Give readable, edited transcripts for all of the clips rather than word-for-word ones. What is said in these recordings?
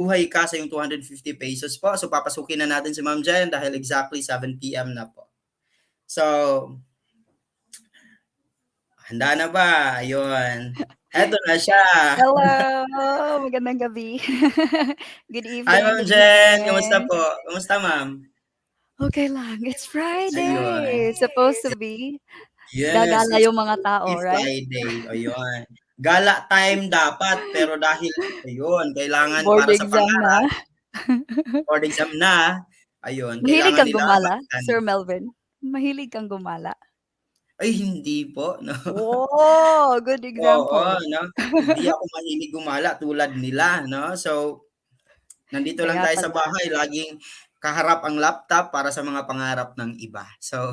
mabuhay ka sa yung 250 pesos po. So papasukin na natin si Ma'am Jen dahil exactly 7 p.m. na po. So, handa na ba? Ayun. Eto na siya. Hello, magandang gabi. Good Hi evening, Ma'am good Jen. Kamusta evening. po? Kamusta Ma'am? Okay lang, it's Ayun. Friday. It's supposed to be. Yes, Gagala it's yung mga tao, Happy right? Friday. Ayun. Gala time dapat pero dahil ayun, kailangan Board para sa exam na. board exam na, ayun, Mahilig kailangan kang nila gumala, mag-plan. Sir Melvin? Mahilig kang gumala? Ay hindi po, no. Oh, good Oo, example. 'no, hindi ako mahilig gumala tulad nila, 'no. So, nandito lang Kaya tayo sa pala. bahay laging kaharap ang laptop para sa mga pangarap ng iba. So,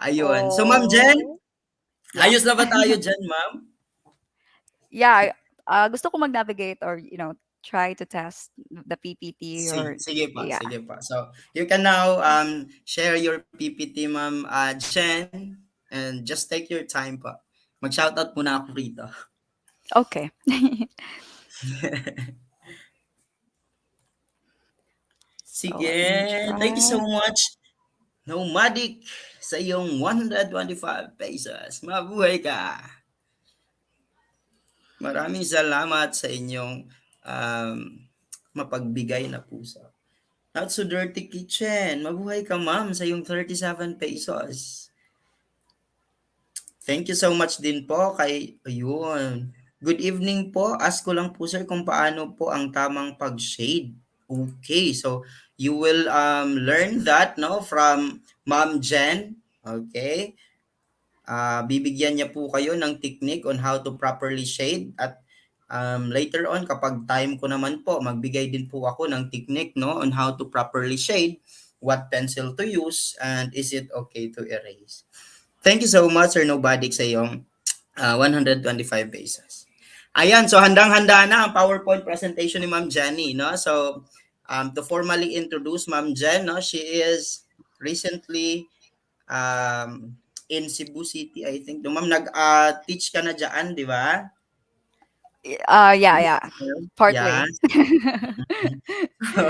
ayun. So, Ma'am Jen, Oh, yeah. ayos na ba tayo diyan, Ma'am? Yeah, gusto ko mag-navigate or, try to test the PPT or yeah. Sige po. So, you can now, share your PPT, Ma'am, Jen, and just take your time po. Mag-shoutout muna ako rito. Okay. So Sige, let me thank you so try. much, Nomadic, sa iyong 125 pesos. Mabuhay ka! Maraming salamat sa inyong um, mapagbigay na puso. Not so dirty kitchen. Mabuhay ka, ma'am, sa iyong 37 pesos. Thank you so much din po kay, ayun. Good evening po. Ask ko lang po sir kung paano po ang tamang pag-shade. Okay, so you will learn that no from Ma'am Jen. Okay. Bibigyan niya po kayo ng technique on how to properly shade at later on kapag time ko naman po magbigay din po ako ng technique no on how to properly shade, what pencil to use and is it okay to erase. Thank you so much Sir Nobadik sa iyong 125 pesos. Ayan, so handang-handa na ang PowerPoint presentation ni Ma'am Jenny, no? So, to formally introduce Ma'am Jen, no? She is recently um, in Cebu City, I think. No, Ma'am, nag-teach ka na dyan, di ba? Yeah, partly. Yes. So,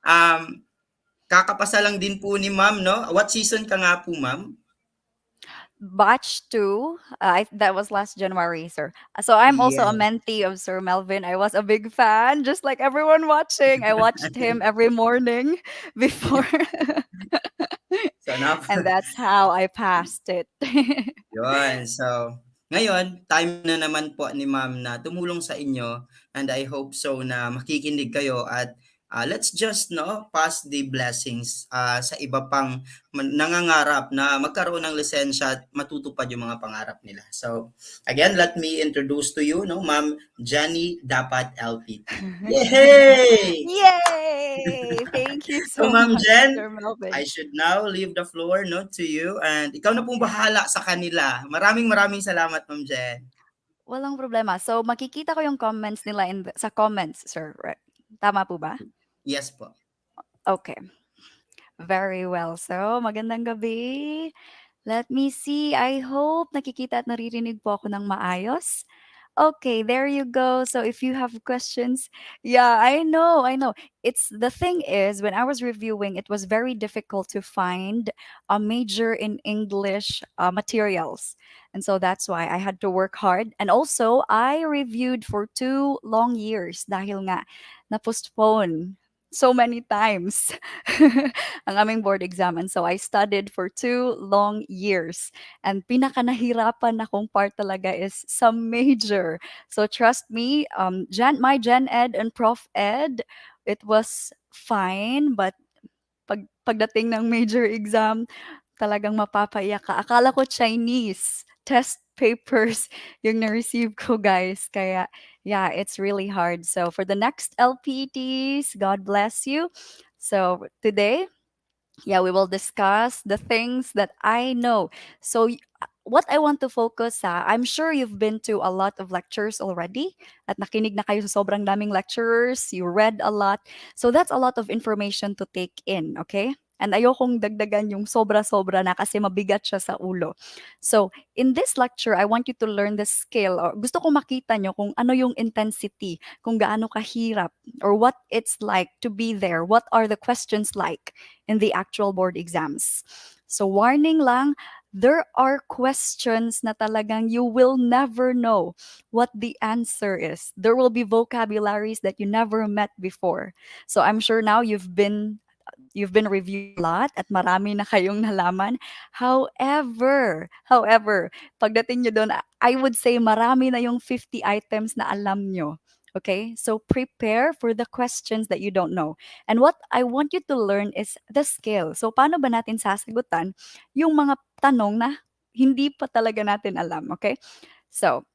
um, kakapasa lang din po ni Ma'am, no? What season ka nga po, Ma'am? Batch 2, that was last January, sir. So I'm also a Yes. mentee of Sir Melvin. I was a big fan, just like everyone watching. I watched him every morning before, So, now, and that's how I passed it. yun. So, ngayon, time na naman po ni Ma'am na tumulong sa inyo and I hope so na makikinig kayo at let's just no pass the blessings sa iba pang nangangarap na magkaroon ng lisensya at matutupad yung mga pangarap nila. So, again, let me introduce to you no Ma'am Jenny Dapat LPT. Yay! Yay! Thank you So, so Ma'am much, Jen, Sir Melvin. I should now leave the floor no to you and ikaw na pong bahala sa kanila. Maraming salamat, Ma'am Jen. Walang problema. So makikita ko yung comments nila sa comments, sir. Right? Tama po ba? Yes po. Okay. Very well. So, magandang gabi. Let me see. I hope nakikita at naririnig po ako ng maayos. Okay, there you go. So if you have questions, yeah, I know. It's the thing is when I was reviewing, it was very difficult to find a major in English materials. And so that's why I had to work hard. And also, I reviewed for 2 long years dahil nga na-postpone so many times ang aming board exam. And so I studied for 2 long years. And pinaka nahirapan akong part talaga is some major. So trust me, my Gen Ed and Prof Ed, it was fine, but pagdating ng major exam, talagang mapapaiyak ka. Akala ko Chinese test papers yung na-receive ko, guys. Kaya, yeah, it's really hard. So for the next LPTs, God bless you. So today, yeah, we will discuss the things that I know. So, what I want to focus I'm sure you've been to a lot of lectures already. At nakinig na kayo sa sobrang daming lecturers. You read a lot. So, that's a lot of information to take in, okay? And ayokong dagdagan yung sobra-sobra na kasi mabigat siya sa ulo. So, in this lecture, I want you to learn the skill. Or gusto ko makita nyo kung ano yung intensity, kung gaano kahirap, or what it's like to be there. What are the questions like in the actual board exams? So, warning lang, there are questions na talagang you will never know what the answer is. There will be vocabularies that you never met before. So I'm sure now you've been reviewing a lot at marami na kayong nalaman. However, pagdating nyo doon, I would say marami na yung 50 items na alam nyo. Okay? So prepare for the questions that you don't know. And what I want you to learn is the skill. So paano ba natin sasagutan yung mga tanong na hindi pa talaga natin alam, okay? So,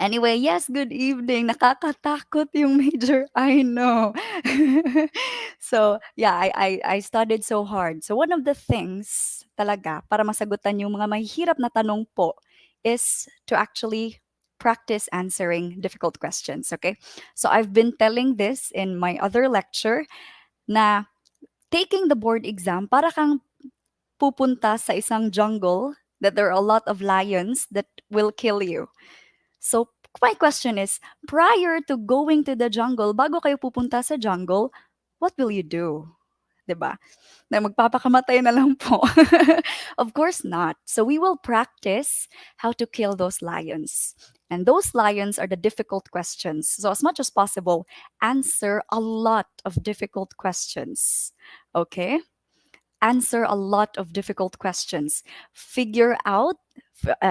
anyway, yes, good evening. Nakakatakot yung major. I know. So, yeah, I studied so hard. So, one of the things talaga para masagutan yung mga mahihirap na tanong po is to actually practice answering difficult questions, okay? So, I've been telling this in my other lecture na taking the board exam para kang pupunta sa isang jungle that there are a lot of lions that will kill you. So, my question is, prior to going to the jungle, bago kayo pupunta sa jungle, what will you do? 'Di ba? Na magpapakamatay na lang po. Of course not. So we will practice how to kill those lions. And those lions are the difficult questions. So as much as possible, answer a lot of difficult questions. Okay? Answer a lot of difficult questions. Figure out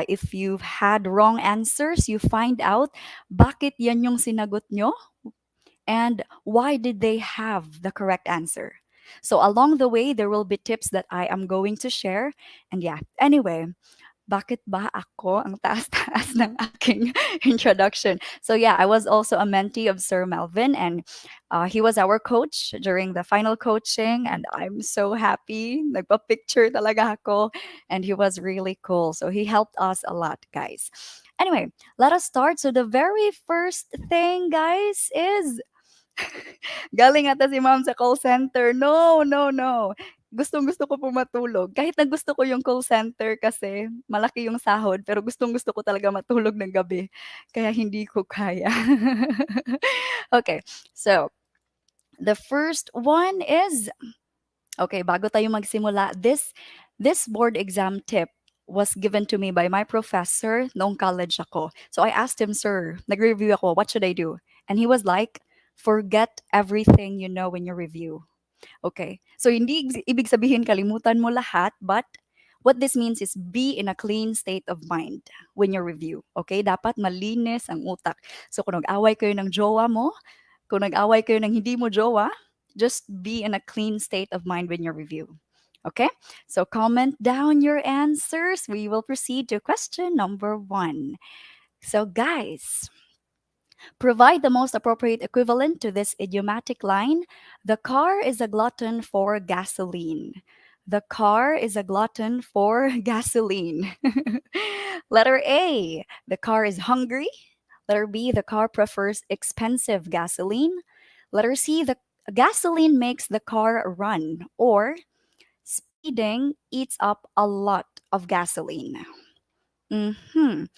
if you've had wrong answers, you find out bakit yan yung sinagot nyo and why did they have the correct answer. So along the way, there will be tips that I am going to share. And yeah, anyway, bakit ba ako ang taas-taas ng aking introduction? So yeah, I was also a mentee of Sir Melvin, and he was our coach during the final coaching, and I'm so happy. Nagpa-picture talaga ako, and he was really cool. So he helped us a lot, guys. Anyway, let us start. So the very first thing, guys, is galing ata si ma'am sa call center. No, no, no. Gustong-gusto ko po matulog. Kahit na gusto ko yung call center kasi malaki yung sahod, pero gustong-gusto ko talaga matulog ng gabi. Kaya hindi ko kaya. Okay, so the first one is, okay, bago tayo magsimula, this board exam tip was given to me by my professor noong college ako. So I asked him, sir, nag-review ako, what should I do? And he was like, forget everything you know in your review. Okay. So hindi ibig sabihin kalimutan mo lahat, but what this means is be in a clean state of mind when you review. Okay? Dapat malinis ang utak. So kung nag-away kayo ng jowa mo, kung nag-away kayo ng hindi mo jowa, just be in a clean state of mind when you review. Okay? So comment down your answers. We will proceed to question number 1. So guys, provide the most appropriate equivalent to this idiomatic line. The car is a glutton for gasoline. The car is a glutton for gasoline. Letter A, the car is hungry. Letter B, the car prefers expensive gasoline. Letter C, the gasoline makes the car run. Or speeding eats up a lot of gasoline. Hmm.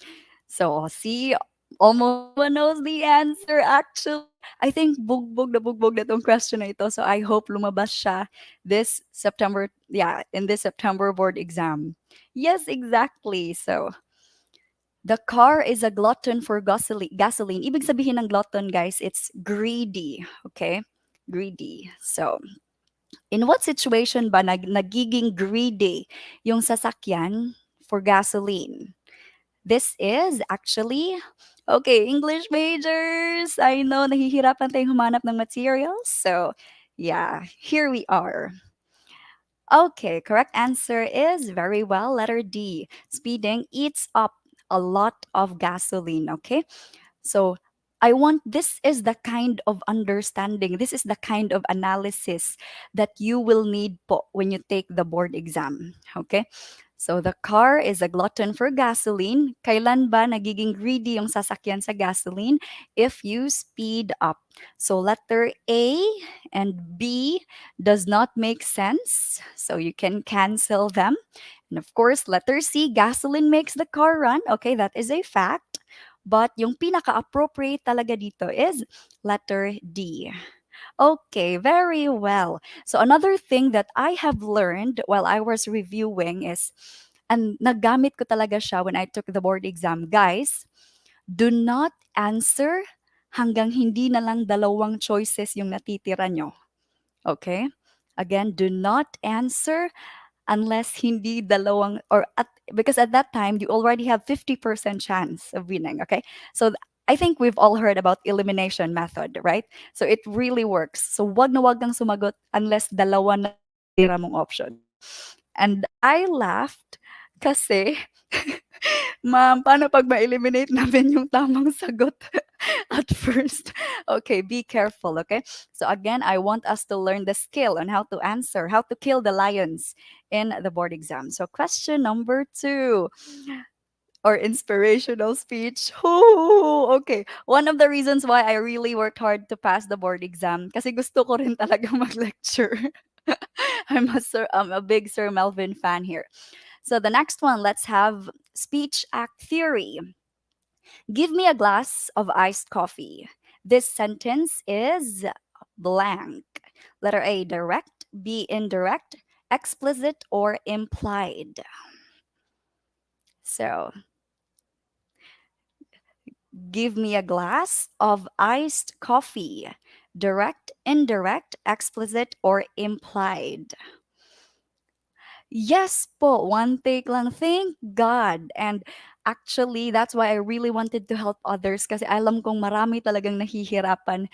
So, see, almost everyone knows the answer actually. I think bugbog na tong question na ito. So, I hope lumabas siya this September, yeah, in this September board exam. Yes, exactly. So, the car is a glutton for gasoline. Ibig sabihin ng glutton, guys, it's greedy. Okay? Greedy. So, in what situation ba nagiging greedy yung sasakyan for gasoline? This is actually, okay, English majors. I know nahihirapan tayong humanap ng materials. So, yeah, here we are. Okay, correct answer is very well, letter D. Speeding eats up a lot of gasoline, okay? So, this is the kind of understanding, this is the kind of analysis that you will need po when you take the board exam, okay? So the car is a glutton for gasoline. Kailan ba nagiging greedy yung sasakyan sa gasoline? If you speed up. So letter A and B does not make sense. So you can cancel them. And of course, letter C, gasoline makes the car run. Okay, that is a fact. But yung pinaka-appropriate talaga dito is letter D. Okay, very well. So another thing that I have learned while I was reviewing is, and nagamit ko talaga siya when I took the board exam, guys, do not answer hanggang hindi na lang dalawang choices yung natitira nyo. Okay? Again, do not answer unless hindi dalawang or at, because at that time you already have 50% chance of winning. Okay, so I think we've all heard about elimination method, right? So it really works. So wag kang sumagot unless dalawa na yung natitira mong options. And I laughed kasi ma'am, paano pag ma-eliminate namin yung tamang sagot at first? Okay, be careful, okay? So again, I want us to learn the skill on how to answer, how to kill the lions in the board exam. So question number 2, or inspirational speech. Ooh, okay. One of the reasons why I really worked hard to pass the board exam kasi gusto ko rin talaga mag-lecture. I'm a big Sir Melvin fan here. So the next one, let's have speech act theory. Give me a glass of iced coffee. This sentence is blank. Letter A, direct, B, indirect, explicit, or implied. So, give me a glass of iced coffee. Direct, indirect, explicit, or implied. Yes po, one take lang. Thank God. And actually, that's why I really wanted to help others kasi alam kong marami talagang nahihirapan,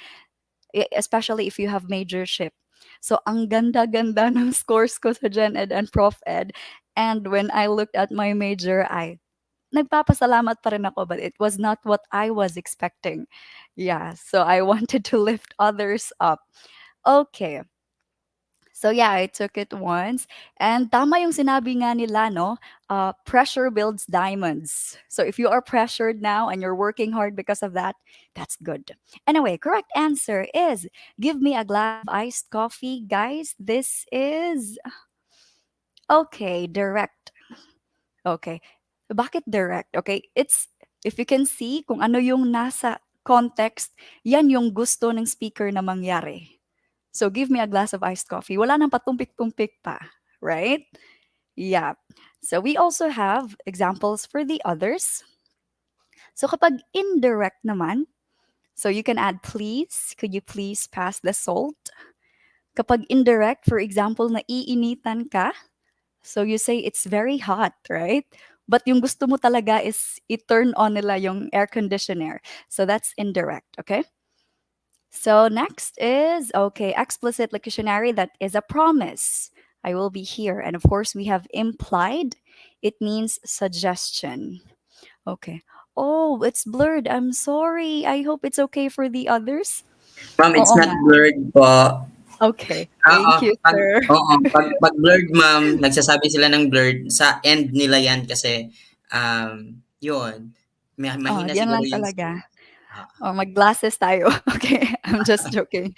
especially if you have majorship. So, ang ganda-ganda ng scores ko sa Gen Ed and Prof Ed. And when I looked at my major, I nagpapasalamat pa rin ako, but it was not what I was expecting. Yeah, so I wanted to lift others up. Okay. So yeah, I took it once. And tama yung sinabi nga nila, no? Pressure builds diamonds. So if you are pressured now and you're working hard because of that, that's good. Anyway, correct answer is give me a glass of iced coffee. Guys, this is okay, direct. Okay. Bakit direct? Okay, it's if you can see kung ano yung nasa context, yan yung gusto ng speaker na mangyari. So give me a glass of iced coffee. Wala nang patumpik-tumpik pa, right? Yeah. So we also have examples for the others. So kapag indirect naman, so you can add please, could you please pass the salt? Kapag indirect, for example, naiinitan ka, so you say it's very hot, right? But yung gusto mo talaga is i-turn on nila yung air conditioner. So that's indirect, okay? So next is, okay, explicit locutionary, that is a promise. I will be here. And of course, we have implied. It means suggestion. Okay. Oh, it's blurred. I'm sorry. I hope it's okay for the others. Ma'am, it's Oo not nga. blurred po. Okay. Oo, Thank you, sir. pag blurred ma'am, nagsasabi sila ng blurred, sa end nila yan kasi, yun, Oh, mahina yan siguro lang yung talaga. signal. Oo. Oh, mag-glasses tayo. Okay, I'm just joking.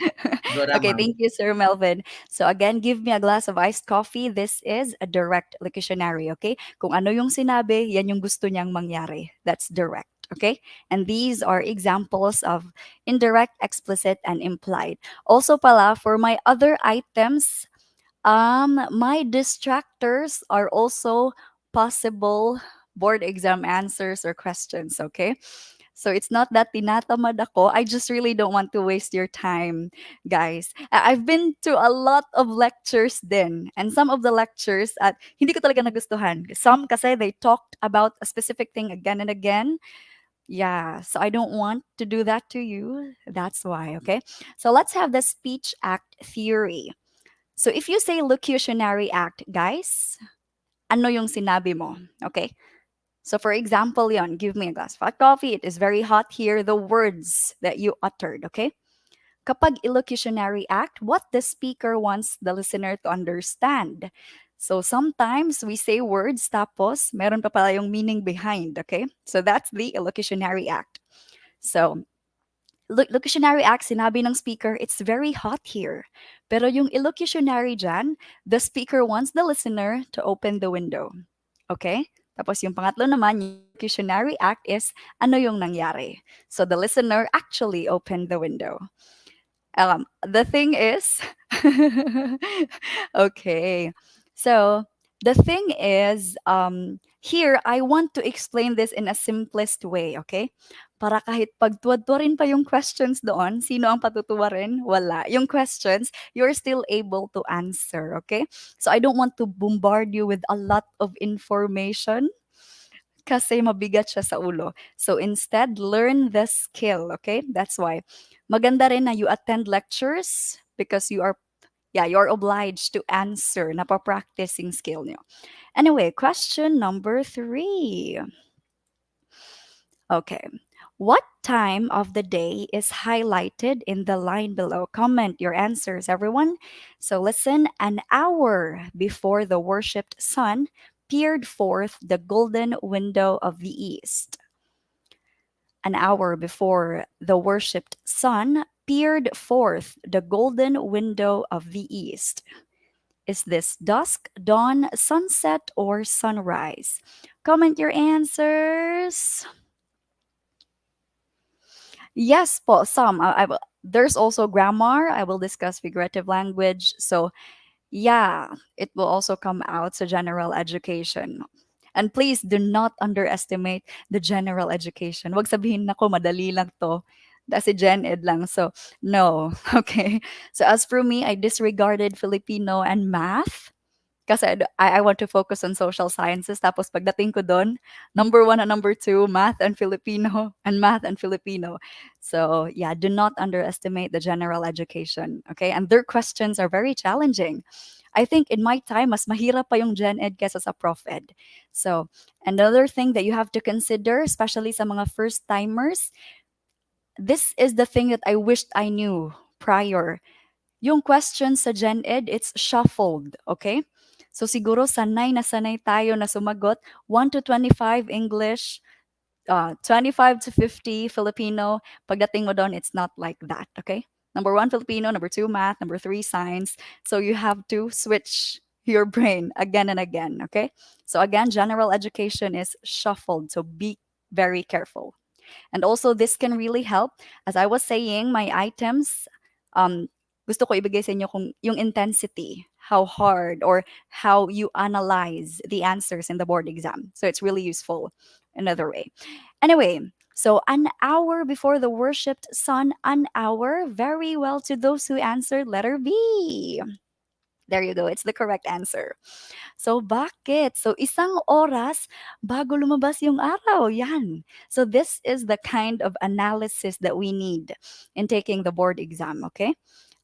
Go na Okay, ma'am. thank you, Sir Melvin. So again, give me a glass of iced coffee. This is a direct locutionary, okay? Kung ano yung sinabi, yan yung gusto niyang mangyari. That's direct, okay? And these are examples of indirect, explicit, and implied. Also pala, for my other items, my distractors are also possible board exam answers or questions, okay? So it's not that tinatamad ako. I just really don't want to waste your time, guys. I've been to a lot of lectures din. And some of the lectures at hindi ko talaga nagustuhan. Some kasi they talked about a specific thing again and again. Yeah, so I don't want to do that to you. That's why, okay? So let's have the speech act theory. So if you say locutionary act, guys, ano yung sinabi mo? Okay? So for example, yon, give me a glass of hot coffee. It is very hot here. The words that you uttered, okay? Kapag illocutionary act, what the speaker wants the listener to understand. So sometimes we say words tapos meron pa pala yung meaning behind, okay? So that's the illocutionary act. So locutionary act, sinabi ng speaker, it's very hot here. Pero yung illocutionary dyan, the speaker wants the listener to open the window. Okay? Tapos yung pangatlo naman, yung illocutionary act is ano yung nangyari. So the listener actually opened the window. The thing is, okay. So the thing is, here I want to explain this in a simplest way, okay? Para kahit pagtuwad-tuwarin pa yung questions doon, sino ang patutuwarin? Wala. Yung questions, you're still able to answer, okay? So I don't want to bombard you with a lot of information kasi mabigat siya sa ulo. So instead, learn the skill, okay? That's why. Maganda rin na you attend lectures because you're obliged to answer. Napapractice yung skill nyo. Anyway, question number 3. Okay. What time of the day is highlighted in the line below? Comment your answers, everyone. So listen, an hour before the worshipped sun peered forth the golden window of the east. An hour before the worshipped sun peered forth the golden window of the east. Is this dusk, dawn, sunset, or sunrise? Comment your answers. Yes po, some. There's also grammar. I will discuss figurative language. So, yeah, it will also come out to general education. And please do not underestimate the general education. Wag sabihin nako madali lang to. Kasi Gen Ed lang. So, no. Okay. So, as for me, I disregarded Filipino and math kasi I want to focus on social sciences. Tapos pagdating ko doon, number one and number two, math and Filipino, and math and Filipino. So yeah, do not underestimate the general education. Okay, and their questions are very challenging. I think in my time, mas mahirap pa yung Gen Ed kesa sa Prof Ed. So another thing that you have to consider, especially sa mga first timers, this is the thing that I wished I knew prior. Yung question sa Gen Ed, it's shuffled, okay? So siguro sanay na sanay tayo na sumagot 1 to 25 English, 25 to 50 Filipino. Pagdating mo doon, it's not like that, okay? Number 1 Filipino, number 2 math, number 3 science. So you have to switch your brain again and again, okay? So again, general education is shuffled, so be very careful. And also, this can really help. As I was saying, my items, um, gusto ko ibigay sa inyo kung yung intensity, how hard or how you analyze the answers in the board exam. So it's really useful another way. Anyway, so an hour before the worshipped sun, an hour. Very well to those who answered letter B. There you go. It's the correct answer. So, bakit? So, isang oras bago lumabas yung araw. Yan. So, this is the kind of analysis that we need in taking the board exam, okay?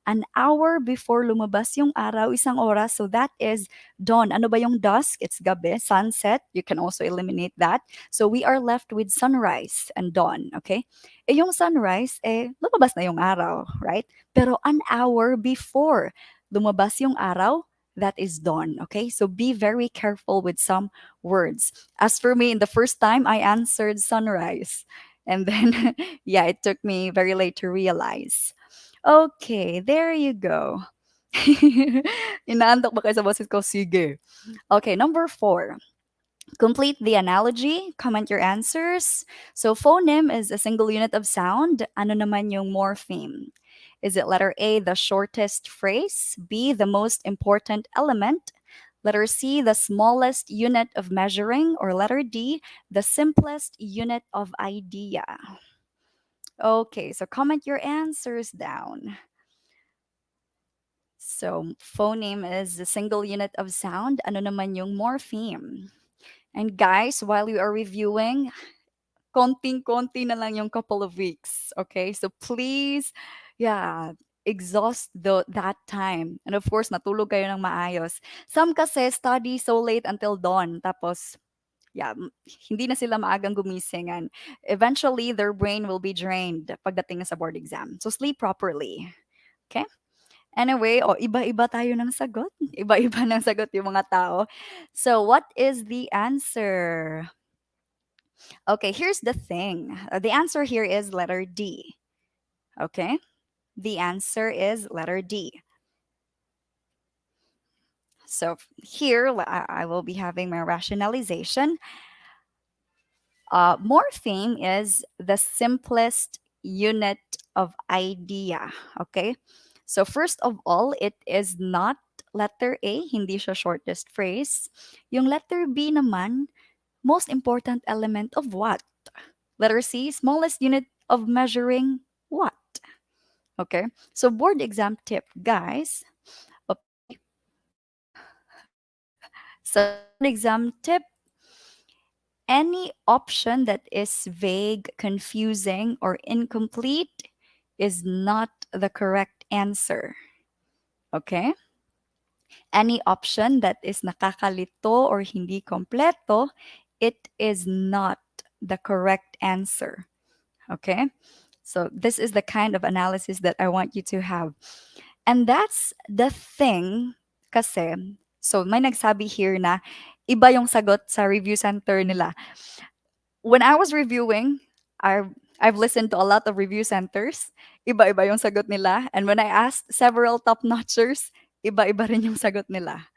An hour before lumabas yung araw, isang oras. So, that is dawn. Ano ba yung dusk? It's gabi. Sunset. You can also eliminate that. So, we are left with sunrise and dawn, okay? Eh, yung sunrise, lumabas na yung araw, right? Pero an hour before lumabas yung araw, that is dawn. Okay, so be very careful with some words. As for me, in the first time, I answered sunrise. And then, yeah, it took me very late to realize. Okay, there you go. Inaantok ba kayo sa boses ko? Sige. Okay, number 4. Complete the analogy. Comment your answers. So phoneme is a single unit of sound. Ano naman yung morpheme? Is it letter A, the shortest phrase? B, the most important element? Letter C, the smallest unit of measuring? Or letter D, the simplest unit of idea? Okay, so comment your answers down. So phoneme is a single unit of sound. Ano naman yung morpheme? And guys, while you are reviewing, konting-konti na lang yung couple of weeks. Okay? So please, yeah, exhaust that time. And of course, natulog kayo ng maayos. Some kasi study so late until dawn. Tapos, yeah, hindi na sila maagang gumising. And eventually, their brain will be drained pagdating na sa board exam. So sleep properly. Okay? Anyway, iba-iba tayo ng sagot. Iba-iba ng sagot yung mga tao. So, what is the answer? Okay, here's the thing. The answer here is letter D. Okay? The answer is letter D. So, here I will be having my rationalization. Morpheme is the simplest unit of idea. Okay? So, first of all, it is not letter A, hindi siya shortest phrase. Yung letter B naman, most important element of what? Letter C, smallest unit of measuring what? Okay? So, board exam tip, guys. Okay. So, board exam tip, any option that is vague, confusing, or incomplete is not the correct answer. Okay? Any option that is nakakalito or hindi kompleto, it is not the correct answer. Okay? So, this is the kind of analysis that I want you to have. And that's the thing kasi, so may nagsabi here na iba yung sagot sa review center nila. When I was reviewing, I've listened to a lot of review centers. Iba-iba yung sagot nila. And when I asked several top-notchers, iba-iba rin yung sagot nila.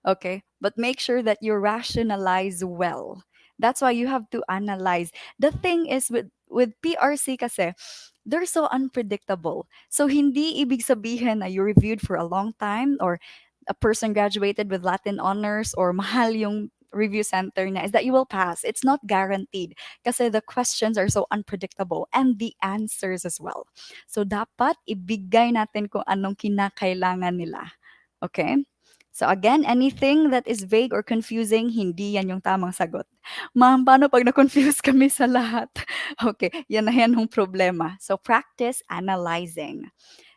Okay? But make sure that you rationalize well. That's why you have to analyze. The thing is with PRC kasi, they're so unpredictable. So hindi ibig sabihin na you reviewed for a long time or a person graduated with Latin honors or mahal yung review center niya is that you will pass. It's not guaranteed kasi the questions are so unpredictable and the answers as well. So dapat ibigay natin kung anong kinakailangan nila. Okay? So again, anything that is vague or confusing, hindi yan yung tamang sagot. Ma'am, paano pag na-confuse kami sa lahat? Okay, yan na yan yung problema. So practice analyzing.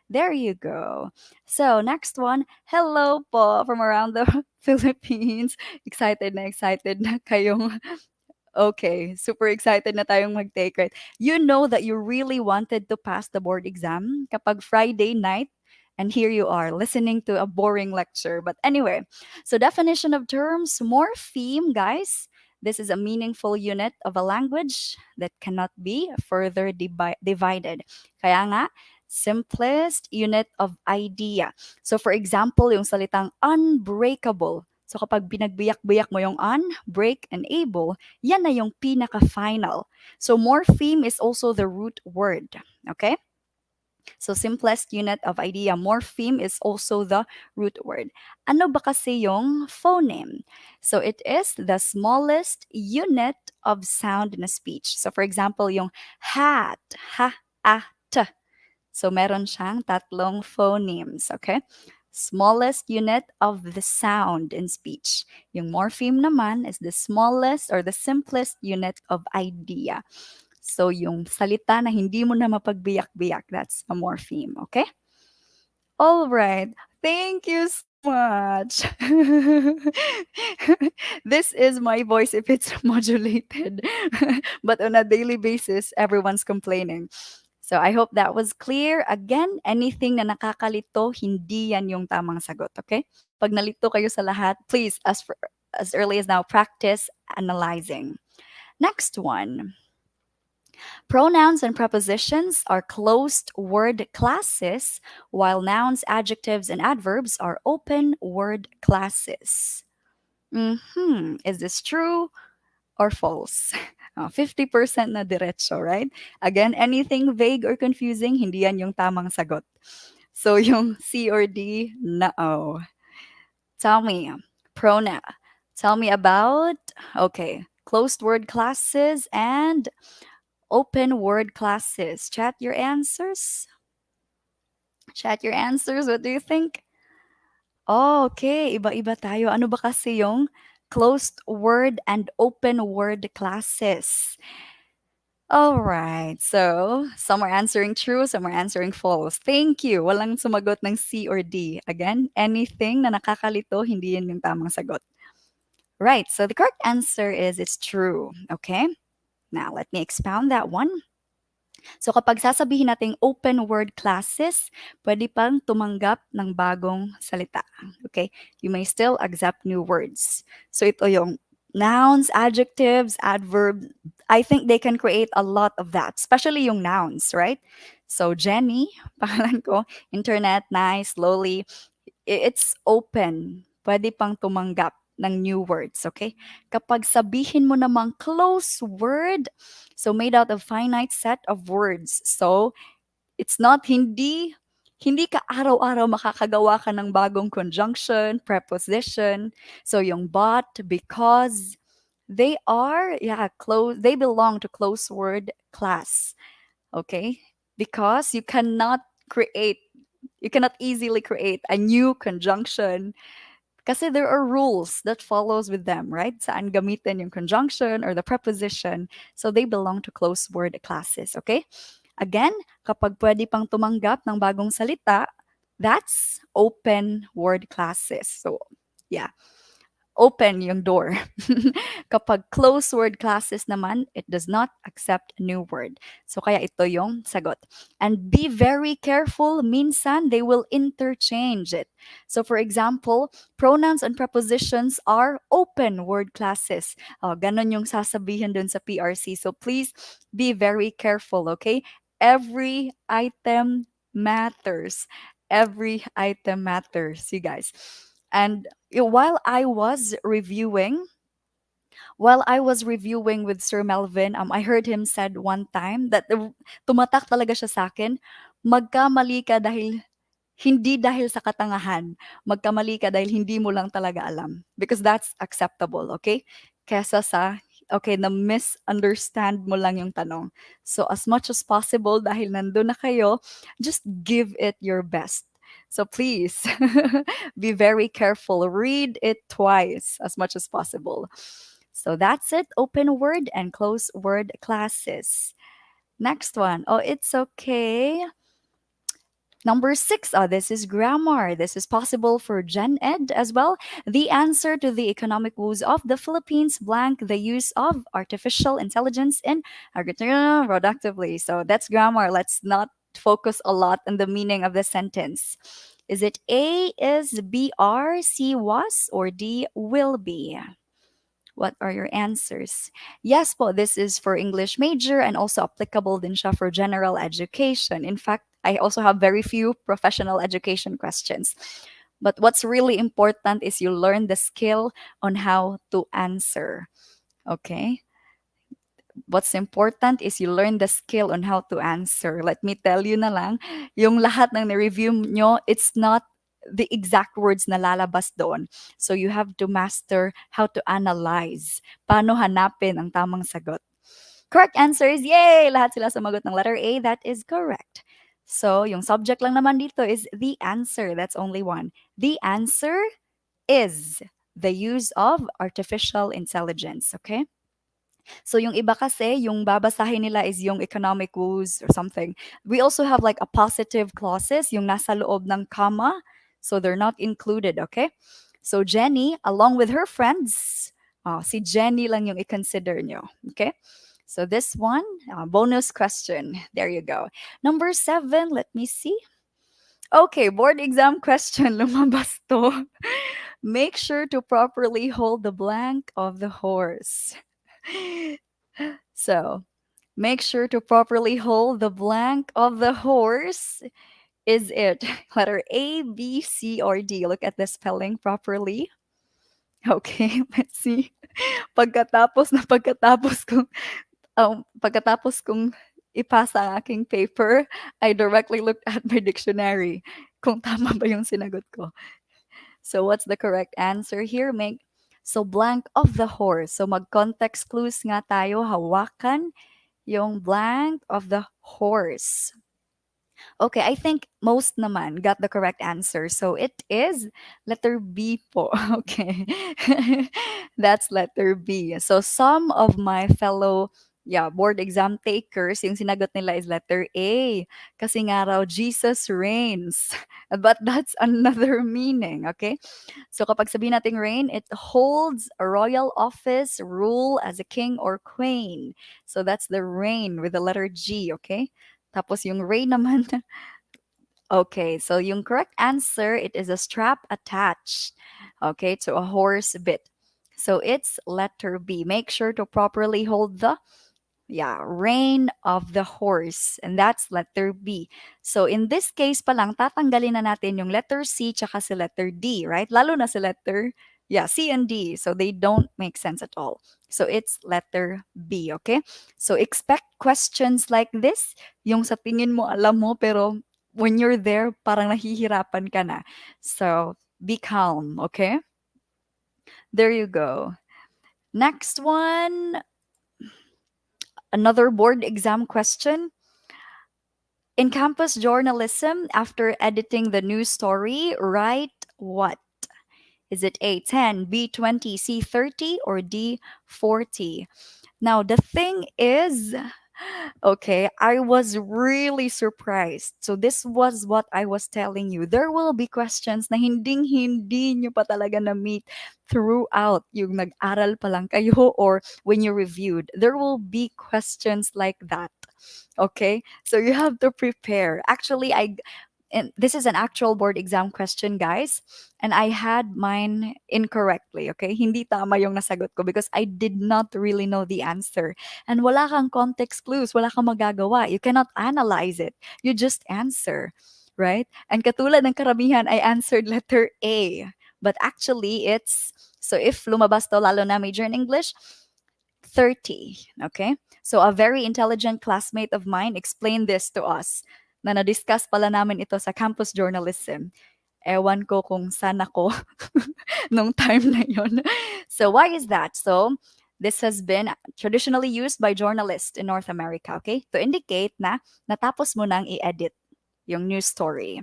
There you go. So, next one. Hello po from around the Philippines. Excited na kayong okay, super excited na tayong mag-take it. You know that you really wanted to pass the board exam kapag Friday night and here you are listening to a boring lecture. But anyway, so definition of terms, morpheme, guys. This is a meaningful unit of a language that cannot be further divided. Kaya nga, simplest unit of idea. So for example, yung salitang unbreakable. So kapag binagbiyak-biyak mo yung un, break, and able, yan na yung pinaka-final. So morpheme is also the root word. Okay? So simplest unit of idea, morpheme is also the root word. Ano ba kasi yung phoneme? So it is the smallest unit of sound in a speech. So for example, yung hat, ha, ah, t. So meron siyang tatlong phonemes, okay? Smallest unit of the sound in speech. Yung morpheme naman is the smallest or the simplest unit of idea. So yung salita na hindi mo na mapagbiyak-biyak, that's a morpheme, okay? All right. Thank you so much. This is my voice if it's modulated. But on a daily basis, everyone's complaining. So I hope that was clear. Again, anything na nakakalito, hindi yan yung tamang sagot, okay? Pag nalito kayo sa lahat, please, as early as now, practice analyzing. Next one. Pronouns and prepositions are closed word classes, while nouns, adjectives, and adverbs are open word classes. Is this true or false? 50% na diretso, right? Again, anything vague or confusing, hindi yan yung tamang sagot. So yung C or D, no. Tell me, pronoun. Tell me about, okay, closed word classes and open word classes. Chat your answers. Chat your answers. What do you think? Oh, okay. Iba-iba tayo. Ano ba kasi yung closed word and open word classes? All right. So, some are answering true, some are answering false. Thank you. Walang sumagot ng C or D. Again, anything na nakakalito, hindi yan yung tamang sagot. Right. So, the correct answer is it's true. Okay. Now, let me expound that one. So kapag sasabihin nating open word classes, pwede pang tumanggap ng bagong salita. Okay? You may still accept new words. So ito yung nouns, adjectives, adverbs. I think they can create a lot of that, especially yung nouns, right? So Jenny, pangalan ko, internet, nice, slowly, it's open. Pwede pang tumanggap ng new words, okay? Kapag sabihin mo namang close word, so made out of finite set of words. So, it's not hindi ka araw-araw makakagawa ka ng bagong conjunction, preposition. So, yung but, because, they are, yeah, close, they belong to close word class, okay? Because create you cannot easily create a new conjunction kasi there are rules that follows with them, right? Saan gamitin yung conjunction or the preposition. So they belong to closed word classes, okay? Again, kapag pwede pang tumanggap ng bagong salita, that's open word classes. So, yeah, open yung door. Kapag closed word classes naman, it does not accept a new word. So kaya ito yung sagot. And be very careful, minsan they will interchange it. So for example, pronouns and prepositions are open word classes. Oh, ganon yung sasabihin dun sa PRC. So please be very careful, okay? Every item matters. Every item matters, you guys. And while I was reviewing with Sir Melvin, I heard him said one time that tumatak talaga siya sa akin, magkamali ka dahil hindi dahil sa katangahan, magkamali ka dahil hindi mo lang talaga alam. Because that's acceptable, okay? Kesa sa, okay, na misunderstand mo lang yung tanong. So as much as possible, dahil nandun na kayo, just give it your best. So please, be very careful. Read it twice as much as possible. So that's it. Open word and close word classes. Next one. Oh, it's okay. Number 6, this is grammar. This is possible for Gen Ed as well. The answer to the economic woes of the Philippines blank the use of artificial intelligence in agriculture productively. So that's grammar. Let's not focus a lot on the meaning of the sentence. Is it A is BR, C was, or D will be? What are your answers? Yes po, this is for English major and also applicable din siya for general education. In fact, I also have very few professional education questions. But what's really important is you learn the skill on how to answer. Okay? What's important is you learn the skill on how to answer. Let me tell you na lang, yung lahat ng na-review nyo, it's not the exact words na lalabas doon. So you have to master how to analyze. Paano hanapin ang tamang sagot. Correct answers, yay! Lahat sila sumagot ng letter A. That is correct. So, yung subject lang naman dito is the answer. That's only one. The answer is the use of artificial intelligence. Okay? So yung iba kasi, yung babasahin nila is yung economic woes or something. We also have like a positive clauses, yung nasa loob ng comma. So they're not included, okay? So Jenny, along with her friends, si Jenny lang yung i-consider nyo, okay? So this one, bonus question. There you go. Number 7, let me see. Okay, board exam question. Lumabas to. Make sure to properly hold the blank of the horse. So, make sure to properly hold the blank of the horse. Is it letter A, B, C, or D? Look at the spelling properly. Okay, let's see. Pagkatapos kong ipasa ang aking paper, I directly looked at my dictionary kung tama ba yung sinagot ko. So what's the correct answer here? So blank of the horse. So mag-context clues nga tayo. Hawakan yung blank of the horse. Okay, I think most naman got the correct answer. So it is letter B po. Okay. That's letter B. So some of my fellow yeah, board exam takers, yung sinagot nila is letter A. Kasi nga raw, Jesus reigns. But that's another meaning, okay? So kapag sabihin natin reign, it holds a royal office, rule as a king or queen. So that's the reign with the letter G, okay? Tapos yung reign naman, okay, so yung correct answer, it is a strap attached, okay, to a horse bit. So it's letter B. Make sure to properly hold the reign of the horse. And that's letter B. So in this case pa lang, tatanggalin na natin yung letter C tsaka si letter D, right? Lalo na si letter, C and D. So they don't make sense at all. So it's letter B, okay? So expect questions like this, yung sa tingin mo alam mo, pero when you're there, parang nahihirapan ka na. So be calm, okay? There you go. Next one, another board exam question. In campus journalism, after editing the news story, write what? Is it A 10, B 20, C 30, or D 40? Now, the thing is, okay, I was really surprised. So this was what I was telling you. There will be questions na hinding-hindi nyo pa talaga na-meet throughout yung nag-aral pa lang kayo or when you reviewed. There will be questions like that. Okay? So you have to prepare. Actually, and this is an actual board exam question, guys. And I had mine incorrectly, okay? Hindi tama yung nasagot ko because I did not really know the answer. And wala kang context clues, wala kang magagawa. You cannot analyze it. You just answer, right? And katulad ng karamihan, I answered letter A. But actually, it's, so if lumabas to lalo na major in English, 30. Okay? So a very intelligent classmate of mine explained this to us na na-discuss pala namin ito sa campus journalism. Ewan ko kung saan ako nung time na yon. So why is that? So this has been traditionally used by journalists in North America, okay? To indicate na natapos mo nang i-edit yung news story.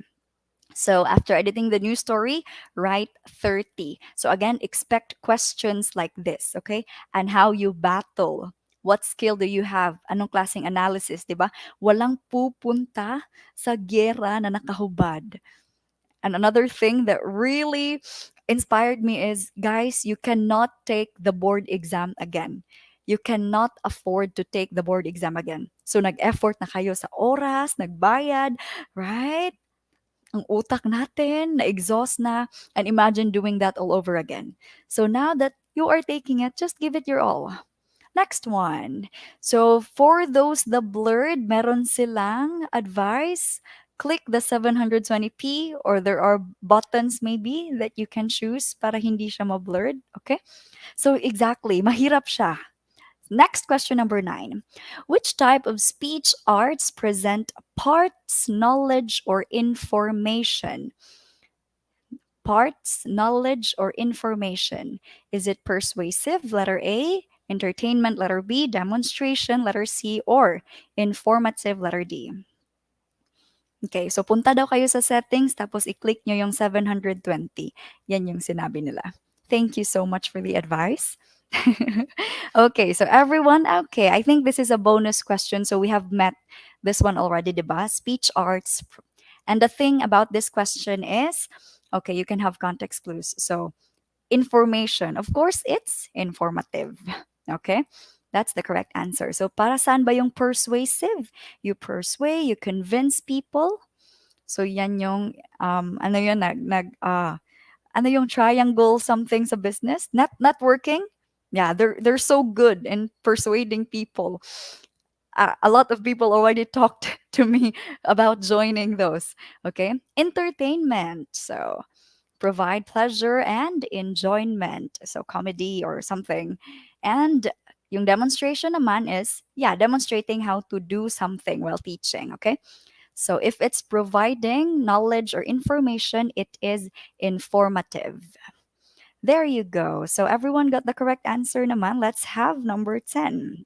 So after editing the news story, write 30. So again, expect questions like this, okay? And how you battle. What skill do you have? Anong klaseng analysis, di ba? Walang pupunta sa gera na nakahubad. And another thing that really inspired me is, guys, you cannot take the board exam again. You cannot afford to take the board exam again. So nag-effort na kayo sa oras, nagbayad, right? Ang utak natin na-exhaust na, and imagine doing that all over again. So now that you are taking it, just give it your all. Next one. So for those the blurred, meron silang advice. Click the 720p or there are buttons maybe that you can choose para hindi siya ma-blurred. Okay? So exactly, mahirap siya. Next question number 9. Which type of speech arts present parts, knowledge, or information? Parts, knowledge, or information? Is it persuasive, letter A, entertainment, letter B, demonstration, letter C, or informative, letter D? Okay, so punta daw kayo sa settings tapos i-click nyo yung 720. Yan yung sinabi nila. Thank you so much for the advice. Okay, so everyone, okay, I think this is a bonus question. So we have met this one already, diba? Speech arts. And the thing about this question is, okay, you can have context clues. So information, of course, it's informative. Okay, that's the correct answer. So para saan ba yung persuasive? You persuade, you convince people. So yan yung, ano yun, ano yung triangle something sa business? Not working? Yeah, they're so good in persuading people. A lot of people already talked to me about joining those. Okay, entertainment. So provide pleasure and enjoyment. So comedy or something. And yung demonstration naman is, demonstrating how to do something while teaching. Okay. So if it's providing knowledge or information, it is informative. There you go. So everyone got the correct answer naman. Let's have number 10.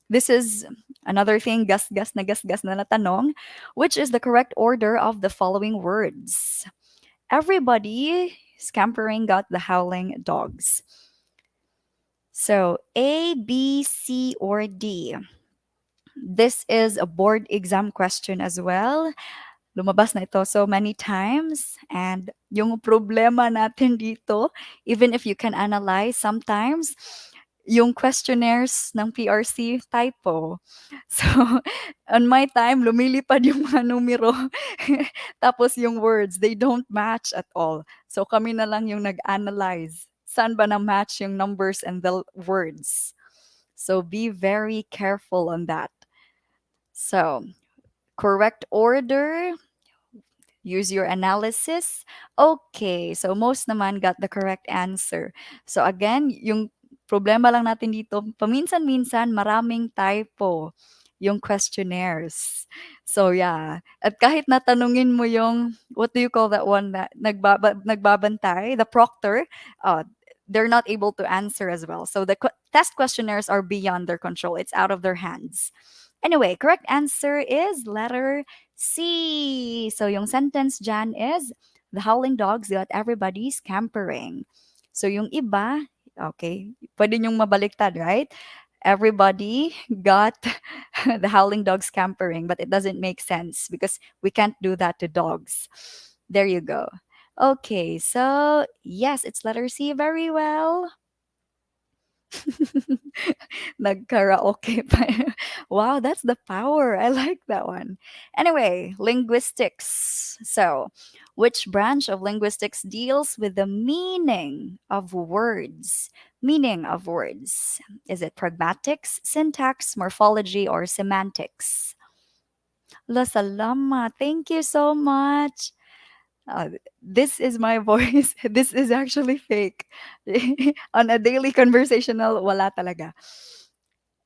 This is another thing, gas na tanong. Which is the correct order of the following words? Everybody scampering got the howling dogs. So A, B, C, or D. This is a board exam question as well. Lumabas na ito so many times. And yung problema natin dito, even if you can analyze, sometimes yung questionnaires ng PRC typo. So, on my time, lumilipad yung mga numero. Tapos yung words, they don't match at all. So, kami na lang yung nag-analyze. Saan ba na-match yung numbers and the words? So, be very careful on that. So, correct order, use your analysis. Okay, so most naman got the correct answer. So again, yung problema lang natin dito, paminsan-minsan maraming typo yung questionnaires. So yeah, at kahit natanungin mo yung, what do you call that one, na nagbabantay, the proctor, uh, they're not able to answer as well. So the test questionnaires are beyond their control. It's out of their hands. Anyway, correct answer is letter C. So yung sentence dyan is, the howling dogs got everybody scampering. So yung iba, okay, pwede nyong mabaliktad, right? Everybody got the howling dog scampering, but it doesn't make sense because we can't do that to dogs. There you go. Okay, so yes, it's letter C. Very well. Nag-karaoke pa. Wow, that's the power. I like that one. Anyway, linguistics. So, which branch of linguistics deals with the meaning of words? Meaning of words. Is it pragmatics, syntax, morphology, or semantics? La salama. Thank you so much. This is my voice. This is actually fake. On a daily conversational, wala talaga.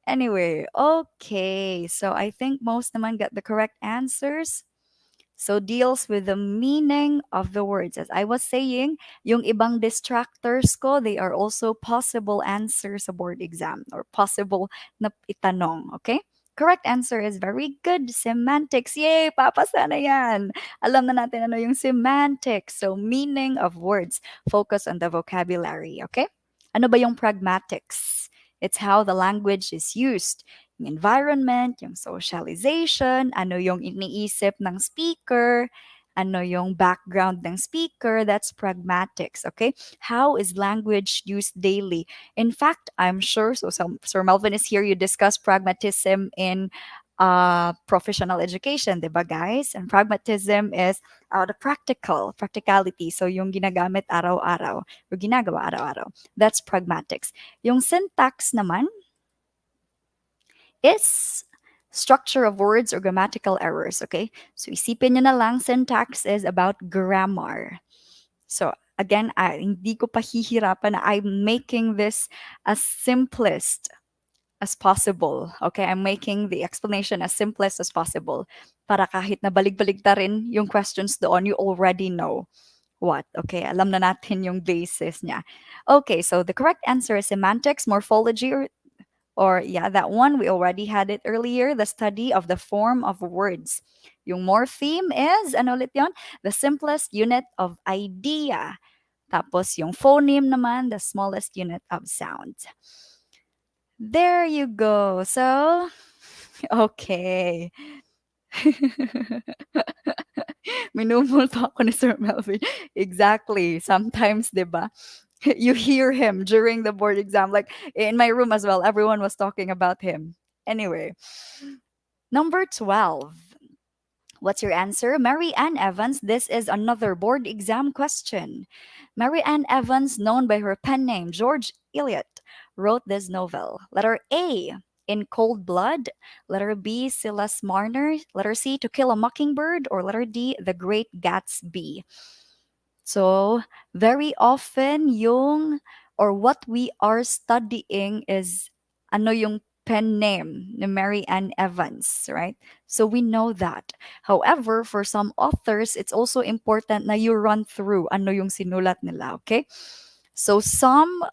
Anyway, okay. So I think most naman got the correct answers. So deals with the meaning of the words. As I was saying, yung ibang distractors ko, they are also possible answers sa board exam or possible na itanong. Okay? Correct answer is very good. Semantics. Yay! Papasa na yan. Alam na natin ano yung semantics. So meaning of words. Focus on the vocabulary. Okay? Ano ba yung pragmatics? It's how the language is used. Yung environment, yung socialization, ano yung iniisip ng speaker, ano yung background ng speaker, that's pragmatics, okay? How is language used daily? In fact, I'm sure, so Sir Melvin is here, you discuss pragmatism in professional education, di ba guys? And pragmatism is the practicality. So yung ginagamit araw-araw, o ginagawa araw-araw. That's pragmatics. Yung syntax naman, is structure of words or grammatical errors, okay? So isipin nyo na lang, syntax is about grammar. So again, hindi ko pahihirapan na I'm making this as simplest as possible. Okay, I'm making the explanation as simplest as possible para kahit na balig-balig ta rin yung questions doon, you already know what. Okay, alam na natin yung basis niya. Okay, so the correct answer is semantics, morphology, or yeah, that one, we already had it earlier, the study of the form of words. Yung morpheme is, ano ulit yun? The simplest unit of idea. Tapos yung phoneme naman, the smallest unit of sound. There you go. So, okay. Minumulto ako ni Sir Melvin. Exactly. Sometimes, di ba? You hear him during the board exam. Like in my room as well, everyone was talking about him. Anyway, number 12. What's your answer? Mary Ann Evans. This is another board exam question. Mary Ann Evans, known by her pen name George Eliot, wrote this novel. Letter A, In Cold Blood. Letter B, Silas Marner. Letter C, To Kill a Mockingbird. Or letter D, The Great Gatsby. So, very often yung or what we are studying is ano yung pen name ni Mary Ann Evans, right? So we know that. However, for some authors, it's also important na you run through ano yung sinulat nila, okay? So some,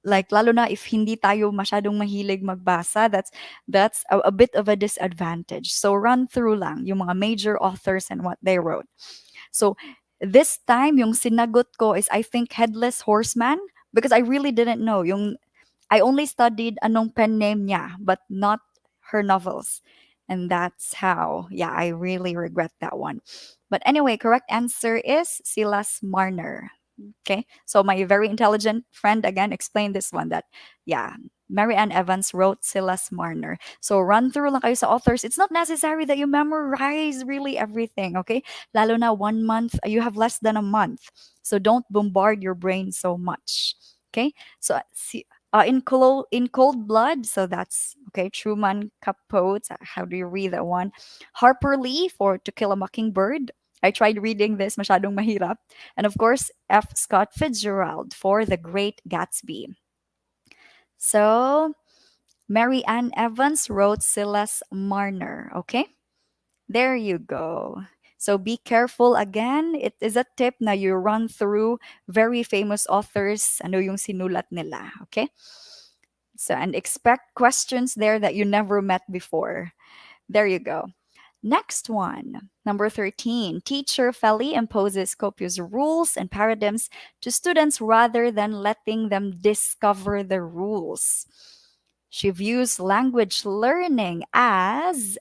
like lalo na if hindi tayo masyadong mahilig magbasa, that's a bit of a disadvantage. So run through lang yung mga major authors and what they wrote. So this time yung sinagot ko is I think Headless Horseman because I really didn't know yung I only studied anong pen name niya, but not her novels. And that's how, yeah, I really regret that one. But anyway, correct answer is Silas Marner. Okay, so my very intelligent friend again explained this one that, yeah, Mary Ann Evans wrote Silas Marner. So run through lang kayo sa authors. It's not necessary that you memorize really everything, okay? Lalo na 1 month, you have less than a month. So don't bombard your brain so much. Okay? So in Cold Blood, so that's okay. Truman Capote. How do you read that one? Harper Lee for To Kill a Mockingbird. I tried reading this, masyadong mahirap. And of course, F. Scott Fitzgerald for The Great Gatsby. So, Mary Ann Evans wrote Silas Marner. Okay, there you go. So be careful again. It is a tip na you run through very famous authors, ano yung sinulat nila. Okay? So, and expect questions there that you never met before. There you go. Next one, number 13. Teacher Feli imposes copious rules and paradigms to students rather than letting them discover the rules. She views language learning as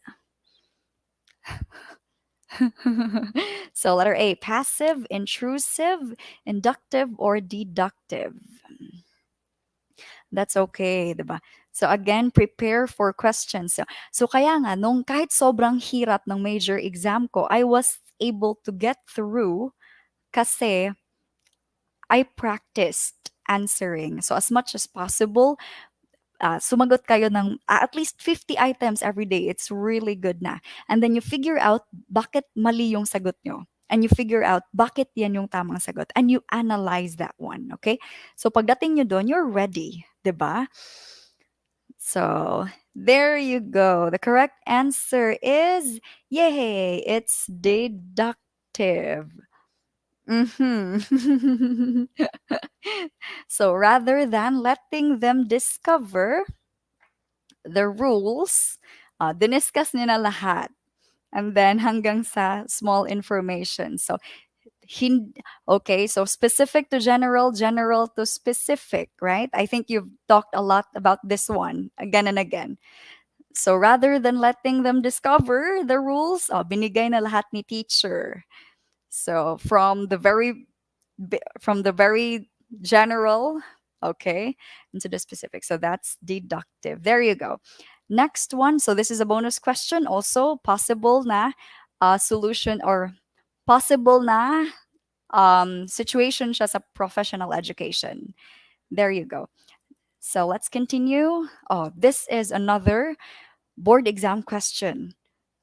so letter A, passive, intrusive, inductive, or deductive. That's okay, 'di ba? So again, prepare for questions. So kaya nga nung kahit sobrang hirap ng major exam ko, I was able to get through kasi I practiced answering. So as much as possible, sumagot kayo ng at least 50 items every day. It's really good na. And then you figure out bakit mali yung sagot nyo. And you figure out bakit yan yung tamang sagot. And you analyze that one, okay? So pagdating nyo doon, you're ready, 'di ba? So there you go. The correct answer is yay, it's deductive. Mhm. So rather than letting them discover the rules, diniscuss nila lahat. And then hanggang sa small information. So okay, so specific to general, general to specific, right? I think you've talked a lot about this one again and again. So rather than letting them discover the rules, binigay na lahat ni teacher. So from the very general, okay, into the specific. So that's deductive. There you go. Next one. So this is a bonus question. Also possible na solution or possible na situation siya sa professional education. There you go. So let's continue. Oh, this is another board exam question.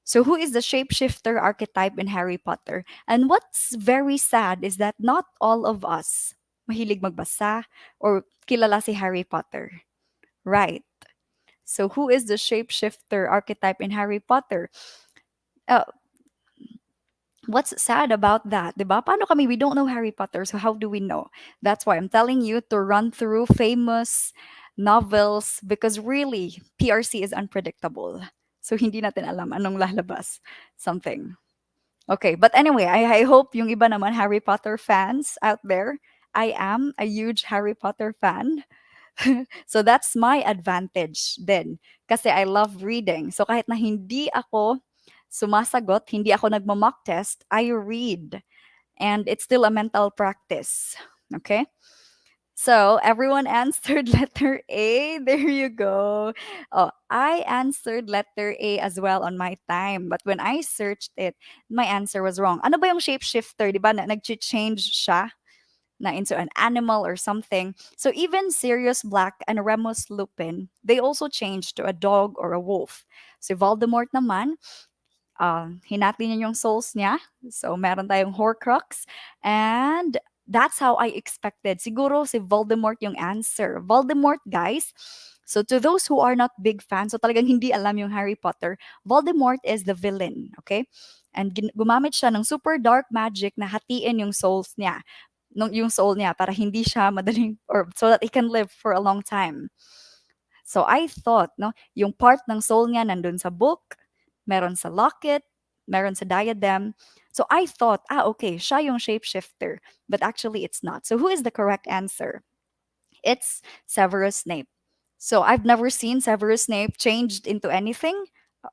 So, who is the shapeshifter archetype in Harry Potter? And what's very sad is that not all of us mahilig magbasa or kilala si Harry Potter. Right. So, who is the shapeshifter archetype in Harry Potter? Uh, what's sad about that? Diba? Paano kami? We don't know Harry Potter, so how do we know? That's why I'm telling you to run through famous novels because really, PRC is unpredictable. So, hindi natin alam anong lalabas. Something. Okay, but anyway, I hope yung iba naman Harry Potter fans out there. I am a huge Harry Potter fan. So that's my advantage din. Kasi I love reading. So kahit na hindi ako sumasagot, hindi ako nagma-mock test, I read. And it's still a mental practice. Okay? So everyone answered letter A. There you go. Oh, I answered letter A as well on my time. But when I searched it, my answer was wrong. Ano ba yung shapeshifter? Di ba na nag-change siya na into an animal or something. So even Sirius Black and Remus Lupin, they also changed to a dog or a wolf. Si Voldemort naman, hinati niya yung souls niya. So, meron tayong Horcrux. And that's how I expected. Siguro si Voldemort yung answer. Voldemort, guys. So, to those who are not big fans, so talagang hindi alam yung Harry Potter, Voldemort is the villain, okay? And gumamit siya ng super dark magic na hatiin yung souls niya. Yung soul niya para hindi siya madaling, or so that he can live for a long time. So I thought, no, yung part ng soul niya nandun sa book, meron sa locket, meron sa diadem. So I thought, okay, siya yung shapeshifter. But actually, it's not. So who is the correct answer? It's Severus Snape. So I've never seen Severus Snape changed into anything.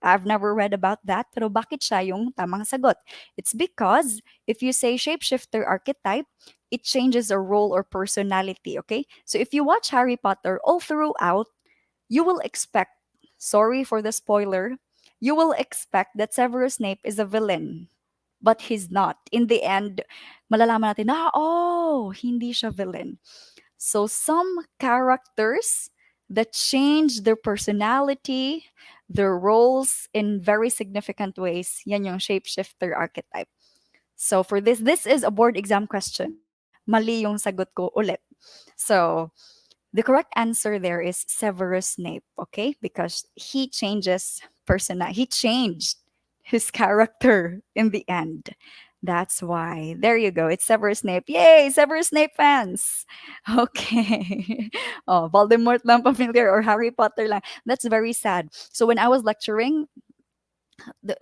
I've never read about that. Pero bakit siya yung tamang sagot? It's because if you say shapeshifter archetype, it changes a role or personality, okay? So if you watch Harry Potter all throughout, you will expect, sorry for the spoiler, you will expect that Severus Snape is a villain. But he's not. In the end, malalaman natin na, oh, hindi siya villain. So some characters that change their personality, their roles in very significant ways, yan yung shapeshifter archetype. So for this is a board exam question. Mali yung sagot ko ulit. So the correct answer there is Severus Snape, okay? Because he changed his character in the end. That's why. There you go. It's Severus Snape. Yay, Severus Snape fans. Okay. Oh, Voldemort lang familiar or Harry Potter lang. That's very sad. So when I was lecturing, the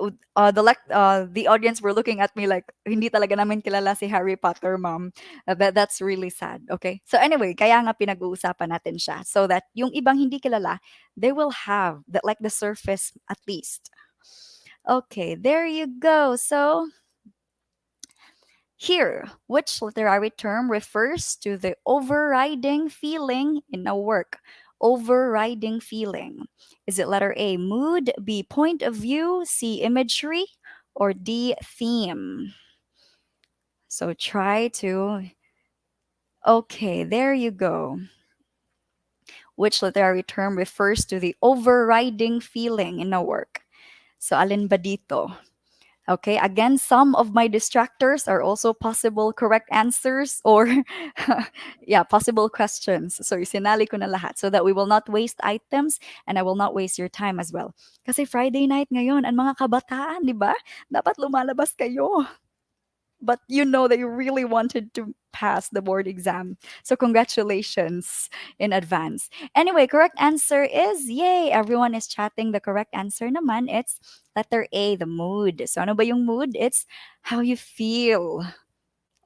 audience were looking at me like hindi talaga namin kilala si Harry Potter, ma'am. That's really sad. Okay. So anyway, kaya nga pinag-uusapan natin siya so that yung ibang hindi kilala, they will have that like the surface at least. Okay, there you go. So here, which literary term refers to the overriding feeling in a work? Overriding feeling. Is it letter A, mood, B, point of view, C, imagery, or D, theme? So try to. Okay, there you go. Which literary term refers to the overriding feeling in a work? So alin ba dito? Okay, again, some of my distractors are also possible correct answers or, yeah, possible questions. So, isinali ko na lahat so that we will not waste items and I will not waste your time as well. Kasi Friday night ngayon, ang mga kabataan, di ba? Dapat lumalabas kayo. But you know that you really wanted to pass the board exam. So, congratulations in advance. Anyway, correct answer is yay! Everyone is chatting. The correct answer naman, it's letter A, the mood. So, ano ba yung mood? It's how you feel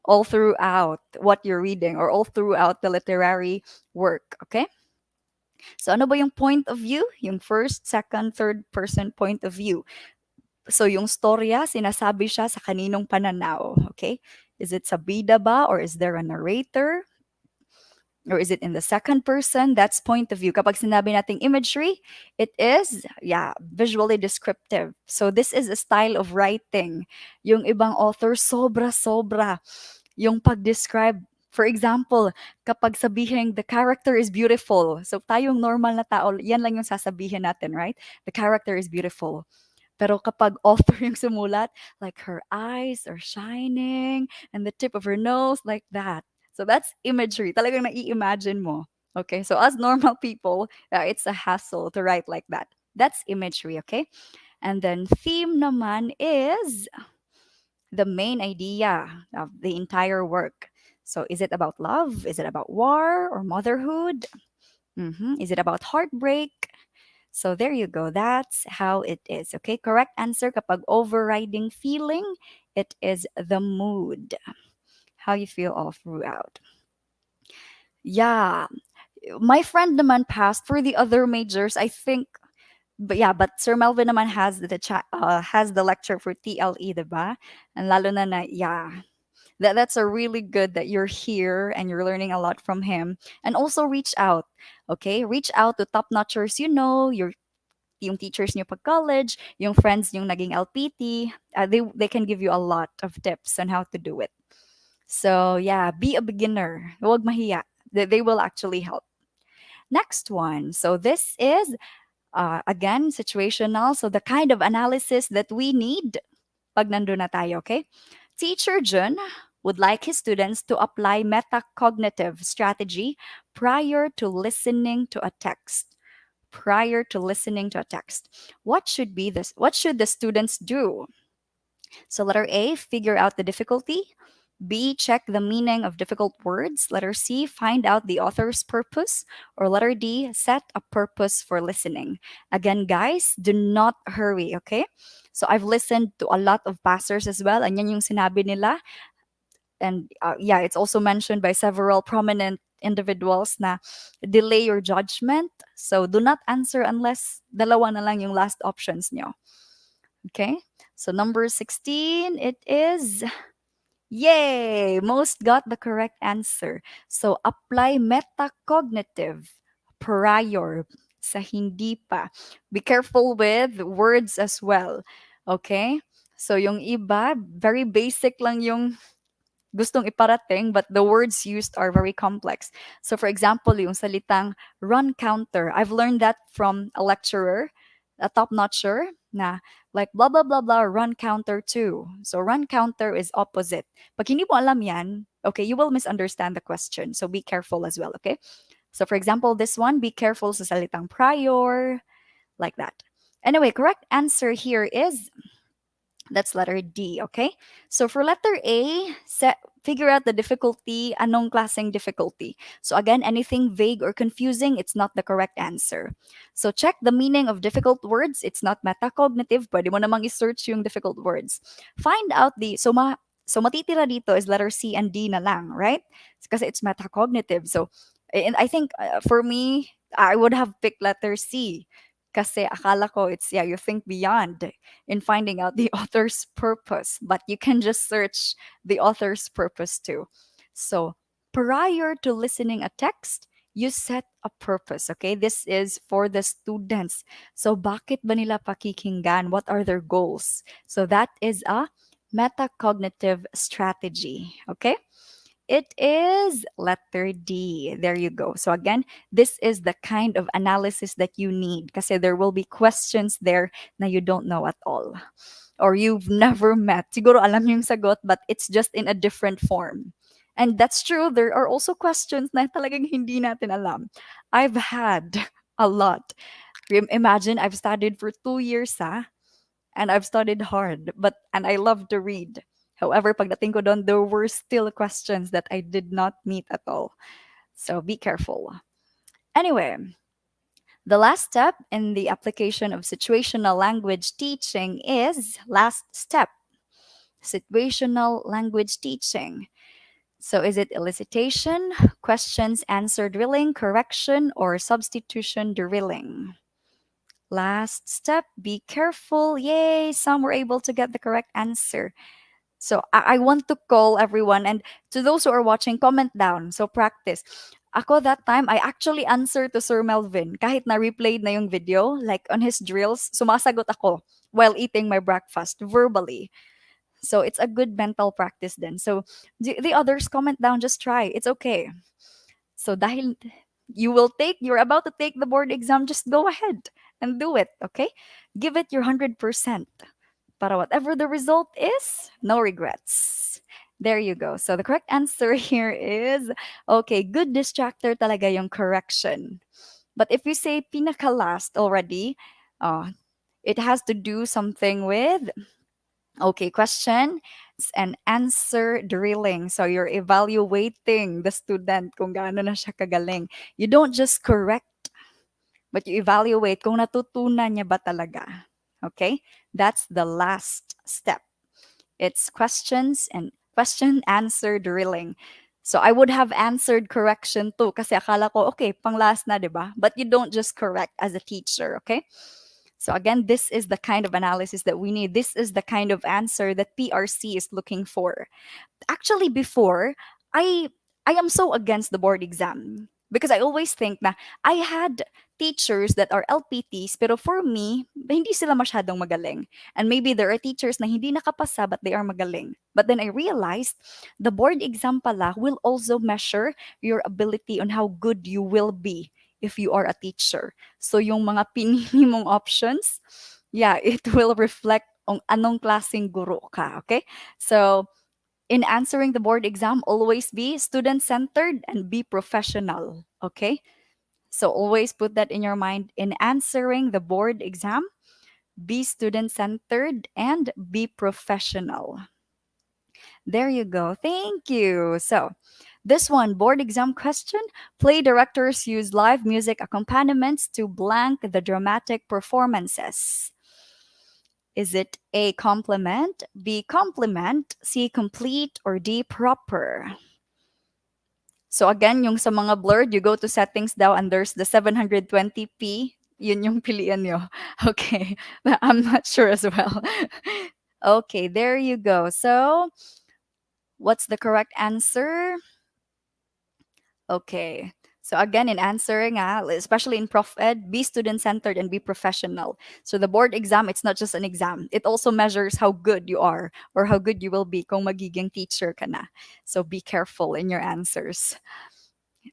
all throughout what you're reading or all throughout the literary work. Okay? So, ano ba yung point of view? Yung first, second, third person point of view. So yung storya, sinasabi siya sa kaninong pananaw, okay? Is it sa bida ba or is there a narrator? Or is it in the second person? That's point of view. Kapag sinabi nating imagery, it is, yeah, visually descriptive. So this is a style of writing. Yung ibang author, sobra-sobra. Yung pag-describe, for example, kapag sabihin, the character is beautiful. So tayong normal na tao, yan lang yung sasabihin natin, right? The character is beautiful. Pero kapag author yung sumulat, like her eyes are shining and the tip of her nose, like that. So that's imagery. Talagang nai-imagine mo. Okay, so as normal people, it's a hassle to write like that. That's imagery, okay? And then theme naman is the main idea of the entire work. So is it about love? Is it about war or motherhood? Is it about heartbreak? So there you go. That's how it is. Okay, correct answer kapag overriding feeling, it is the mood. How you feel all throughout. Yeah. My friend naman passed for the other majors. I think but yeah, but Sir Melvin naman has has the lecture for TLE, diba? And lalo na yeah. That's a really good that you're here and you're learning a lot from him. And also reach out. Okay? Reach out to top notchers you know, yung teachers niyo pag college, yung friends yung naging LPT, they can give you a lot of tips on how to do it. So yeah, be a beginner. Huwag mahiya. They will actually help. Next one. So this is again situational. So the kind of analysis that we need pag nandun na tayo, okay? Teacher Jun would like his students to apply metacognitive strategy prior to listening to a text. Prior to listening to a text. What should the students do? So letter A, figure out the difficulty. B, check the meaning of difficult words. Letter C, find out the author's purpose. Or letter D, set a purpose for listening. Again, guys, do not hurry, okay? So I've listened to a lot of pastors as well. And yan yung sinabi nila. And yeah, it's also mentioned by several prominent individuals na delay your judgment. So do not answer unless dalawa na lang yung last options nyo. Okay? So number 16, it is yay! Most got the correct answer. So apply metacognitive prior sa hindi pa. Be careful with words as well. Okay? So yung iba, very basic lang yung gustong iparating, but the words used are very complex. So for example, yung salitang run counter, I've learned that from a lecturer, a top-notcher, na like blah blah blah blah run counter too. So run counter is opposite. Pag hindi mo alam yan, okay, you will misunderstand the question. So be careful as well, okay? So for example, this one, be careful sa salitang prior, like that. Anyway, correct answer here is that's letter D, okay? So for letter A, figure out the difficulty, anong klaseng difficulty. So again, anything vague or confusing, it's not the correct answer. So check the meaning of difficult words. It's not metacognitive. Pwede mo namang i-search yung difficult words. Find out so matitira dito is letter C and D na lang, right? Kasi it's metacognitive. So, and I think for me, I would have picked letter C. Kasi akala ko it's, yeah, you think beyond in finding out the author's purpose, but you can just search the author's purpose too. So, prior to listening a text, you set a purpose, okay? This is for the students. So, bakit ba nila pakikinggan? What are their goals? So, that is a metacognitive strategy, okay? It is letter D. There you go. So again, this is the kind of analysis that you need kasi there will be questions there na you don't know at all or you've never met. Siguro alam niyo yung sagot but it's just in a different form. And that's true. There are also questions na talagang hindi natin alam. I've had a lot. Imagine I've studied for 2 years, and I've studied hard, and I love to read. However, pagdating ko doon, there were still questions that I did not meet at all. So be careful. Anyway, the last step in the application of situational language teaching is last step, situational language teaching. So is it elicitation, questions, answer drilling, correction, or substitution drilling? Last step, be careful. Yay, some were able to get the correct answer. So I want to call everyone, and to those who are watching, comment down. So practice. Ako that time, I actually answered to Sir Melvin. Kahit na replayed na yung video, like on his drills, sumasagot ako while eating my breakfast verbally. So it's a good mental practice then. So the others, comment down, just try. It's okay. So dahil you're about to take the board exam, just go ahead and do it, okay? Give it your 100%. Para whatever the result is, no regrets. There you go. So the correct answer here is, okay, good distractor talaga yung correction. But if you say pinaka-last already, it has to do something with, okay, question and answer drilling. So you're evaluating the student kung gaano na siya kagaling. You don't just correct, but you evaluate kung natutunan niya ba talaga. Okay? That's the last step. It's questions and question answer drilling. So I would have answered correction too kasi akala ko, okay, pang last na, di ba? But you don't just correct as a teacher, okay? So again, this is the kind of analysis that we need. This is the kind of answer that PRC is looking for. Actually, before, I I am so against the board exam because I always think na I had teachers that are LPTs pero for me, hindi sila masyadong magaling. And maybe there are teachers na hindi nakapasa but they are magaling. But then I realized the board exam pala will also measure your ability on how good you will be if you are a teacher. So yung mga pinili mong options, yeah, it will reflect on anong klaseng guro ka, okay? So in answering the board exam, always be student centered and be professional. Okay? So always put that in your mind. In answering the board exam, be student centered and be professional. There you go. Thank you. So, this one, board exam question. Play directors use live music accompaniments to blank the dramatic performances. Is it A, complement, B, complement, C, complete, or D, proper? So again, yung sa mga blurred, you go to settings daw and there's the 720p. Yun yung pilian nyo. Okay. I'm not sure as well. Okay, there you go. So, what's the correct answer? Okay. So again, in answering, especially in Prof Ed, be student-centered and be professional. So the board exam, it's not just an exam. It also measures how good you are or how good you will be kung magiging teacher ka na. So be careful in your answers.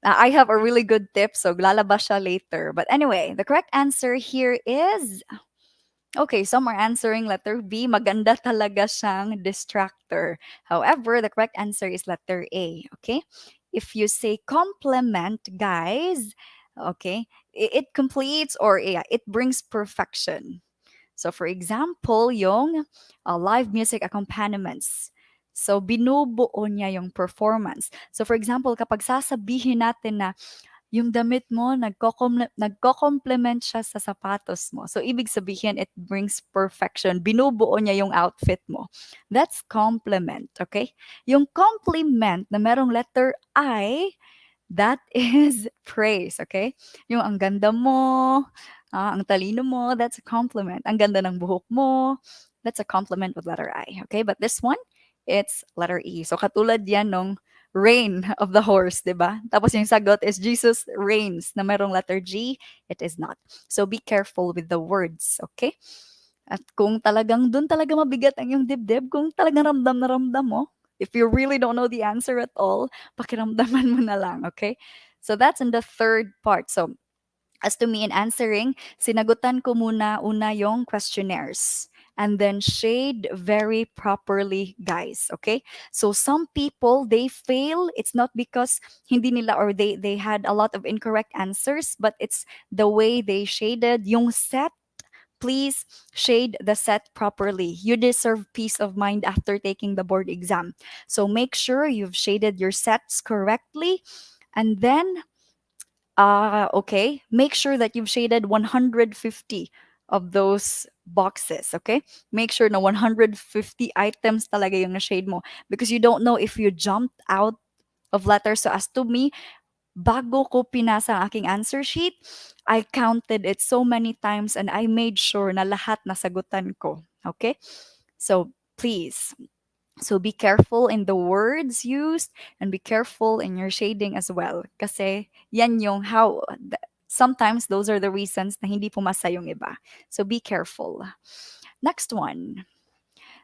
I have a really good tip, so lalabas siya later. But anyway, the correct answer here is okay, some are answering letter B. Maganda talaga siyang distractor. However, the correct answer is letter A. Okay? If you say complement, guys, okay, it completes or yeah, it brings perfection. So for example, yung live music accompaniments. So binubuo niya yung performance. So for example, kapag sasabihin natin na yung damit mo nagko-complement siya sa sapatos mo. So ibig sabihin it brings perfection. Binubuo niya yung outfit mo. That's complement, okay? Yung compliment na merong letter I, that is praise, okay? Yung ang ganda mo, ang talino mo, that's a compliment. Ang ganda ng buhok mo, that's a compliment with letter I, okay? But this one, it's letter E. So katulad yan nung reign of the horse, di ba? Tapos yung sagot is Jesus reigns na merong letter G, it is not. So be careful with the words, okay? At kung talagang dun talaga mabigat ang yung dibdib, kung talagang ramdam na ramdam mo, if you really don't know the answer at all, pakiramdaman mo na lang, okay? So that's in the third part. So as to me in answering, sinagutan ko muna una yung questionnaires and then shade very properly, guys, okay? So some people, they fail. It's not because hindi nila or they had a lot of incorrect answers, but it's the way they shaded yung set. Please shade the set properly. You deserve peace of mind after taking the board exam. So make sure you've shaded your sets correctly. And then, okay, make sure that you've shaded 150 of those boxes, okay? Make sure na 150 items talaga yung na-shade mo because you don't know if you jumped out of letters. So as to me, bago ko pinasa ang aking answer sheet, I counted it so many times and I made sure na lahat nasagutan ko. Okay? So, please. So, be careful in the words used and be careful in your shading as well. Kasi, yan yung sometimes those are the reasons na hindi pumasa yung iba. So, be careful. Next one.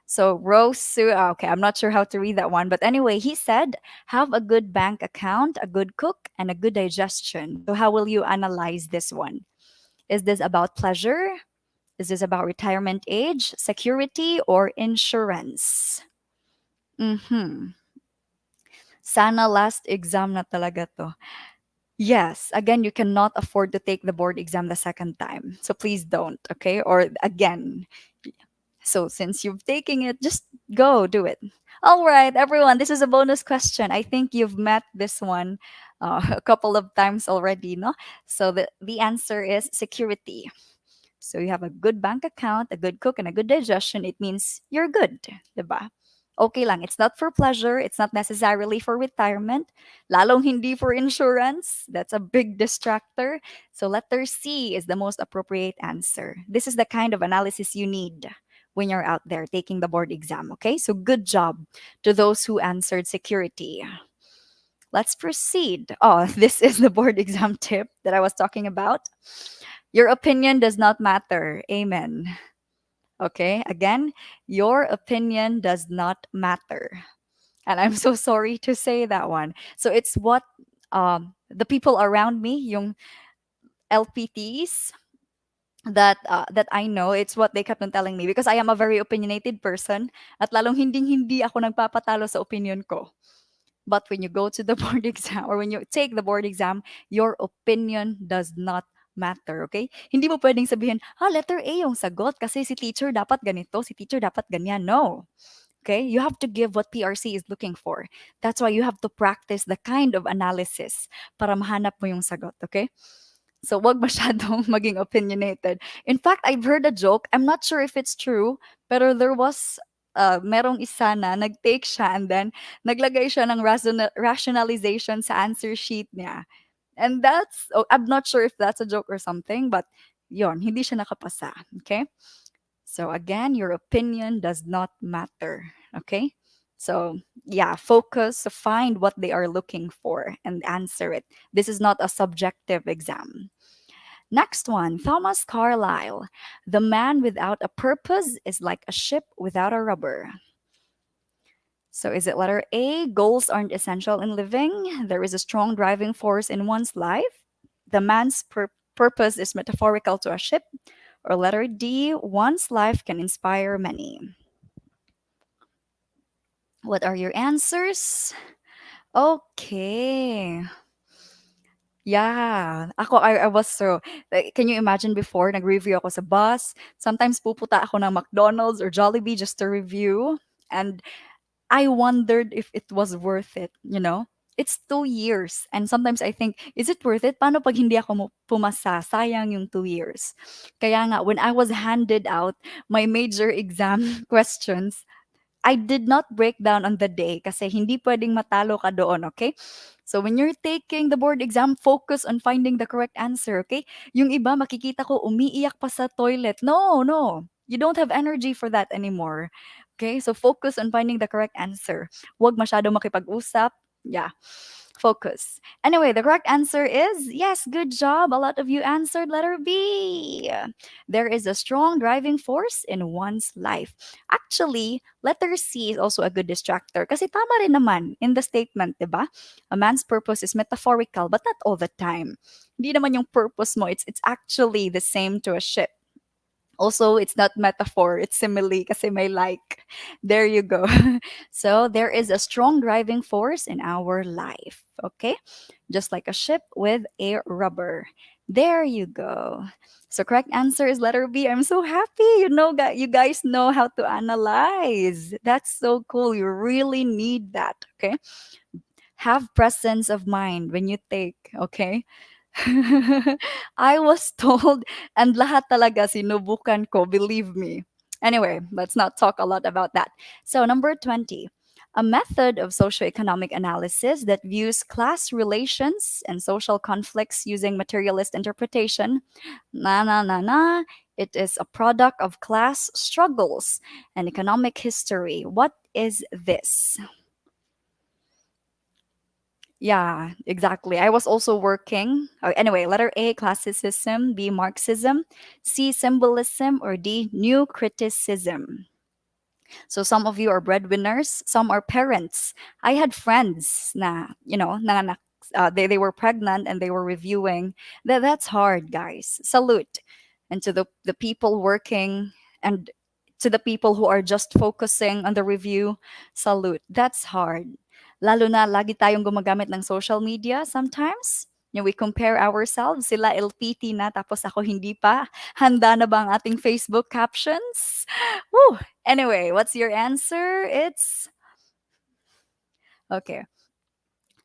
So okay, I'm not sure how to read that one, but anyway, he said, have a good bank account, a good cook, and a good digestion. So how will you analyze this one? Is this about pleasure? Is this about retirement age, security, or insurance? Mm-hmm. Sana last exam na talaga to. Yes, again, you cannot afford to take the board exam the second time. So please don't, okay? Or again, so since you've taken it, just go do it. All right, everyone, this is a bonus question. I think you've met this one a couple of times already, no? So the answer is security. So you have a good bank account, a good cook, and a good digestion. It means you're good, diba? Okay lang. It's not for pleasure. It's not necessarily for retirement. Lalong hindi for insurance. That's a big distractor. So letter C is the most appropriate answer. This is the kind of analysis you need when you're out there taking the board exam. Okay, so good job to those who answered security. Let's proceed. Oh, this is the board exam tip that I was talking about. Your opinion does not matter. Amen. Okay, again, your opinion does not matter. And I'm so sorry to say that one. So it's what the people around me, yung LPTs, that I know, it's what they kept on telling me because I am a very opinionated person at lalong hindi ako nagpapatalo sa opinion ko. But when you go to the board exam or when you take the board exam, your opinion does not matter, okay? Hindi mo pwedeng sabihin, letter A yung sagot kasi si teacher dapat ganito, si teacher dapat ganyan. No. Okay? You have to give what PRC is looking for. That's why you have to practice the kind of analysis para mahanap mo yung sagot, okay? So wag masyadong maging opinionated. In fact, I've heard a joke. I'm not sure if it's true, pero there was merong isa na nag-take siya and then naglagay siya ng rationalization sa answer sheet niya. And that's, oh, I'm not sure if that's a joke or something, but yon, hindi siya nakapasa. Okay? So again, your opinion does not matter. Okay? So yeah, focus, find what they are looking for and answer it. This is not a subjective exam. Next one, Thomas Carlyle. The man without a purpose is like a ship without a rudder. So is it letter A, goals aren't essential in living? There is a strong driving force in one's life. The man's purpose is metaphorical to a ship. Or letter D, one's life can inspire many. What are your answers? Okay. Yeah. I was so, like, can you imagine before, nag-review ako sa bus? Sometimes puputa ako ng McDonald's or Jollibee just to review. And I wondered if it was worth it, you know? It's 2 years. And sometimes I think, is it worth it? Paano pag hindi ako pumasa? Sayang yung 2 years. Kaya nga, when I was handed out my major exam questions, I did not break down on the day kasi hindi pwedeng matalo ka doon, okay? So when you're taking the board exam, focus on finding the correct answer, okay? Yung iba, makikita ko, umiiyak pa sa toilet. No, no. You don't have energy for that anymore. Okay? So focus on finding the correct answer. Huwag masyado makipag-usap. Yeah. Focus. Anyway, the correct answer is yes, good job. A lot of you answered letter B. There is a strong driving force in one's life. Actually, letter C is also a good distractor kasi tama rin naman in the statement, di ba? A man's purpose is metaphorical but not all the time. Hindi naman yung purpose mo, it's actually the same to a ship. Also, it's not metaphor, it's simile kasi may like. There you go. So, there is a strong driving force in our life, okay? Just like a ship with a rubber. There you go. So, correct answer is letter B. I'm so happy. You guys know how to analyze. That's so cool. You really need that, okay? Have presence of mind when you take, okay? I was told, and lahat talaga sinubukan ko, believe me. Anyway, let's not talk a lot about that. So, number 20, a method of socioeconomic analysis that views class relations and social conflicts using materialist interpretation. Na na na na. It is a product of class struggles and economic history. What is this? Yeah, exactly. I was also working. Anyway, letter A, classicism, B, Marxism, C, symbolism, or D, new criticism. So some of you are breadwinners, some are parents. I had friends they were pregnant and they were reviewing. That's hard, guys. Salute. And to the people working and to the people who are just focusing on the review, salute. That's hard. Lalo na lagi tayong gumagamit ng social media sometimes. We compare ourselves. Sila LPT na tapos ako hindi pa. Handa na ba ang ating Facebook captions? Woo! Anyway, what's your answer? It's okay.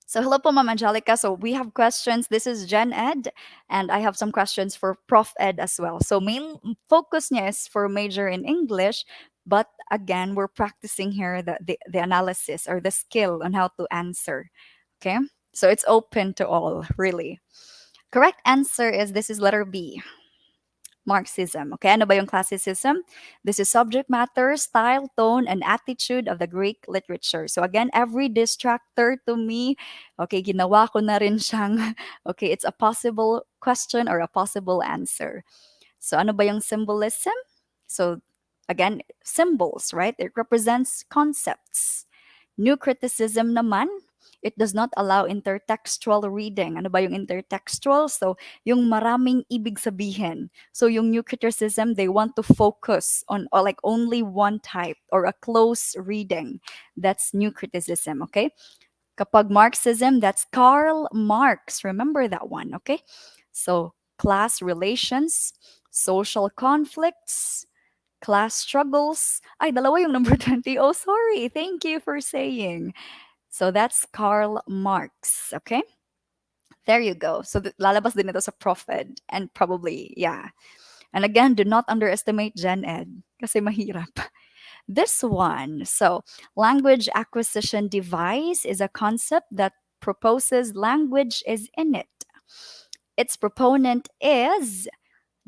So hello po, Ma'am Angelica. So we have questions. This is Gen Ed, and I have some questions for Prof Ed as well. So main focus niya is for major in English, but again, we're practicing here the analysis or the skill on how to answer. Okay, so it's open to all, really. Correct answer is this is letter B. Marxism. Okay, ano ba yung classicism? This is subject matter, style, tone, and attitude of the Greek literature. So again, every distractor to me, okay, ginawa ko na rin siyang, okay, it's a possible question or a possible answer. So ano ba yung symbolism? So again, symbols, right? It represents concepts. New criticism naman, it does not allow intertextual reading. Ano ba yung intertextual? So, yung maraming ibig sabihin. So, yung new criticism, they want to focus on or like only one type or a close reading. That's new criticism, okay? Kapag Marxism, that's Karl Marx. Remember that one, okay? So, class relations, social conflicts, class struggles. Ay, dalawa yung number 20. Oh, sorry. Thank you for saying. So that's Karl Marx, okay? There you go. So lalabas din ito sa Prophet and probably, yeah. And again, do not underestimate Gen Ed kasi mahirap. This one. So, language acquisition device is a concept that proposes language is in it. Its proponent is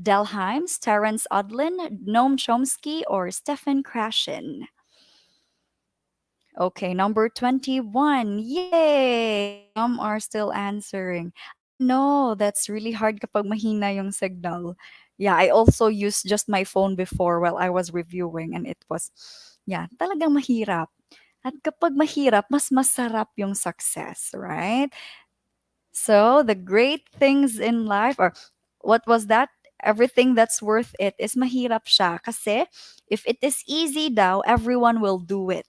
Delheims, Terence Odlin, Noam Chomsky, or Stephen Krashen. Okay, number 21. Yay! Some are still answering. I know that's really hard kapag mahina yung signal. Yeah, I also used just my phone before while I was reviewing and it was, yeah, talagang mahirap. At kapag mahirap, mas masarap yung success, right? So, the great things in life, or what was that? Everything that's worth it is mahirap siya. Kasi, if it is easy daw, everyone will do it.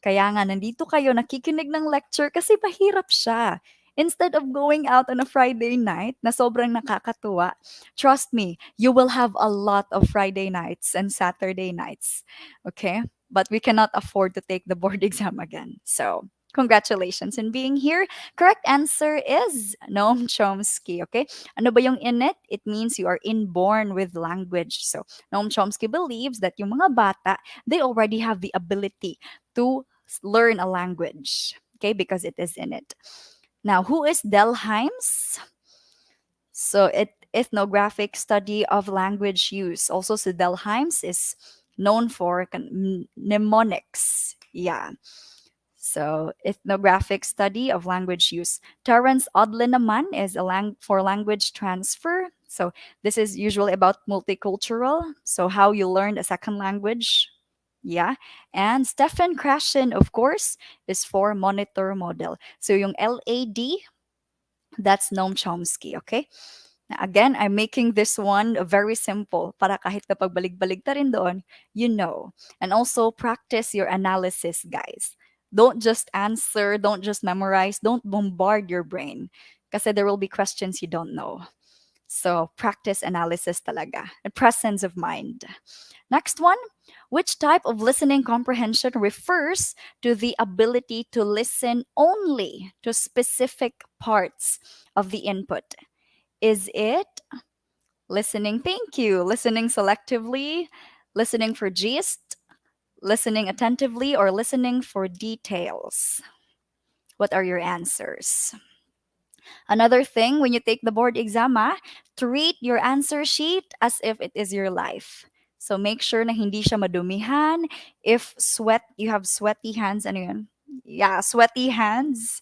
Kaya nga nandito kayo nakikinig ng lecture kasi mahirap siya. Instead of going out on a Friday night na sobrang nakakatuwa, trust me, you will have a lot of Friday nights and Saturday nights. Okay? But we cannot afford to take the board exam again. So, congratulations on being here. Correct answer is Noam Chomsky. Okay? Ano ba yung in it? It means you are inborn with language. So, Noam Chomsky believes that yung mga bata, they already have the ability to learn a language, okay, because it is in it. Now, who is Delheims? So, ethnographic study of language use. Also, so Delheims is known for mnemonics. Yeah. So, ethnographic study of language use. Terence Odlin naman is for language transfer. So, this is usually about multicultural. So, how you learn a second language. Yeah. And Stephen Krashen, of course, is for monitor model. So, yung LAD, that's Noam Chomsky. Okay. Now, again, I'm making this one very simple para kahit kapag balig-balig ta rin doon, you know. And also practice your analysis, guys. Don't just answer, don't just memorize, don't bombard your brain kasi there will be questions you don't know. So, practice analysis talaga and presence of mind. Next one, which type of listening comprehension refers to the ability to listen only to specific parts of the input? Is it listening, thank you, listening selectively, listening for gist, listening attentively, or listening for details? What are your answers? Another thing, when you take the board exam, treat your answer sheet as if it is your life. So make sure na hindi siya madumihan. If you have sweaty hands, ano yun? Yeah, sweaty hands.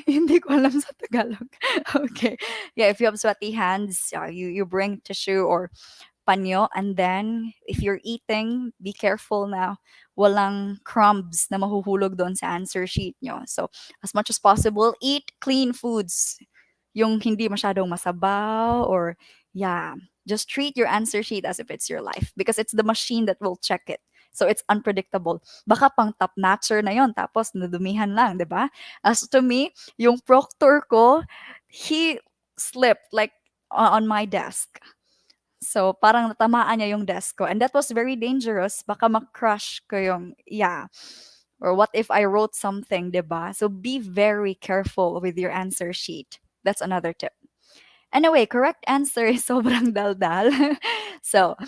Hindi ko alam sa Tagalog. Okay. Yeah, if you have sweaty hands, you bring tissue or panyo. And then, if you're eating, be careful na walang crumbs na mahuhulog doon sa answer sheet nyo. So, as much as possible, eat clean foods. Yung hindi masyadong masabaw or, yeah, just treat your answer sheet as if it's your life because it's the machine that will check it. So, it's unpredictable. Baka pang top notcher na yon tapos nadumihan lang, di ba? As to me, yung proctor ko, he slipped like on my desk. So, parang natamaan niya yung desk ko. And that was very dangerous. Baka mag-crush ko yung, yeah. Or what if I wrote something, diba? So, be very careful with your answer sheet. That's another tip. Anyway, correct answer is sobrang daldal. So,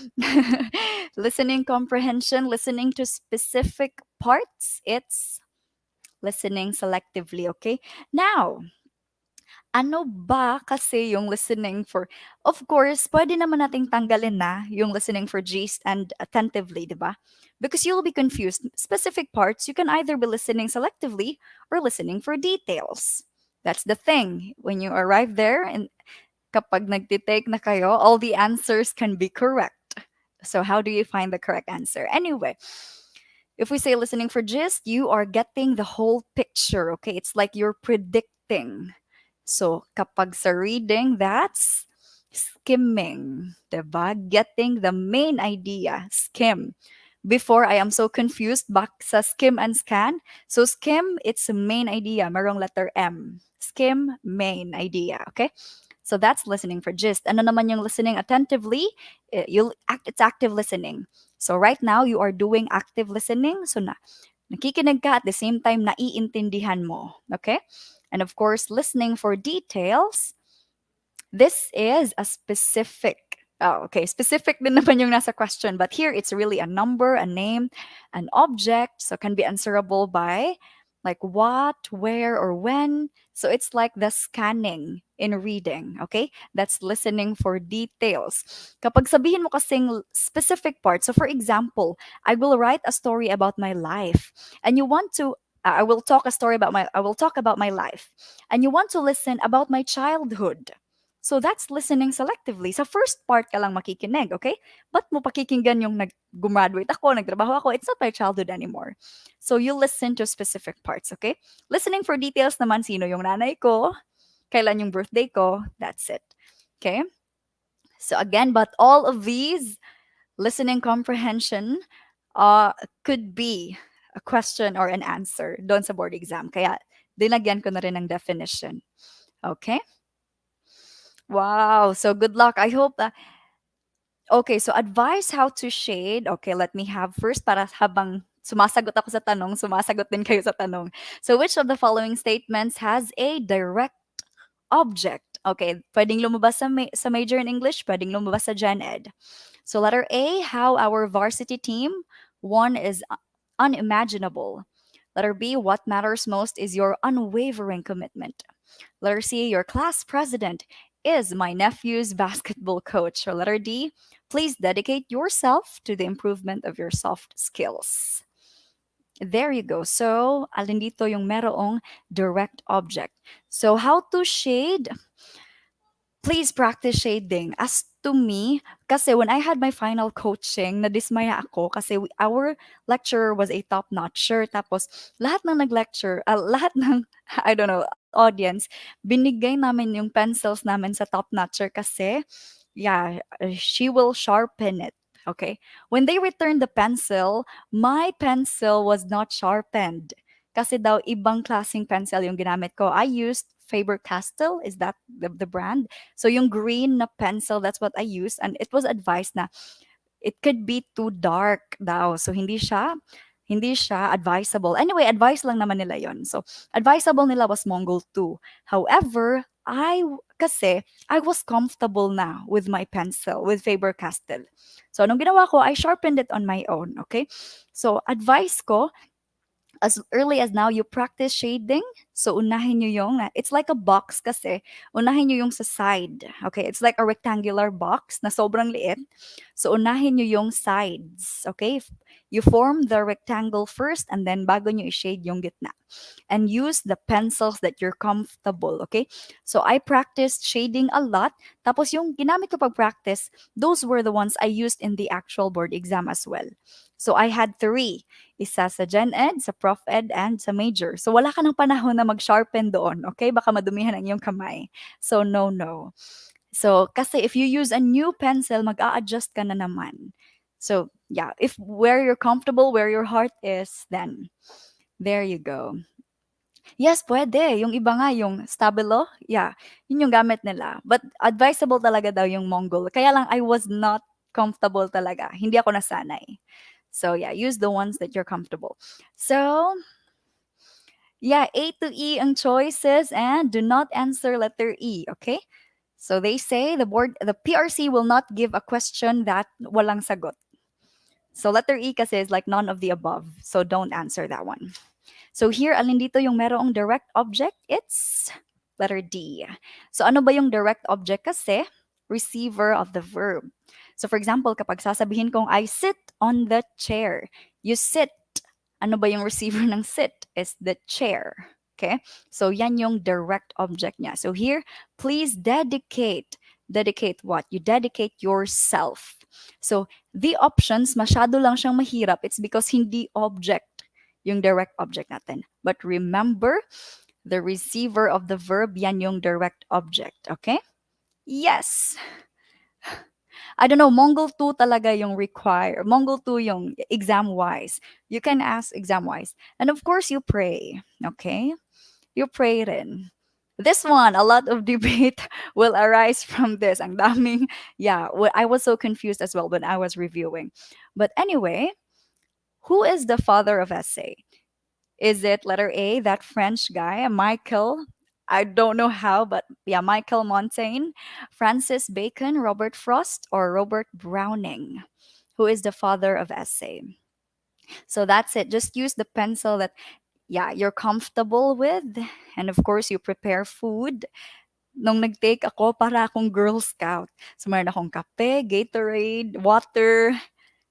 listening comprehension, listening to specific parts, it's listening selectively, okay? Now, ano ba kasi yung listening for, of course, pwede naman nating tanggalin na yung listening for gist and attentively, di ba? Because you'll be confused. Specific parts, you can either be listening selectively or listening for details. That's the thing. When you arrive there and kapag nagtitake na kayo, all the answers can be correct. So how do you find the correct answer? Anyway, if we say listening for gist, you are getting the whole picture, okay? It's like you're predicting. So, kapag sa reading, that's skimming, diba? Getting the main idea, skim. Before, I am so confused back sa skim and scan. So, skim, it's a main idea. Merong letter M. Skim, main idea, okay? So, that's listening for gist. Ano naman yung listening attentively? It's active listening. So, right now, you are doing active listening. So, nakikinig ka at the same time, naiintindihan mo, okay? And of course, listening for details. This is a specific Oh, okay. Specific din naman yung nasa question. But here, it's really a number, a name, an object. So can be answerable by like what, where, or when. So it's like the scanning in reading. Okay? That's listening for details. Kapag sabihin mo kasing specific part. So for example, I will write a story about my life. And you want to I will talk a story about my I will talk about my life. And you want to listen about my childhood. So that's listening selectively. Sa first part ka lang makikinig, okay? Ba't mo pakikinggan yung nag-graduate ako, nagtrabaho ako? It's not my childhood anymore. So you listen to specific parts, okay? Listening for details naman, sino yung nanay ko, kailan yung birthday ko, that's it. Okay? So again, but all of these listening comprehension uh, could be a question or an answer doon sa board exam. Kaya dinagyan ko na rin ng definition. Okay? Wow. So good luck. I hope okay, so advice how to shade. Okay, let me have first para habang sumasagot ako sa tanong, sumasagot din kayo sa tanong. So which of the following statements has a direct object? Okay, pwedeng lumabas sa major in English, pwedeng lumabas sa Gen Ed. So letter A, how our varsity team won is unimaginable. Letter B, what matters most is your unwavering commitment. Letter C, your class president is my nephew's basketball coach. Or letter D, please dedicate yourself to the improvement of your soft skills. There you go. So, alin dito yung merong direct object. So, how to shade? Please practice shading. As to me, kasi when I had my final coaching, nadismaya ako kasi our lecturer was a top-notcher. Tapos, lahat ng nag-lecture, lahat ng, I don't know, audience, binigay namin yung pencils namin sa top-notcher kasi, yeah, she will sharpen it. Okay? When they returned the pencil, my pencil was not sharpened. Kasi daw, ibang klaseng pencil yung ginamit ko. I used Faber-Castell, is that the brand? So yung green na pencil, that's what I use. And it was advised na it could be too dark daw. So hindi siya advisable. Anyway, advice lang naman nila yon. So advisable nila was Mongol 2. However, kasi I was comfortable na with my pencil, with Faber-Castell. So anong ginawa ko? I sharpened it on my own, okay? So advice ko, as early as now, you practice shading. So, unahin nyo yung, it's like a box kasi, unahin nyo yung sa side. Okay, it's like a rectangular box na sobrang liit. So, unahin nyo yung sides. Okay, you form the rectangle first and then bago nyo i-shade yung gitna. And use the pencils that you're comfortable, okay? So, I practiced shading a lot. Tapos, yung ginamit ko pag-practice, those were the ones I used in the actual board exam as well. So, I had 3. Isa sa Gen Ed, sa Prof Ed, and sa Major. So, wala ka ng panahon na mag-sharpen doon, okay? Baka madumihan ang iyong kamay. So, no, no. So, kasi if you use a new pencil, mag-a-adjust ka na naman. So, yeah, if where you're comfortable, where your heart is, then there you go. Yes, pwede. Yung iba nga, yung Stabilo, yeah, yun yung gamit nila. But advisable talaga daw yung Mongol. Kaya lang, I was not comfortable talaga. Hindi ako nasanay. So, yeah, use the ones that you're comfortable. So, yeah, A to E ang choices and do not answer letter E, okay? So they say the PRC will not give a question that walang sagot. So letter E kasi is like none of the above. So don't answer that one. So here, alin dito yung merong direct object? It's letter D. So ano ba yung direct object kasi? Receiver of the verb. So for example, kapag sasabihin kong I sit on the chair, you sit. Ano ba yung receiver ng sit? Is the chair. Okay? So yan yung direct object niya. So here, please dedicate. Dedicate what? You dedicate yourself. So the options, masyado lang siyang mahirap. It's because hindi object yung direct object natin. But remember, the receiver of the verb, yan yung direct object. Okay? Yes. I don't know, Mongol 2 talaga yung require. Mongol 2 yung exam-wise. You can ask exam-wise. And of course, you pray. Okay? You pray rin. This one, a lot of debate will arise from this. Ang daming, yeah, I was so confused as well when I was reviewing. But anyway, who is the father of essay? Is it letter A, that French guy, Michael I don't know how, but yeah, Michael Montaigne, Francis Bacon, Robert Frost, or Robert Browning, who is the father of essay. So that's it. Just use the pencil that yeah, you're comfortable with. And of course, you prepare food. Nung nag-take ako, para akong Girl Scout. So, meron akong kape, Gatorade, water.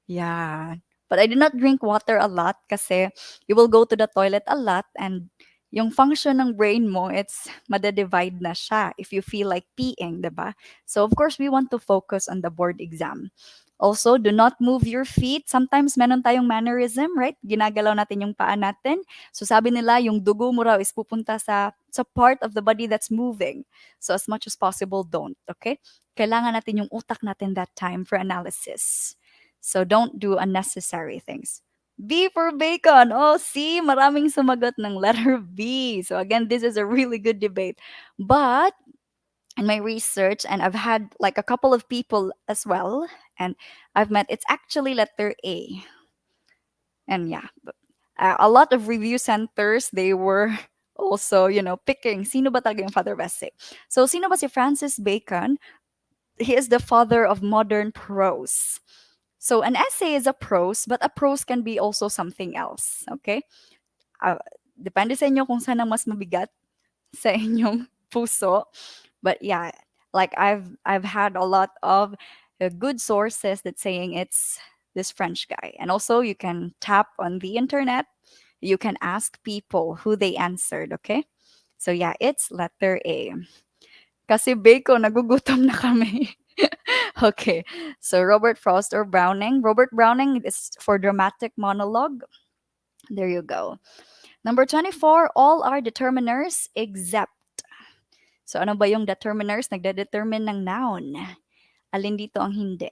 Yeah. But I do not drink water a lot kasi you will go to the toilet a lot and yung function ng brain mo, it's madadivide na siya if you feel like peeing, diba? So, of course, we want to focus on the board exam. Also, do not move your feet. Sometimes meron tayong mannerism, right? Ginagalaw natin yung paa natin. So sabi nila, yung dugo mo raw is pupunta sa part of the body that's moving. So as much as possible, don't, okay? Kailangan natin yung utak natin that time for analysis. So don't do unnecessary things. B for bacon. Oh, see, maraming sumagot ng letter B. So again, this is a really good debate. But in my research, and I've had like a couple of people as well, and I've met, it's actually letter A. And yeah, a lot of review centers, they were also, picking sino ba talaga yung father of essay. So, sino ba si Francis Bacon? He is the father of modern prose. So, an essay is a prose, but a prose can be also something else. Okay? Uh, Depende sa inyo kung saan ang mas mabigat sa inyong puso. But yeah, like I've had a lot of good sources that saying it's this French guy. And also you can tap on the internet. You can ask people who they answered, okay? So yeah, it's letter A. Kasi bacon, nagugutom na kami. Okay. So Robert Frost or Browning. Robert Browning is for dramatic monologue. There you go. Number 24, all are determiners except. So ano ba yung determiners? Nagde-determine ng noun. Alin dito ang hindi?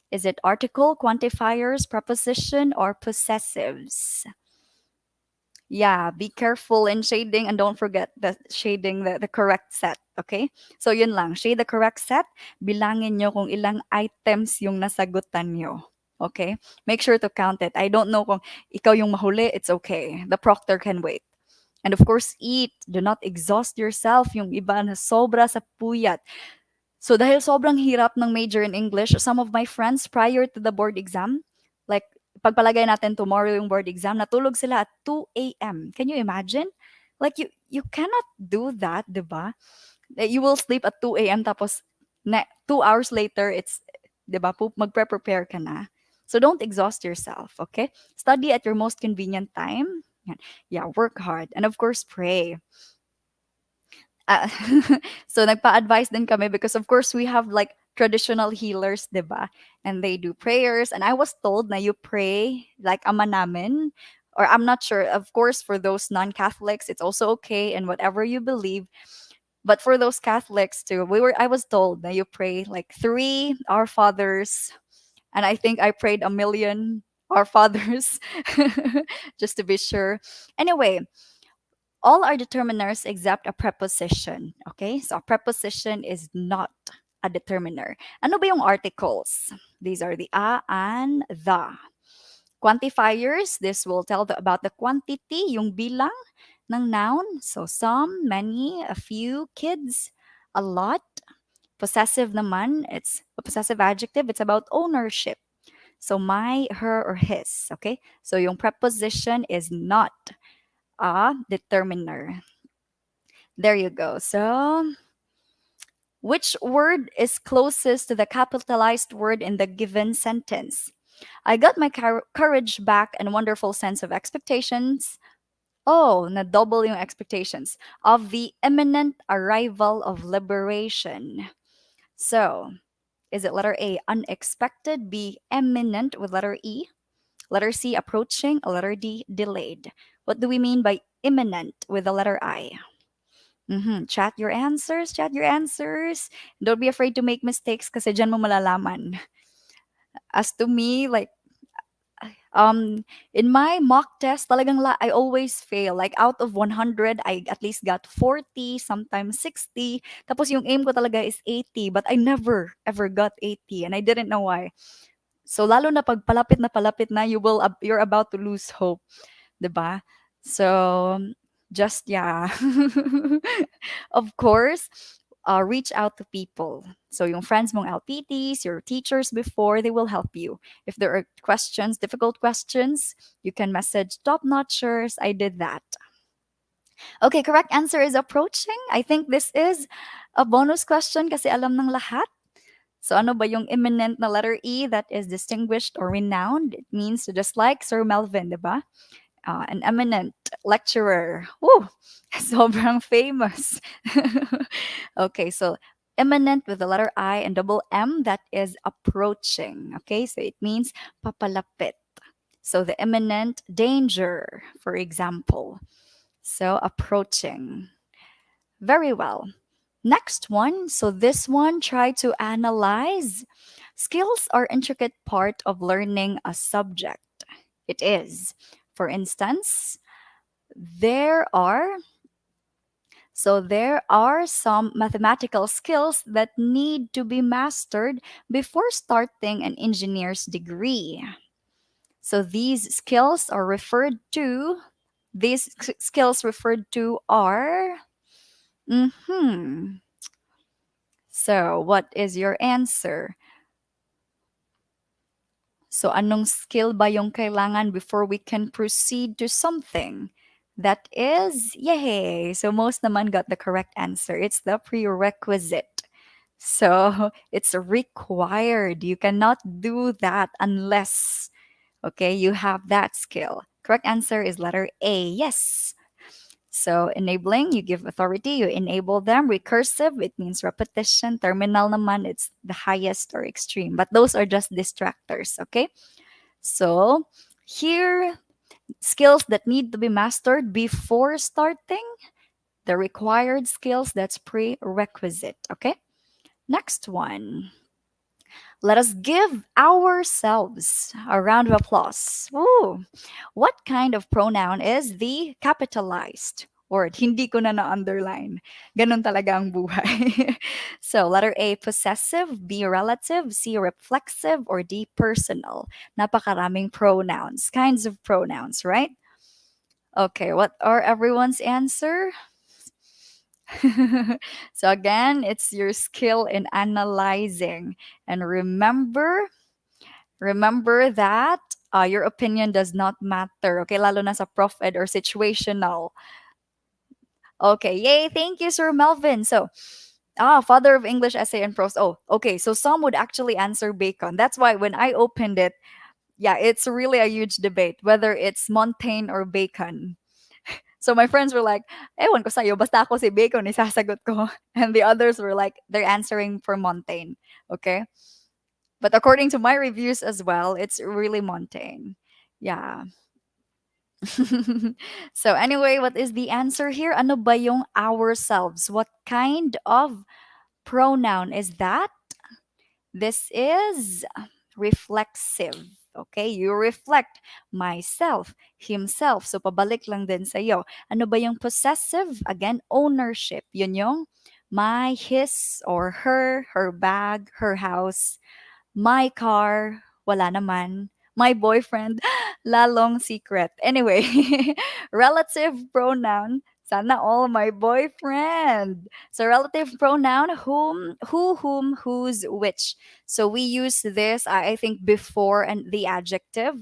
Is it article, quantifiers, preposition, or possessives? Yeah, be careful in shading and don't forget the shading the correct set. Okay? So yun lang. Shade the correct set. Bilangin nyo kung ilang items yung nasagutan nyo. Okay? Make sure to count it. I don't know kung ikaw yung mahuli, it's okay. The proctor can wait. And of course, eat. Do not exhaust yourself. Yung iba na sobra sa puyat. So dahil sobrang hirap ng major in English, some of my friends prior to the board exam, like pagpalagay natin tomorrow yung board exam, natulog sila at 2 a.m. Can you imagine? Like you cannot do that, 'di ba? You will sleep at 2 a.m. tapos 2 hours later it's 'di ba? Magpre-prepare ka na. So don't exhaust yourself, okay? Study at your most convenient time. Yeah, work hard and of course pray. Ah, so nagpa-advise din kami because of course we have like traditional healers, 'di ba? And they do prayers and I was told na you pray like ama namin or I'm not sure. Of course for those non-Catholics it's also okay and whatever you believe. But for those Catholics too, I was told that you pray like 3 Our Fathers and I think I prayed a million Our Fathers just to be sure. Anyway, all are determiners except a preposition. Okay? So a preposition is not a determiner. Ano ba yung articles? These are the a, and, the. Quantifiers, this will tell about the quantity, yung bilang ng noun. So some, many, a few, kids, a lot. Possessive naman, it's a possessive adjective, it's about ownership. So my, her, or his. Okay? So yung preposition is not a determiner. There you go. So, which word is closest to the capitalized word in the given sentence? I got my courage back and wonderful sense of expectations. Oh, na double yung expectations of the imminent arrival of liberation. So, is it letter A, unexpected, B, imminent with letter E, letter C, approaching, or letter D, delayed? What do we mean by imminent with the letter I? Chat your answers, chat your answers. Don't be afraid to make mistakes kasi dyan mo malalaman. As to me, like, in my mock test, talagang I always fail. Like, out of 100, I at least got 40, sometimes 60. Tapos yung aim ko talaga is 80, but I never, ever got 80, and I didn't know why. So, lalo na pag palapit na, you're about to lose hope. 'Di ba? So, Just, yeah. Of course, reach out to people. So yung friends mong LPTs, your teachers before, they will help you. If there are questions, difficult questions, you can message top notchers. I did that. Okay, correct answer is approaching. I think this is a bonus question kasi alam ng lahat. So ano ba yung imminent na letter E that is distinguished or renowned? It means just like Sir Melvin, di ba? An eminent lecturer. Woo! Sobrang famous. Okay, so eminent with the letter I and double M, that is approaching. Okay, so it means papalapit. So the imminent danger, for example. So approaching. Very well. Next one. So this one, try to analyze. Skills are intricate part of learning a subject. It is. For instance, there are there are some mathematical skills that need to be mastered before starting an engineer's degree. So these skills referred to are So, what is your answer? So, anong skill ba yung kailangan before we can proceed to something? That is, yay! So, most naman got the correct answer. It's the prerequisite. So, it's required. You cannot do that unless, okay, you have that skill. Correct answer is letter A. Yes. So, enabling, you give authority, you enable them. Recursive, it means repetition. Terminal naman, it's the highest or extreme. But those are just distractors, okay? So, here, skills that need to be mastered before starting, the required skills, that's prerequisite, okay? Next one. Let us give ourselves a round of applause. Woo! What kind of pronoun is the capitalized word? Hindi ko na na-underline. Ganun talaga ang buhay. So, letter A, possessive, B, relative, C, reflexive, or D, personal. Napakaraming pronouns, kinds of pronouns, right? Okay, what are everyone's answer? So again, it's your skill in analyzing. And remember that your opinion does not matter. Okay, lalo na sa prof ed or situational. Okay, yay, thank you, Sir Melvin. So, father of English essay and prose. Oh, okay, so some would actually answer bacon. That's why when I opened it, yeah, it's really a huge debate whether it's Montaigne or Bacon. So my friends were like, ewan ko sa'yo, basta ako si Bacon, isasagot ko. And the others were like, they're answering for Montaigne. Okay? But according to my reviews as well, it's really Montaigne. Yeah. So anyway, what is the answer here? Ano ba yung ourselves? What kind of pronoun is that? This is reflexive. Okay, you reflect myself, himself. So pabalik lang din sa iyo. Ano ba yung possessive? Again, ownership. Yun yung my, his, or her bag, her house, my car, wala naman. My boyfriend, lalong secret. Anyway, relative pronoun, sana all my boyfriend. So relative pronoun, whom, who, whom, whose, which. So we use this, I think, before and the adjective.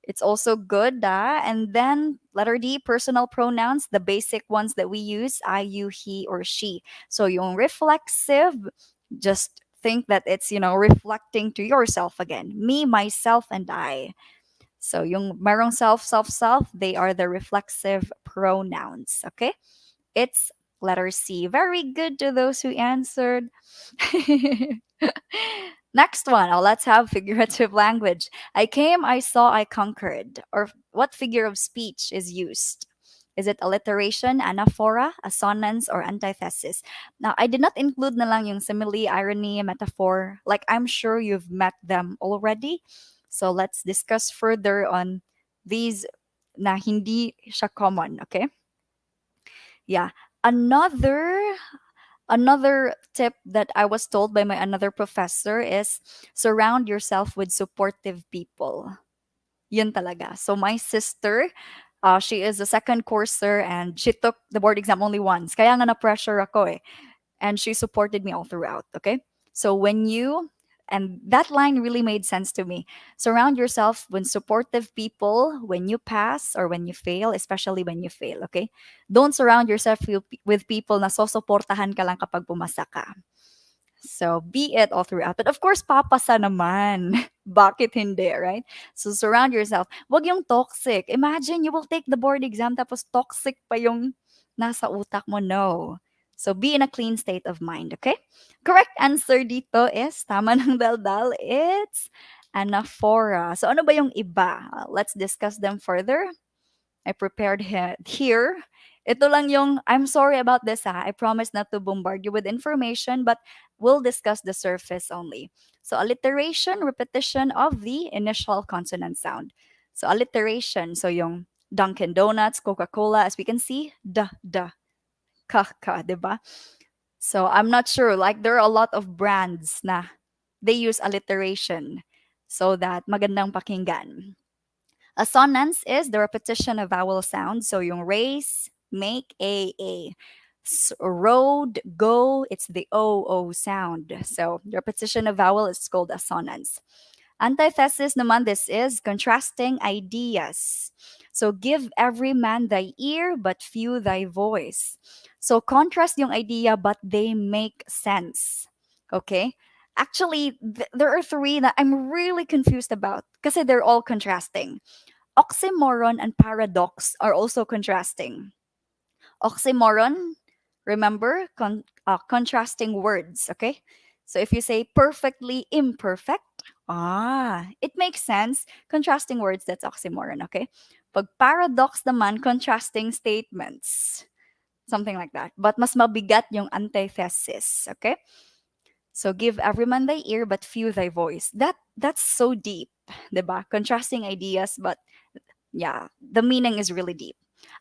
It's also good, and then letter D, personal pronouns, the basic ones that we use, I, you, he, or she. So yung reflexive, just think that it's, reflecting to yourself again. Me, myself, and I. So yung merong self, self, self, they are the reflexive pronouns. Okay? It's letter C. Very good to those who answered. Next one, let's have figurative language. I came, I saw, I conquered. Or what figure of speech is used? Is it alliteration, anaphora, assonance, or antithesis? Now, I did not include na lang yung simile, irony, metaphor. Like, I'm sure you've met them already. So let's discuss further on these na hindi siya common, okay? Yeah. Another tip that I was told by my another professor is surround yourself with supportive people. Yun talaga. So my sister, She is a second courser and she took the board exam only once. Kaya nga na-pressure ako eh. And she supported me all throughout, okay? So when you, and that line really made sense to me. Surround yourself with supportive people when you pass or when you fail, especially when you fail, okay? Don't surround yourself with people na sosuportahan ka lang kapag pumasa ka. So, be it all throughout. But of course, papasa naman. Bakit hindi, right? So, surround yourself. Wag yung toxic. Imagine, you will take the board exam tapos toxic pa yung nasa utak mo. No. So, be in a clean state of mind, okay? Correct answer dito is, tama ng daldal, it's anaphora. So, ano ba yung iba? Let's discuss them further. I prepared here. Ito lang yung, I'm sorry about this ha. I promise not to bombard you with information, but we'll discuss the surface only. So alliteration, repetition of the initial consonant sound. So alliteration, so yung Dunkin' Donuts, Coca-Cola, as we can see, ka, diba? So I'm not sure, like there are a lot of brands na they use alliteration so that magandang pakinggan. Assonance is the repetition of vowel sounds. So yung race, make, a. Road, go, it's the o sound. So the repetition of vowel is called assonance. Antithesis naman, this is contrasting ideas. So give every man thy ear, but few thy voice. So contrast yung idea, but they make sense. Okay? Actually, there are three that I'm really confused about kasi they're all contrasting. Oxymoron and paradox are also contrasting. Oxymoron, remember, contrasting words, okay? So if you say perfectly imperfect, it makes sense. Contrasting words, that's oxymoron, okay? Pag paradox naman, contrasting statements. Something like that. But mas mabigat yung antithesis, okay? So give every man thy ear, but few thy voice. That's so deep, diba? Contrasting ideas, but yeah, the meaning is really deep.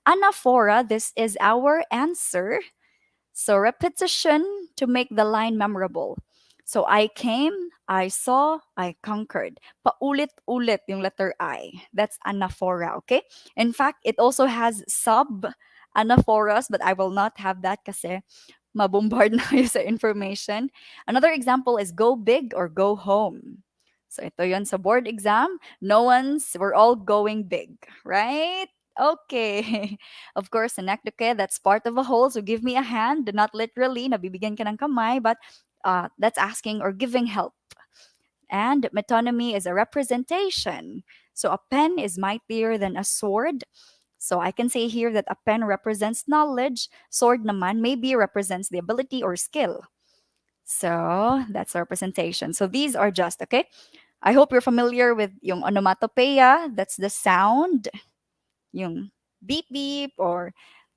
Anaphora, this is our answer. So repetition to make the line memorable. So I came, I saw, I conquered. Paulit-ulit yung letter I. That's anaphora, okay? In fact, it also has sub anaphoras, but I will not have that kasi mabombard na kayo sa information. Another example is go big or go home. So ito yun sa board exam. We're all going big, right? Okay. Of course, synecdoche, that's part of a whole. So give me a hand, not literally, nabibigyan ka ng kamay, but that's asking or giving help. And metonymy is a representation. So a pen is mightier than a sword. So I can say here that a pen represents knowledge, sword naman maybe represents the ability or skill. So that's a representation. So these are just, okay? I hope you're familiar with yung onomatopoeia. That's the sound, yung beep beep or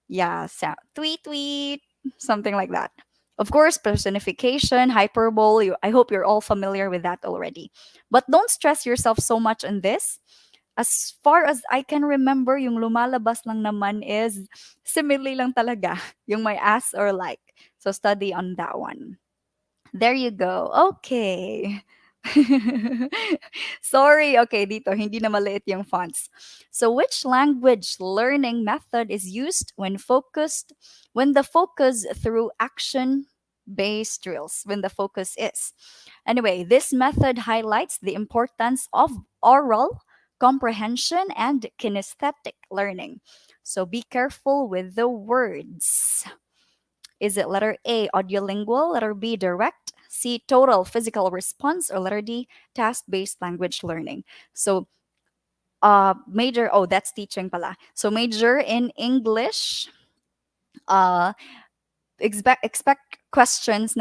yeah, sound, tweet tweet, something like that. Of course, personification, hyperbole. I hope you're all familiar with that already. But don't stress yourself so much on this. As far as I can remember, yung lumalabas lang naman is simile lang talaga, yung may as or like. So study on that one. There you go. Okay. Sorry. Okay, dito, hindi na maliit yung fonts. So, which language learning method is used when the focus through action-based drills, when the focus is? Anyway, this method highlights the importance of oral comprehension and kinesthetic learning. So, be careful with the words. Is it letter A, audiolingual, letter B, direct, C, total physical response, or letter D, task based language learning? So, major, oh, that's teaching pala. So, major in English, uh, expect questions.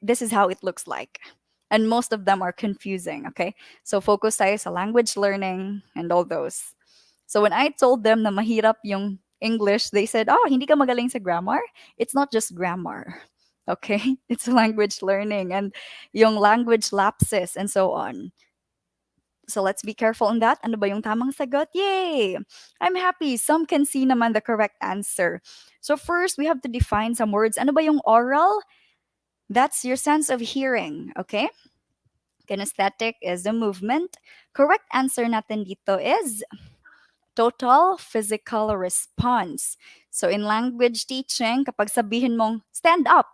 This is how it looks like. And most of them are confusing, okay? So, focus tayo sa language learning and all those. So when I told them na mahirap yung English, they said, "Oh, hindi ka magaling sa grammar?" It's not just grammar. Okay? It's language learning and yung language lapses and so on. So let's be careful on that. Ano ba yung tamang sagot? Yay! I'm happy. Some can see naman the correct answer. So first, we have to define some words. Ano ba yung oral? That's your sense of hearing, okay? Kinesthetic is the movement. Correct answer natin dito is Total physical response. So in language teaching, kapag sabihin mong stand up,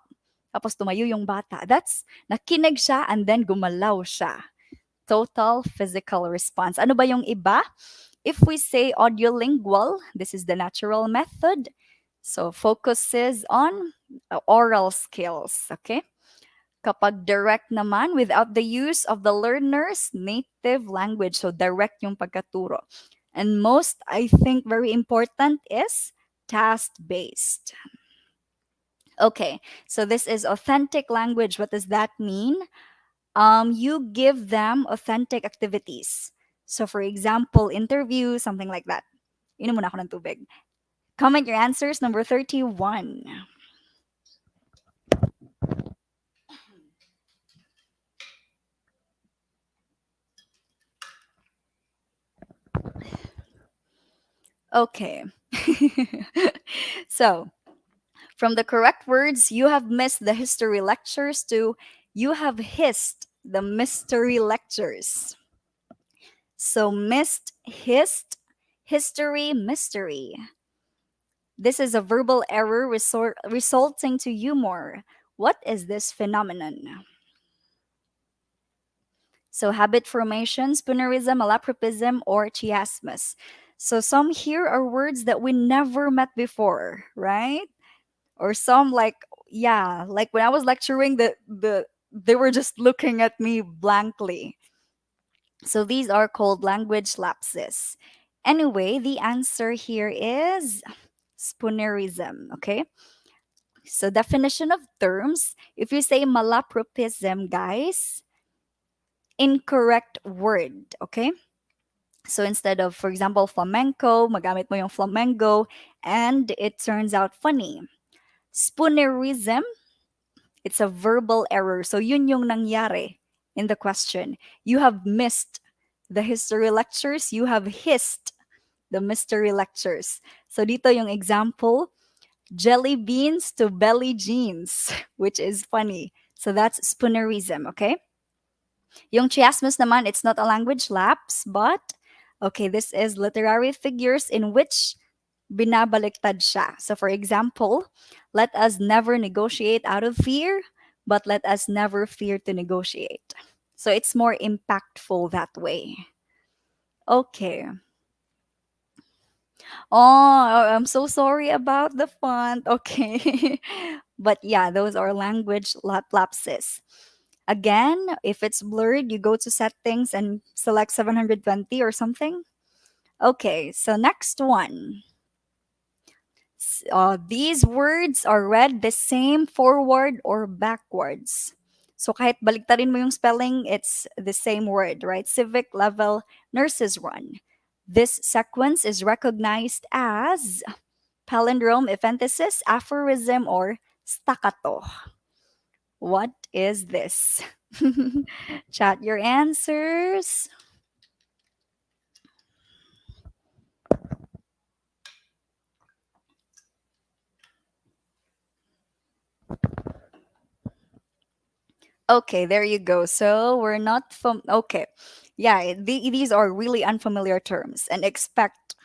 tapos tumayo yung bata, that's nakinig siya and then gumalaw siya. Total physical response. Ano ba yung iba? If we say audiolingual, this is the natural method. So focuses on oral skills, okay? Kapag direct naman, without the use of the learner's native language. So direct yung pagkaturo. And most, I think, very important is task-based. Okay, so this is authentic language. What does that mean? You give them authentic activities. So for example, interview, something like that. Inom muna ako ng tubig. Comment your answers, number 31. Okay. So, from the correct words, you have missed the history lectures to you have hissed the mystery lectures. So, missed, hissed, history, mystery. This is a verbal error resulting to humor. What is this phenomenon? So, habit formation, spoonerism, malapropism, or chiasmus. So, some here are words that we never met before, right? Or some like, yeah, like when I was lecturing, they were just looking at me blankly. So, these are called language lapses. Anyway, the answer here is spoonerism, okay? So, definition of terms, if you say malapropism, guys, incorrect word, okay? So instead of, for example, flamenco, magamit mo yung flamengo, and it turns out funny. Spoonerism, it's a verbal error. So yun yung nangyari in the question. You have missed the history lectures, you have hissed the mystery lectures. So dito yung example, jelly beans to belly jeans, which is funny. So that's spoonerism, okay? Yung chiasmus naman, it's not a language lapse, but okay, this is literary figures in which binabaliktad siya. So for example, let us never negotiate out of fear, but let us never fear to negotiate. So it's more impactful that way. Okay. Oh, I'm so sorry about the font. Okay. But yeah, those are language lapses. Again, if it's blurred, you go to settings and select 720 or something. Okay, so next one. These words are read the same forward or backwards. So kahit baliktarin mo yung spelling, it's the same word, right? Civic level nurses run. This sequence is recognized as palindrome, ephenthesis, aphorism, or staccato. What is this? Chat your answers. Okay, there you go. So we're not from. Okay. Yeah, these are really unfamiliar terms and expect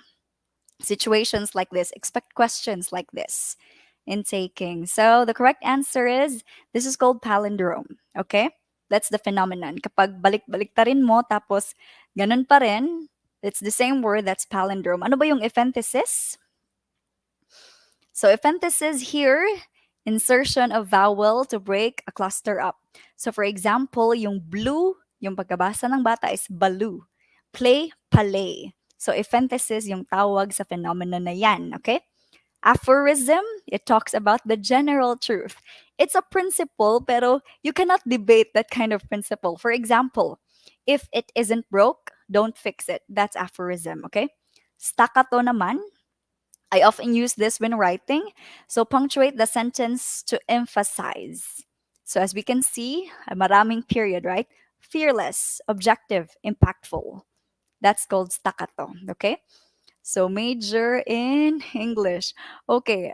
situations like this, expect questions like this in taking. So the correct answer is this is called palindrome. Okay? That's the phenomenon. Kapag balik-baliktarin mo tapos ganun pa rin, it's the same word, that's palindrome. Ano ba yung ephenthesis? So ephenthesis here, insertion of vowel to break a cluster up. So for example, yung blue, yung pagkabasa ng bata is balu. Play, palay. So ephenthesis yung tawag sa phenomenon na yan, okay? Aphorism, it talks about the general truth. It's a principle, pero you cannot debate that kind of principle. For example, if it isn't broke, don't fix it. That's aphorism, okay? Staccato naman, I often use this when writing. So punctuate the sentence to emphasize. So as we can see, a maraming period, right? Fearless, objective, impactful. That's called staccato, okay? So major in English. Okay.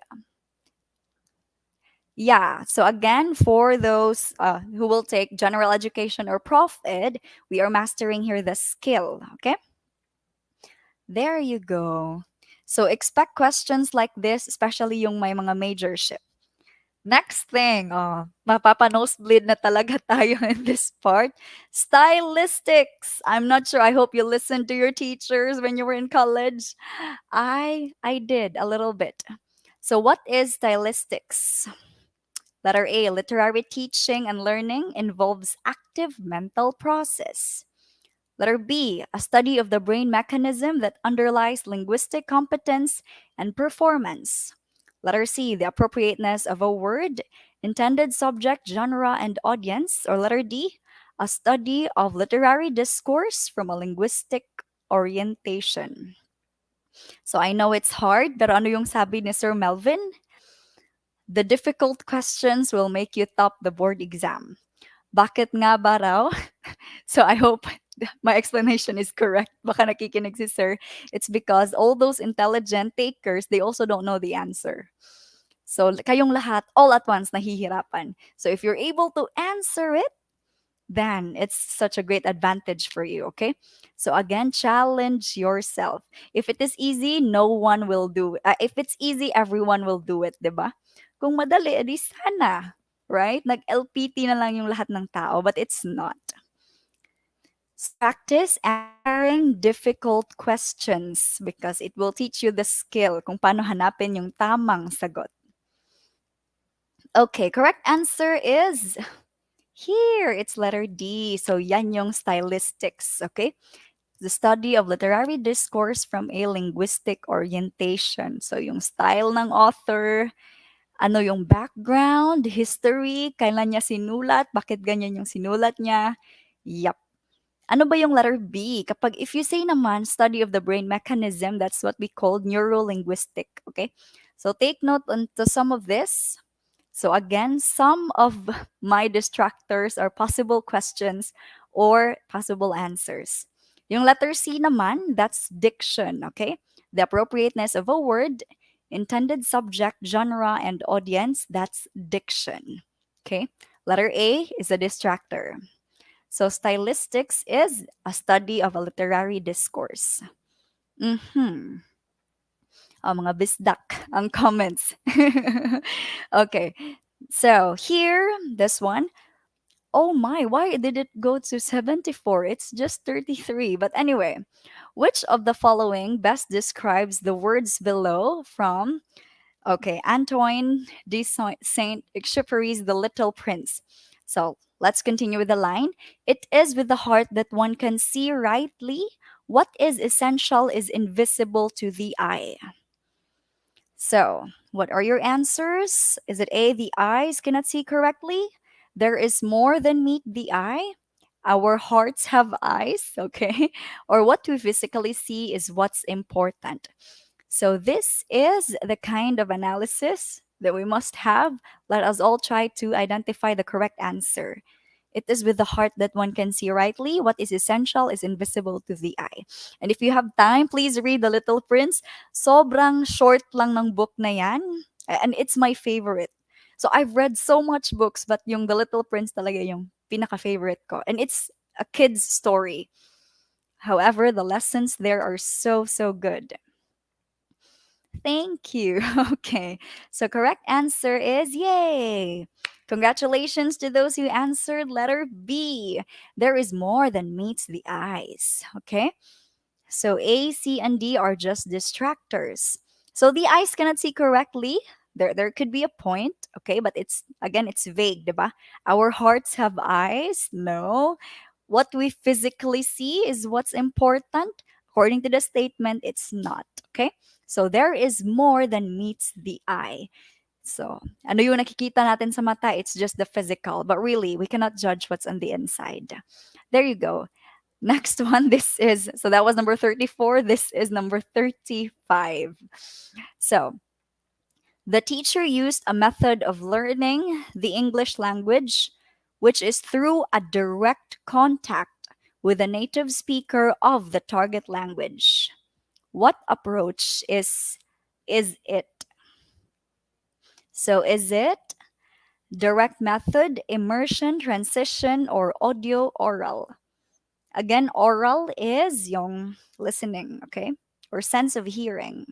Yeah. So again, for those who will take general education or prof ed, we are mastering here the skill, okay? There you go. So expect questions like this, especially yung may mga major ship. Next thing, mapapa-nosebleed na talaga tayo in this part. Stylistics. I'm not sure. I hope you listened to your teachers when you were in college. I did a little bit. So what is stylistics? Letter A, literary teaching and learning involves active mental process. Letter B, a study of the brain mechanism that underlies linguistic competence and performance. Letter C, the appropriateness of a word, intended subject, genre, and audience. Or letter D, a study of literary discourse from a linguistic orientation. So I know it's hard, pero ano yung sabi ni Sir Melvin? The difficult questions will make you top the board exam. Bakit nga ba raw? So I hope my explanation is correct. Baka nakikinig si sir. It's because all those intelligent takers, they also don't know the answer. So kayong lahat, all at once, nahihirapan. So if you're able to answer it, then it's such a great advantage for you, okay? So again, challenge yourself. If it is easy, no one will do it. If it's easy, everyone will do it, 'di ba? Kung madali, edi sana, right? Nag-LPT na lang yung lahat ng tao, but it's not. So practice answering difficult questions because it will teach you the skill kung paano hanapin yung tamang sagot. Okay, correct answer is here. It's letter D. So yan yung stylistics, okay? The study of literary discourse from a linguistic orientation. So yung style ng author, ano yung background, history, kailan niya sinulat, bakit ganyan yung sinulat niya. Yup. Ano ba yung letter B? Kapag if you say naman study of the brain mechanism, that's what we call neurolinguistic, okay? So take note onto some of this. So again, some of my distractors are possible questions or possible answers. Yung letter C naman, that's diction, okay? The appropriateness of a word, intended subject, genre, and audience, that's diction. Okay? Letter A is a distractor. So stylistics is a study of a literary discourse. Mhm. Mga bisdak ang comments. Okay. So here, this one. Oh my, why did it go to 74? It's just 33. But anyway, which of the following best describes the words below from, okay, Antoine de Saint Exupéry's The Little Prince? So let's continue with the line. It is with the heart that one can see rightly. What is essential is invisible to the eye. So, what are your answers? Is it A, the eyes cannot see correctly? There is more than meet the eye? Our hearts have eyes, okay? Or what we physically see is what's important. So, this is the kind of analysis that we must have. Let us all try to identify the correct answer. It is with the heart that one can see rightly. What is essential is invisible to the eye. And if you have time, please read The Little Prince. Sobrang short lang ng book na yan. And it's my favorite. So I've read so much books, but yung The Little Prince talaga yung pinaka-favorite ko. And it's a kid's story. However, the lessons there are so, so good. Thank you. Okay. So correct answer is yay. Congratulations to those who answered letter B. There is more than meets the eyes. Okay. So A, C, and D are just distractors. So the eyes cannot see correctly. There could be a point, okay, but it's again it's vague, diba? Our hearts have eyes. No. What we physically see is what's important. According to the statement, it's not. Okay? So there is more than meets the eye. So, ano yung nakikita natin sa mata? It's just the physical. But really, we cannot judge what's on the inside. There you go. Next one, so that was number 34. This is number 35. So, the teacher used a method of learning the English language, which is through a direct contact with the native speaker of the target language. What approach is it? So, is it direct method, immersion, transition, or audio oral? Again, oral is yung listening, okay? or sense of hearing.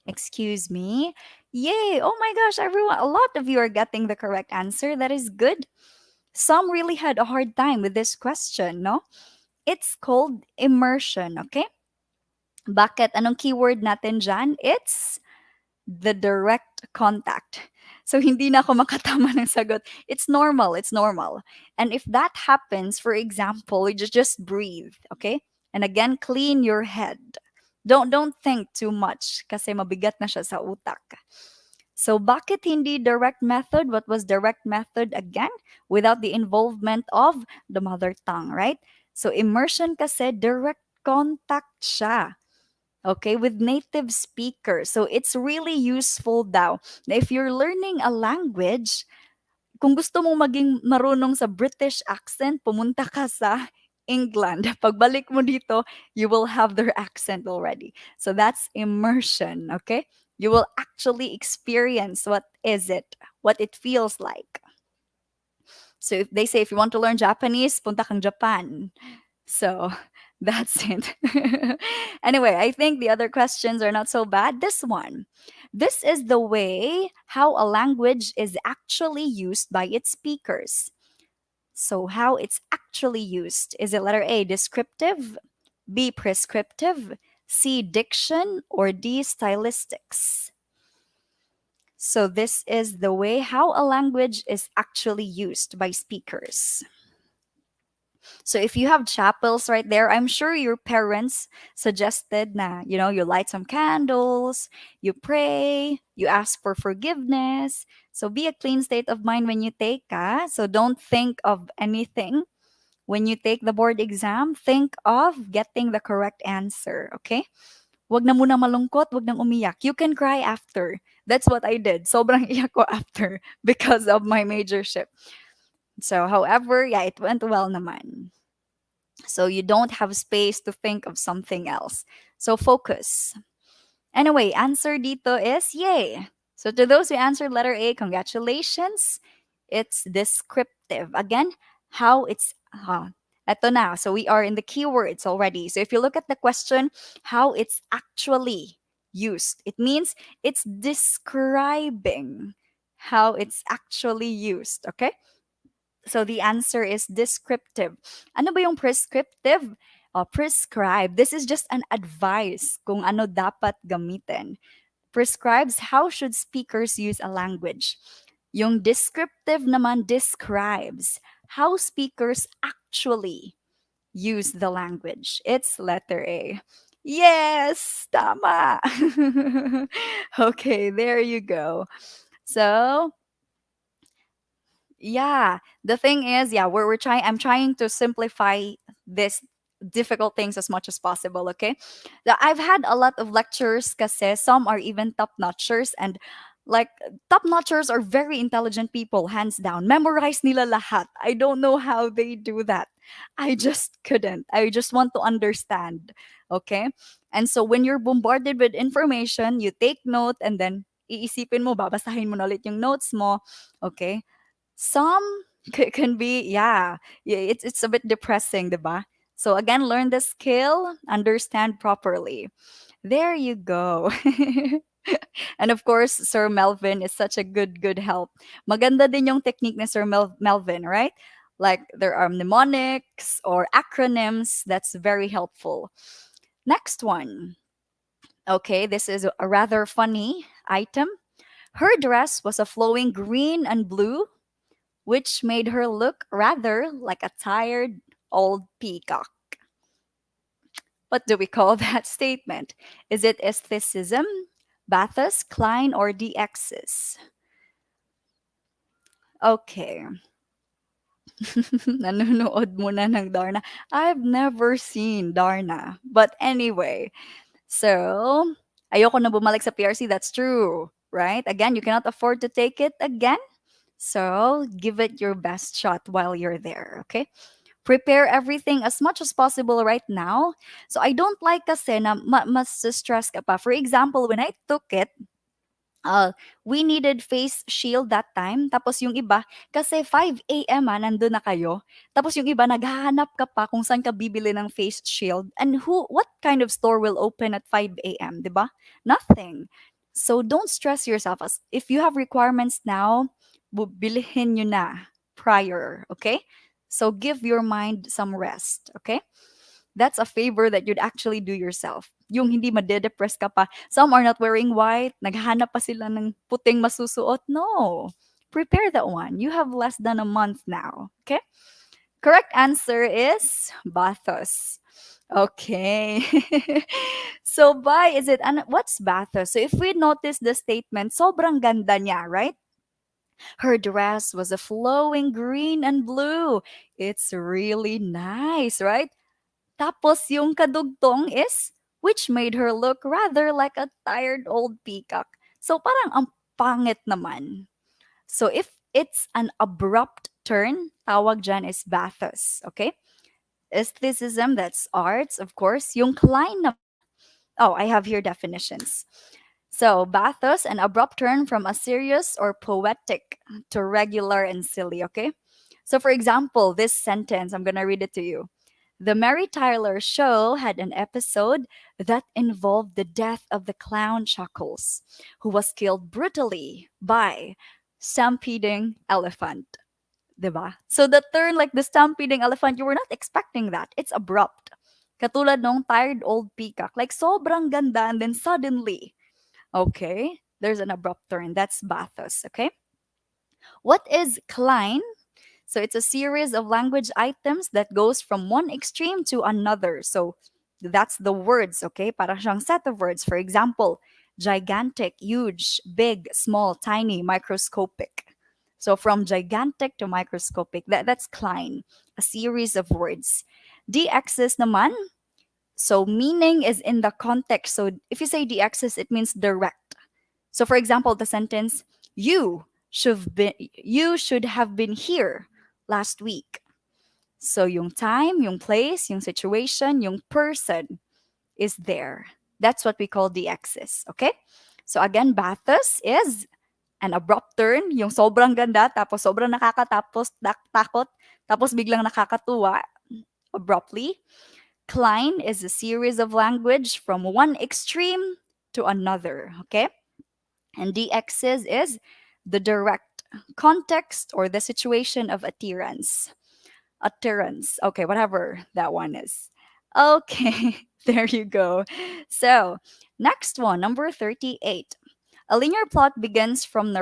Excuse me. Yay! Oh my gosh, everyone, a lot of you are getting the correct answer. That is good. Some really had a hard time with this question, no? It's called immersion, okay? Bakit? Anong keyword natin dyan? It's the direct contact. So, hindi na ako makatama ng sagot. It's normal. It's normal. And if that happens, for example, you just breathe, okay? And again, clean your head. Don't think too much kasi mabigat na siya sa utak. So, bakit hindi direct method? What was direct method again? Without the involvement of the mother tongue, right? So, immersion kasi direct contact siya. Okay, with native speakers. So it's really useful daw na if you're learning a language, kung gusto mong maging marunong sa British accent, pumunta ka sa England. Pagbalik mo dito, you will have their accent already. So that's immersion, okay? You will actually experience what it feels like. So if they say if you want to learn Japanese, punta kang Japan. So that's it. Anyway, I think the other questions are not so bad. This one. This is the way how a language is actually used by its speakers. So, how it's actually used. Is it letter A, descriptive, B, prescriptive, C, diction, or D, stylistics? So, this is the way how a language is actually used by speakers. So if you have chapels right there, I'm sure your parents suggested na, you light some candles, you pray, you ask for forgiveness. So be a clean state of mind when you take So don't think of anything. When you take the board exam, think of getting the correct answer, okay? Wag na muna malungkot, wag nang umiyak. You can cry after. That's what I did. Sobrang iyak ko after because of my majorship. So, however, yeah, it went well naman. So you don't have space to think of something else. So focus. Anyway, answer dito is yay. So to those who answered letter A, congratulations. It's descriptive. Again, how it's eto na. So we are in the keywords already. So if you look at the question, how it's actually used, it means it's describing how it's actually used. Okay? So the answer is descriptive. Ano ba yung prescriptive? Prescribe. This is just an advice kung ano dapat gamitin. Prescribes how should speakers use a language. Yung descriptive naman describes how speakers actually use the language. It's letter A. Yes, tama. Okay, there you go. So, yeah, the thing is, yeah, we're trying. I'm trying to simplify this difficult things as much as possible. Okay, I've had a lot of lectures kasi some are even top notchers and like top notchers are very intelligent people, hands down. Memorize nila lahat. I don't know how they do that. I just couldn't. I just want to understand. Okay, and so when you're bombarded with information, you take note and then iisipin mo, babasahin mo na ulit yung notes mo. Okay, some can be, yeah, it's a bit depressing, diba? So again, learn the skill, understand properly. There you go. And of course, Sir Melvin is such a good help. Maganda din yung technique ni Sir Melvin, right? Like there are mnemonics or acronyms. That's very helpful. Next one. Okay, this is a rather funny item. Her dress was a flowing green and blue, which made her look rather like a tired old peacock. What do we call that statement? Is it aestheticism, Bathos, Klein, or DXs? Okay. Nanonood muna ng Darna. I've never seen Darna. But anyway, so, ayoko na bumalik sa PRC. That's true, right? Again, you cannot afford to take it again. So, give it your best shot while you're there, okay? Prepare everything as much as possible right now. So, I don't like kasi na mas stress ka pa. For example, when I took it, uh, we needed face shield that time. Tapos yung iba, kasi 5 a.m. Nandun na kayo. Tapos yung iba, naghahanap ka pa kung saan ka bibili ng face shield. And what kind of store will open at 5 a.m., di ba? Nothing. So don't stress yourself. If you have requirements now, bilhin nyo na prior, okay? So give your mind some rest, okay? That's a favor that you'd actually do yourself. Yung hindi madedepress ka pa. Some are not wearing white. Naghahanap pa sila ng puting masusuot. No. Prepare that one. You have less than a month now. Okay? Correct answer is bathos. Okay. So, by is it, and what's bathos? So, if we notice the statement, sobrang ganda niya, right? Her dress was a flowing green and blue. It's really nice, right? Tapos yung kadugtong is, which made her look rather like a tired old peacock. So parang ang pangit naman. So if it's an abrupt turn, tawag dyan is bathos. Okay? Aestheticism, that's arts, of course. Yung Klein naman, oh, I have here definitions. So, bathos, an abrupt turn from a serious or poetic to regular and silly, okay? So, for example, this sentence, I'm going to read it to you. The Mary Tyler Show had an episode that involved the death of the clown Chuckles, who was killed brutally by stampeding elephant. Diba? So the turn like the stampeding elephant, you were not expecting that. It's abrupt. Katulad nung tired old peacock. Like sobrang ganda and then suddenly, okay, there's an abrupt turn. That's bathos, okay? What is Klein? So it's a series of language items that goes from one extreme to another. So that's the words, okay? Para siyang set of words. For example, gigantic, huge, big, small, tiny, microscopic. So from gigantic to microscopic, that's Klein, a series of words. DXs naman, so meaning is in the context. So if you say DXs, it means direct. So for example, the sentence, you should have been here last week. So yung time, yung place, yung situation, yung person is there. That's what we call the axis, okay? So again, bathos is an abrupt turn, yung sobrang ganda, tapos sobrang nakakatapos, takot, tapos biglang nakakatuwa abruptly. Klein is a series of language from one extreme to another, okay? And DXs is the direct context or the situation of adherence. Utterance. Okay, whatever that one is. Okay, there you go. So, next one, number 38. A linear plot begins the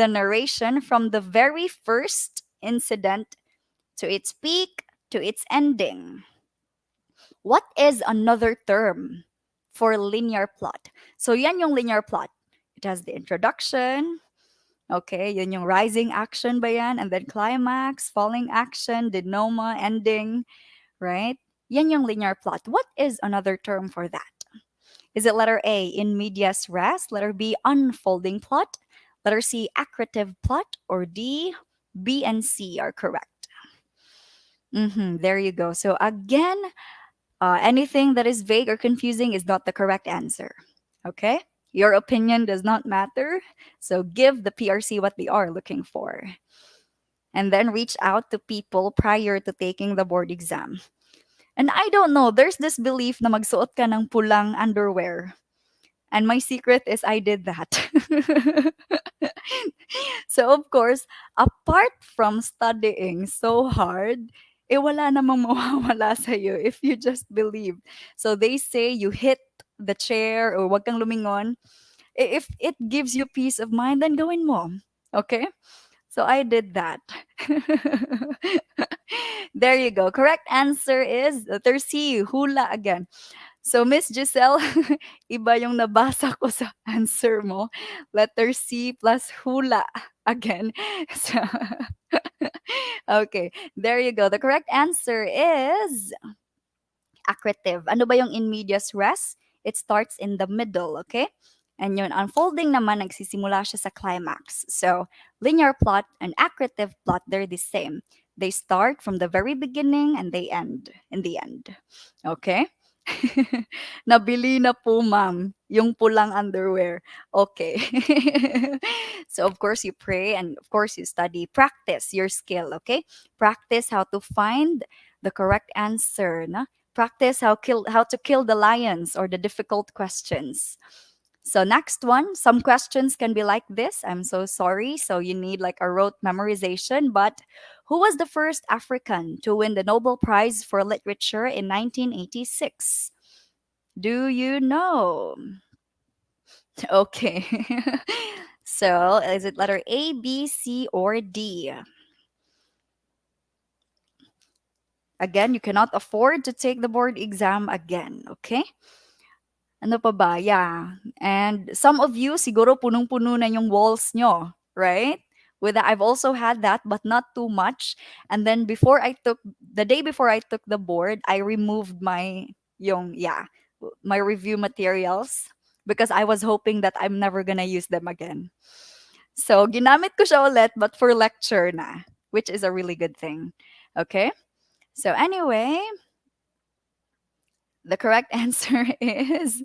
narration from the very first incident to its peak to its ending. What is another term for linear plot? So, yan yung linear plot. It has the introduction, okay, yun yung rising action ba yan? And then climax, falling action, denouement, ending, right? Yan yung linear plot. What is another term for that? Is it letter A, in medias res? Letter B, unfolding plot? Letter C, accretive plot? Or D, B and C are correct? There you go. So again, anything that is vague or confusing is not the correct answer. Okay? Your opinion does not matter. So give the PRC what they are looking for. And then reach out to people prior to taking the board exam. And I don't know, there's this belief na magsuot ka ng pulang underwear. And my secret is I did that. So of course, apart from studying so hard, wala namang mawawala sa'yo if you just believe. So they say you hit the chair or wag kang lumingon. If it gives you peace of mind, then gawin mo. Okay? So I did that. There you go. Correct answer is letter C, hula again. So Miss Giselle, iba yung nabasa ko sa answer mo. Letter C plus hula again. So, okay, there you go. The correct answer is accretive. Ano ba yung in medias res? It starts in the middle, okay? And yung unfolding naman, nagsisimula siya sa climax. So, linear plot and accretive plot, they're the same. They start from the very beginning and they end in the end. Okay? Nabili na po, ma'am, yung pulang underwear. Okay. So, of course, you pray and, of course, you study. Practice your skill, okay? Practice how to find the correct answer. Na? Practice how to kill the lions or the difficult questions. So next one, some questions can be like this. I'm so sorry. So you need like a rote memorization, but who was the first African to win the Nobel Prize for Literature in 1986? Do you know? Okay. So is it letter A, B, C, or D? Again, you cannot afford to take the board exam again, okay? Ano pa ba? Yeah. And some of you, siguro punong-puno na yung walls nyo, right? With that, I've also had that, but not too much. And then the day before I took the board, I removed my review materials because I was hoping that I'm never gonna use them again. So, ginamit ko siya ulit, but for lecture na, which is a really good thing. Okay? So, anyway, the correct answer is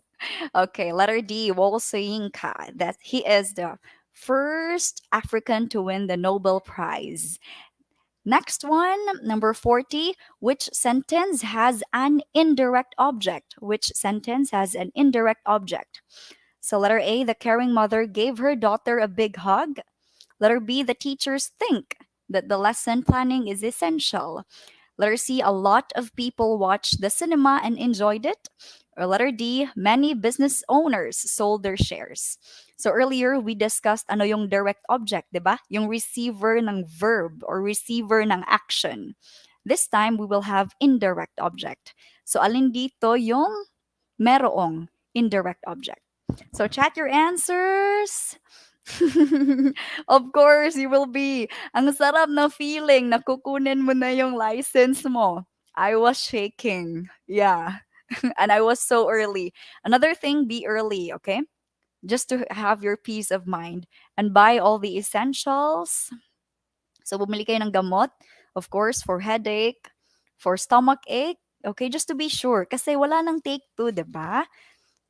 okay, letter D, Wolsoyinka. That he is the first African to win the Nobel Prize. Next one, number 40. Which sentence has an indirect object? Which sentence has an indirect object? So, letter A, the caring mother gave her daughter a big hug. Letter B, the teachers think that the lesson planning is essential. Letter C, a lot of people watched the cinema and enjoyed it. Or letter D, many business owners sold their shares. So earlier, we discussed ano yung direct object, di ba? Yung receiver ng verb or receiver ng action. This time, we will have indirect object. So alin dito yung merong indirect object? So chat your answers. Of course, you will be. Ang sarap na feeling na kukunin mo na yung license mo. I was shaking. Yeah. And I was so early. Another thing, be early, okay? Just to have your peace of mind and buy all the essentials. So, bumili kayo ng gamot, of course, for headache, for stomach ache, okay? Just to be sure. Kasi wala nang take two, di ba?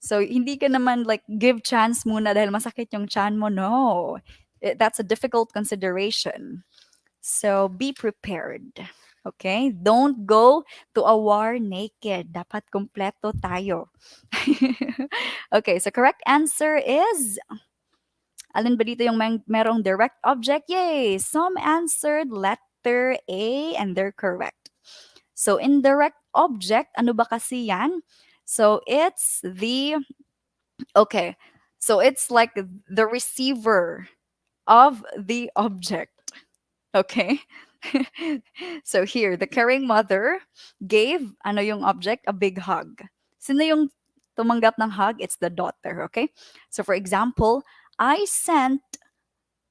So, hindi ka naman like give chance muna dahil masakit yung chan mo. No. That's a difficult consideration. So, be prepared. Okay? Don't go to a war naked. Dapat kompleto tayo. Okay, so correct answer is alin ba dito yung merong direct object? Yay! Some answered letter A and they're correct. So, indirect object, ano ba kasi yan? So, it's the okay. So it's like the receiver of the object. Okay? So here, the caring mother gave ano yung object? A big hug. Sino yung tumanggap ng hug? It's the daughter, okay? So for example, I sent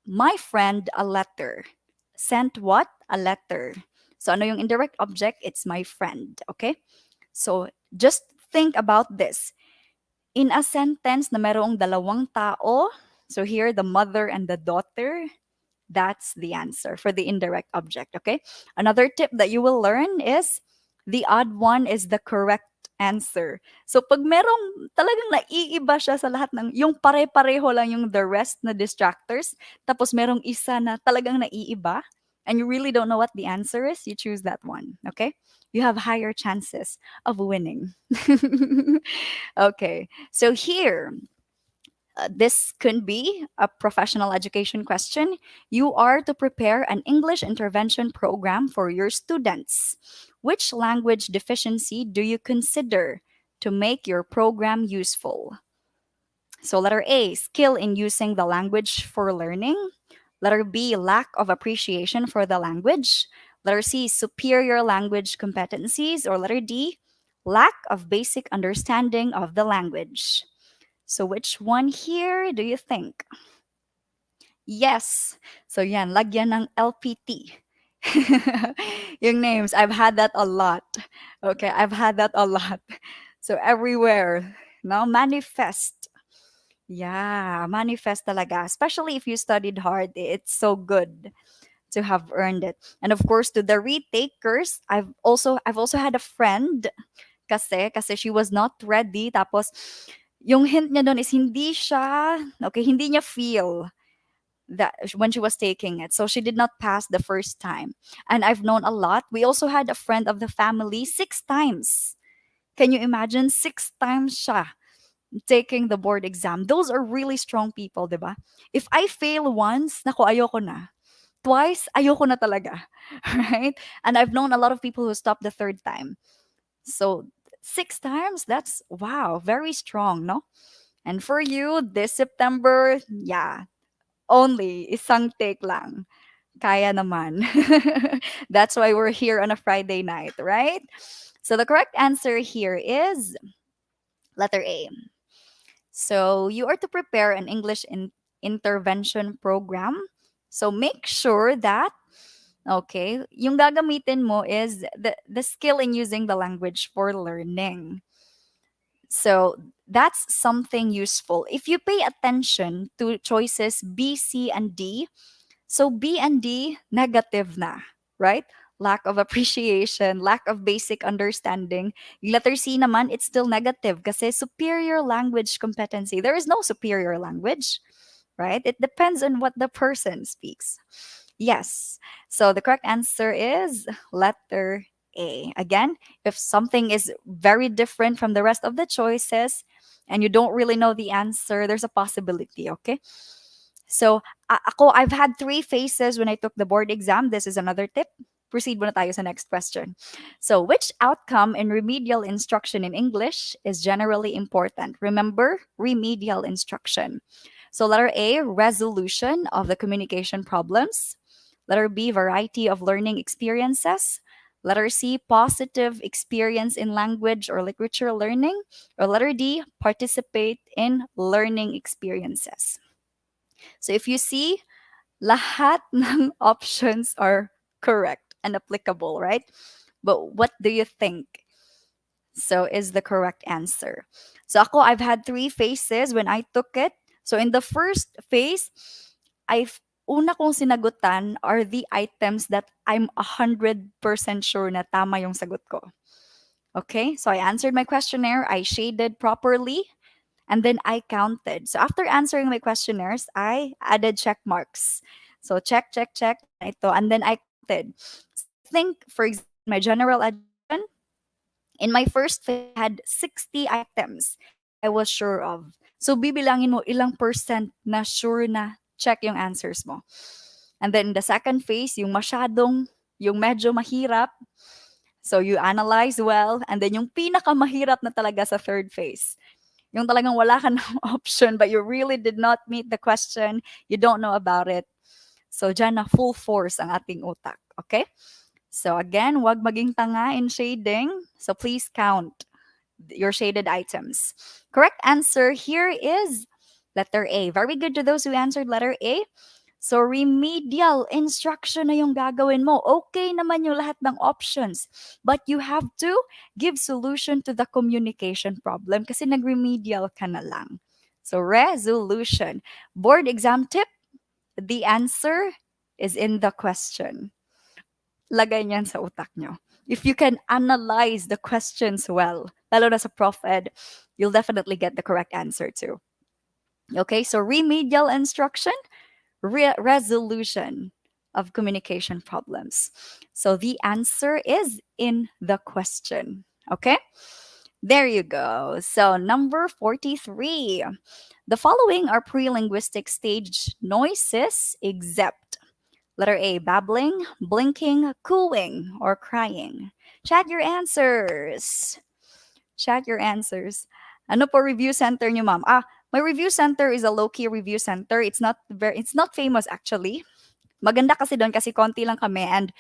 my friend a letter. Sent what? A letter. So ano yung indirect object? It's my friend, okay? So just think about this. In a sentence na merong dalawang tao, so here the mother and the daughter, that's the answer for the indirect object, okay? Another tip that you will learn is the odd one is the correct answer. So pag merong talagang naiiba siya sa lahat ng, yung pare-pareho lang yung the rest na distractors, tapos merong isa na talagang naiiba, and you really don't know what the answer is, you choose that one, okay? You have higher chances of winning. Okay, so here, this could be a professional education question. You are to prepare an English intervention program for your students. Which language deficiency do you consider to make your program useful? So, letter A, skill in using the language for learning. Letter B, lack of appreciation for the language. Letter C, superior language competencies. Or letter D, lack of basic understanding of the language. So which one here do you think? Yes. So yan, lagyan ng LPT. Yung names, I've had that a lot. Okay, I've had that a lot. So everywhere, no, manifest. Yeah, manifest talaga. Especially if you studied hard, it's so good to have earned it. And of course, to the retakers, I've also had a friend Kasi she was not ready. Tapos, yung hint niya doon is hindi siya, okay, hindi niya feel that when she was taking it. So she did not pass the first time. And I've known a lot. We also had a friend of the family 6 times. Can you imagine? 6 times siya taking the board exam. Those are really strong people, di ba? If I fail once, nako, ayoko na. Twice, ayoko na talaga. Right? And I've known a lot of people who stopped the third time. So 6 times, that's wow, very strong, no? And for you, this September, yeah, only isang take lang. Kaya naman. That's why we're here on a Friday night, right? So the correct answer here is letter A. So you are to prepare an English intervention program. So make sure that okay, yung gagamitin mo is the skill in using the language for learning. So that's something useful. If you pay attention to choices B, C, and D, so B and D, negative na, right? Lack of appreciation, lack of basic understanding. Yung letter C naman, it's still negative kasi superior language competency. There is no superior language, right? It depends on what the person speaks. Yes. So the correct answer is letter A. Again, if something is very different from the rest of the choices and you don't really know the answer, there's a possibility, okay? So, I've had 3 phases when I took the board exam. This is another tip. Proceed muna tayo sa next question. So, which outcome in remedial instruction in English is generally important? Remember, remedial instruction. So, letter A, resolution of the communication problems. Letter B, variety of learning experiences. Letter C, positive experience in language or literature learning. Or letter D, participate in learning experiences. So if you see, lahat ng options are correct and applicable, right? But what do you think? So is the correct answer. So ako, I've had 3 phases when I took it. So in the first phase, una kong sinagutan are the items that I'm 100% sure na tama yung sagot ko. Okay, so I answered my questionnaire, I shaded properly, and then I counted. So after answering my questionnaires, I added check marks. So check, check, check, ito, and then I counted. So I think, for example, in my general admission, in my first phase, I had 60 items that I was sure of. So bibilangin mo ilang percent na sure na check yung answers mo. And then the second phase, yung medyo mahirap. So you analyze well. And then yung pinakamahirap na talaga sa third phase. Yung talagang wala ka ng option but you really did not meet the question, you don't know about it. So dyan na full force ang ating utak. Okay? So again, wag maging tanga in shading. So please count your shaded items. Correct answer here is letter A. Very good to those who answered letter A. So remedial instruction na yung gagawin mo. Okay naman yung lahat ng options. But you have to give solution to the communication problem kasi nag-remedial ka na lang. So resolution. Board exam tip, the answer is in the question. Lagay niyan sa utak nyo. If you can analyze the questions well, lalo na sa Prof Ed, you'll definitely get the correct answer too. Okay, so remedial instruction, resolution of communication problems. So the answer is in the question. Okay? There you go. So number 43. The following are pre-linguistic stage noises except letter A, babbling, blinking, cooing, or crying. Chat your answers. Chat your answers. Ano po review center niyo, ma'am? My review center is a low-key review center. It's not famous actually. Maganda kasi doon kasi konti lang kami and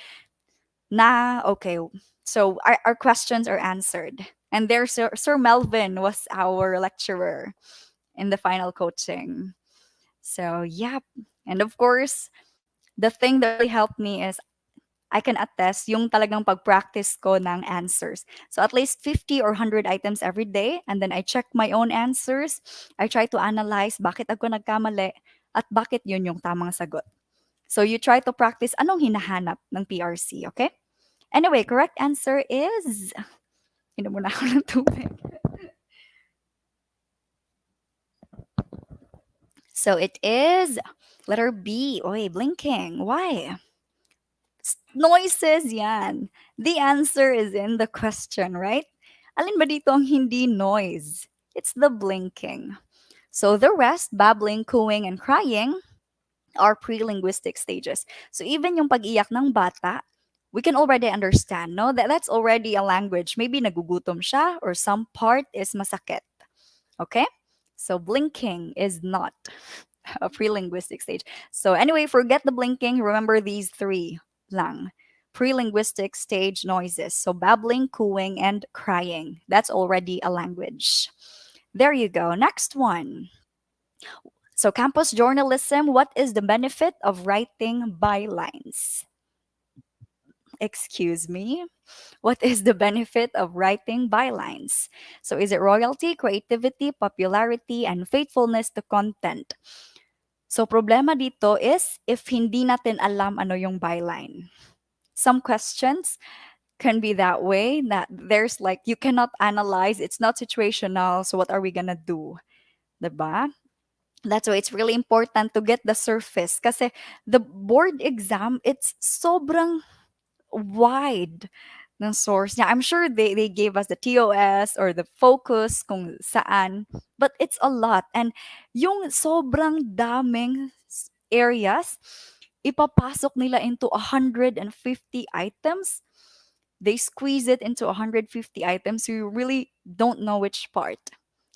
okay. So our questions are answered. And there Sir Melvin was our lecturer in the final coaching. So, yeah. And of course, the thing that really helped me is I can attest yung talagang pag-practice ko ng answers. So at least 50 or 100 items every day and then I check my own answers. I try to analyze bakit ako nagkamali at bakit yun yung tamang sagot. So you try to practice anong hinahanap ng PRC, okay? Anyway, correct answer is Inom muna ako ng tubig. So it is letter B. Oy, blinking. Why? Noises yan. The answer is in the question, right? Alin ba dito ang hindi noise? It's the blinking. So the rest, babbling, cooing, and crying, are pre-linguistic stages. So even yung pag-iyak ng bata, we can already understand, no? That's already a language. Maybe nagugutom siya or some part is masakit. Okay? So blinking is not a pre-linguistic stage. So anyway, forget the blinking. Remember these three lang. Pre-linguistic stage noises. So babbling, cooing, and crying. That's already a language. There you go. Next one. So campus journalism, what is the benefit of writing bylines? Excuse me. What is the benefit of writing bylines? So is it royalty, creativity, popularity, and faithfulness to content? So problema dito is if hindi natin alam ano yung byline. Some questions can be that way that there's like you cannot analyze, it's not situational, so what are we gonna do? Diba? That's why it's really important to get the surface kasi the board exam, it's sobrang wide ng source niya. I'm sure they gave us the TOS or the focus kung saan, but it's a lot. And yung sobrang daming areas, ipapasok nila into 150 items. They squeeze it into 150 items, so you really don't know which part.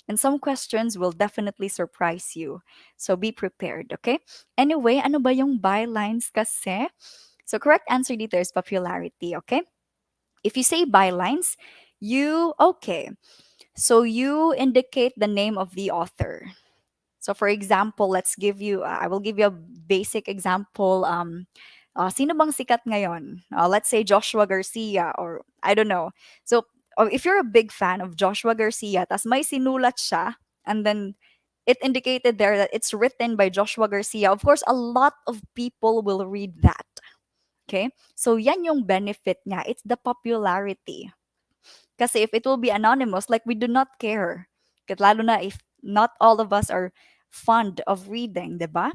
And some questions will definitely surprise you. So be prepared, okay? Anyway, ano ba yung bylines kasi? So correct answer dito is popularity, okay? If you say bylines, okay. So you indicate the name of the author. So for example, I will give you a basic example. Sino bang sikat ngayon? Let's say Joshua Garcia or I don't know. So if you're a big fan of Joshua Garcia, tas may sinulat siya, and then it indicated there that it's written by Joshua Garcia, of course, a lot of people will read that. Okay? So yan yung benefit niya. It's the popularity. Kasi if it will be anonymous, like we do not care. Kahit lalo na if not all of us are fond of reading, di ba?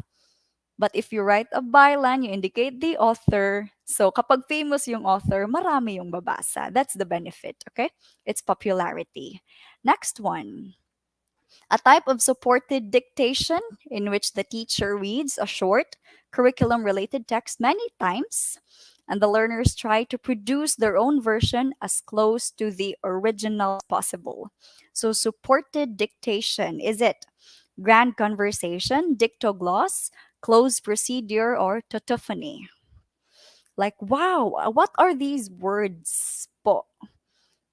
But if you write a byline, you indicate the author. So kapag famous yung author, marami yung babasa. That's the benefit, okay? It's popularity. Next one. A type of supported dictation in which the teacher reads a short, curriculum related text many times, and the learners try to produce their own version as close to the original as possible. So, supported dictation, is it grand conversation, dictogloss, closed procedure, or tautology? Like, wow, what are these words po?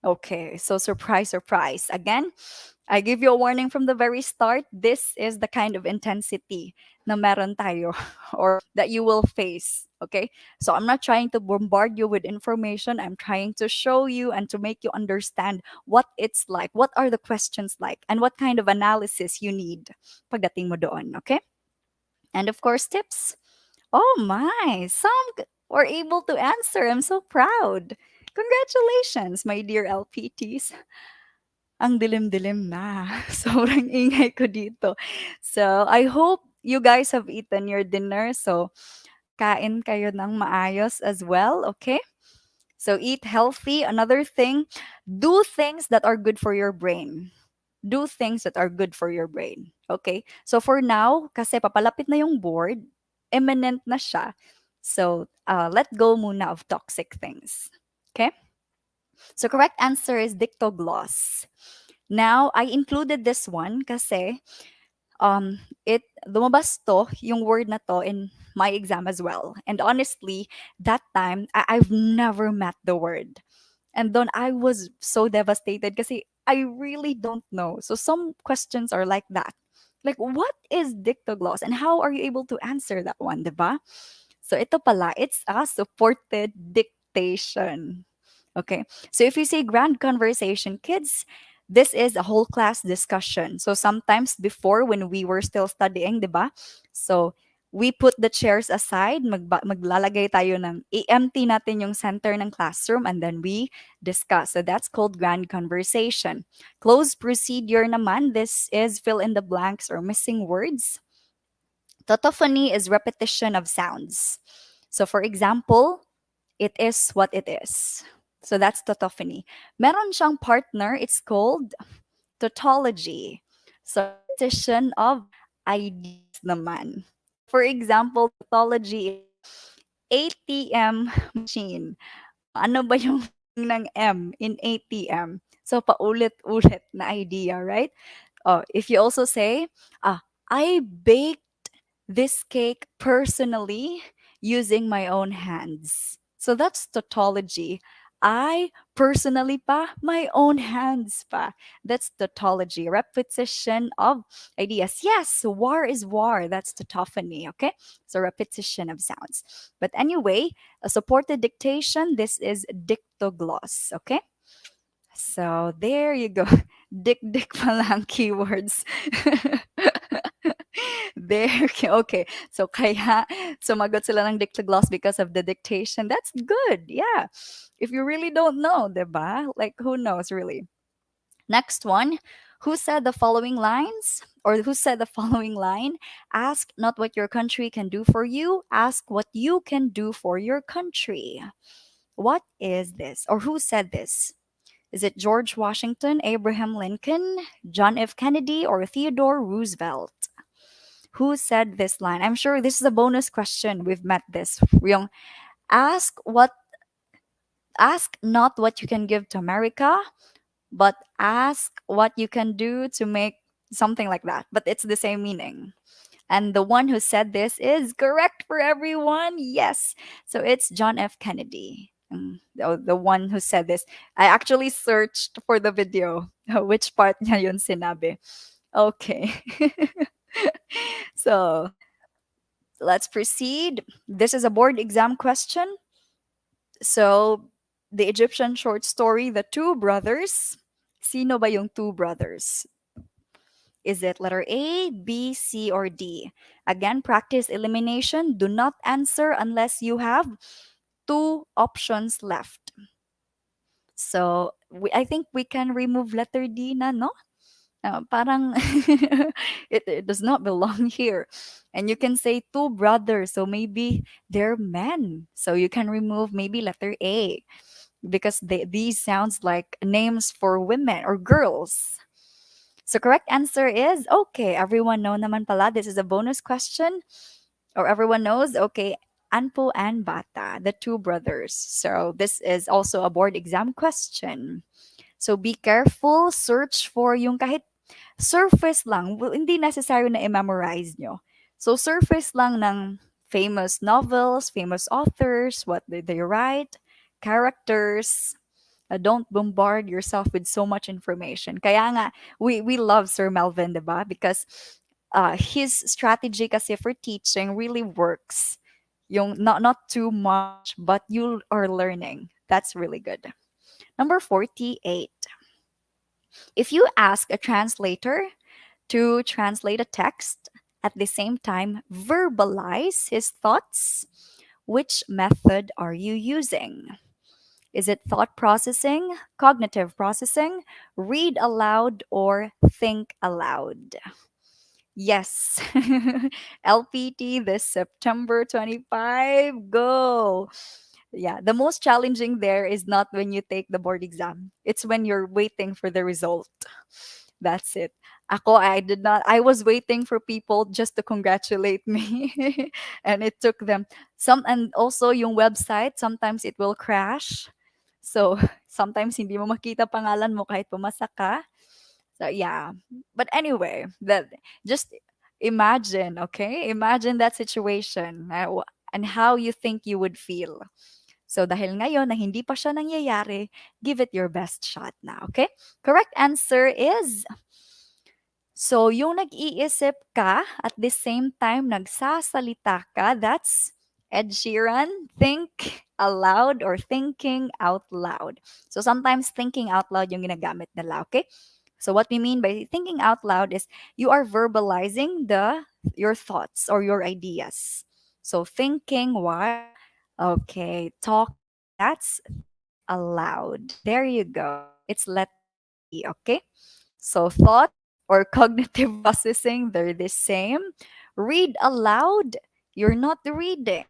Okay, so surprise, surprise. Again, I give you a warning from the very start. This is the kind of intensity na meron tayo or that you will face. Okay, so I'm not trying to bombard you with information. I'm trying to show you and to make you understand what it's like, what are the questions like, and what kind of analysis you need pagdating mo doon. Okay, and of course, tips. Oh my, some were able to answer. I'm so proud. Congratulations, my dear LPTs. Ang dilim-dilim na. Sobrang ingay ko dito. So, I hope you guys have eaten your dinner. So, kain kayo ng maayos as well, okay? So, eat healthy. Another thing, do things that are good for your brain. Do things that are good for your brain. Okay? So, for now, kasi papalapit na yung board, imminent na siya. So, let go muna of toxic things. Okay? So, correct answer is dictogloss. Now, I included this one kasi it lumabas to, yung word na to in my exam as well. And honestly, that time, I've never met the word. And then I was so devastated kasi I really don't know. So some questions are like that. Like, what is dictogloss and how are you able to answer that one, diba? So ito pala, it's a supported dictation. Okay. So if you say grand conversation, kids, this is a whole class discussion. So sometimes before when we were still studying, diba? So we put the chairs aside, maglalagay tayo ng, i-empty natin yung center ng classroom and then we discuss. So that's called grand conversation. Closed procedure naman, this is fill in the blanks or missing words. Tautology is repetition of sounds. So for example, it is what it is. So that's tautology. Meron siyang partner, it's called tautology. So repetition of ideas naman. So for example, tautology is ATM machine. Ano ba yung meaning ng M in ATM? So paulit-ulit na idea, right? Oh, if you also say, I baked this cake personally using my own hands. So that's tautology. I personally pa, my own hands pa. That's tautology. Repetition of ideas. Yes, war is war. That's tautology, okay? So repetition of sounds. But anyway, a supported dictation, this is dictogloss, okay? So there you go. Dick pa lang keywords. There, okay. So kaya sumagot sila ng dictogloss because of the dictation. That's good. Yeah. If you really don't know, 'di ba? Like who knows really? Next one. Who said the following lines? Or who said the following line? Ask not what your country can do for you, ask what you can do for your country. What is this? Or who said this? Is it George Washington, Abraham Lincoln, John F. Kennedy, or Theodore Roosevelt? Who said this line? I'm sure this is a bonus question. We've met this. Yung ask what ask not what you can give to America, but ask what you can do to make something like that. But it's the same meaning. And the one who said this is correct for everyone. Yes. So it's John F. Kennedy. The one who said this. I actually searched for the video. Which part niya yun sinabi. Okay. So let's proceed. This is a board exam question. So the Egyptian short story, The Two Brothers. Sino ba yung two brothers? Is it letter A, B, C, or D? Again, practice elimination. Do not answer unless you have two options left. So I think we can remove letter D na, no? Parang it does not belong here. And you can say two brothers, so maybe they're men. So you can remove maybe letter A because these sounds like names for women or girls. So correct answer is okay. Everyone know naman pala. This is a bonus question. Or everyone knows, okay, Anpo and Bata, the two brothers. So this is also a board exam question. So be careful, search for yung kahit surface lang, hindi necessary na i-memorize nyo. So surface lang ng famous novels, famous authors, what did they write, characters. Don't bombard yourself with so much information. Kaya nga, we love Sir Melvin, diba? Because his strategy kasi for teaching really works. Yung not too much, but you are learning. That's really good. Number 48. If you ask a translator to translate a text, at the same time verbalize his thoughts, which method are you using? Is it thought processing, cognitive processing, read aloud, or think aloud? Yes. LPT this September 25. Go. Yeah, the most challenging there is not when you take the board exam. It's when you're waiting for the result. That's it. Ako, I did not. I was waiting for people just to congratulate me, and it took them some. And also, yung website sometimes it will crash. So sometimes hindi mo makita pangalan mo kahit pumasa ka. So yeah. But anyway, that just imagine, okay? Imagine that situation and how you think you would feel. So dahil ngayon na hindi pa siya nangyayari, give it your best shot na, okay? Correct answer is so yung nag-iisip ka at the same time nagsasalita ka, that's Ed Sheeran, think aloud or thinking out loud. So sometimes thinking out loud yung ginagamit nila, okay? So what we mean by thinking out loud is you are verbalizing the your thoughts or your ideas. So thinking while talking, that's think aloud. There you go. It's letter D, okay? So thought or cognitive processing, they're the same. Read aloud, you're not reading.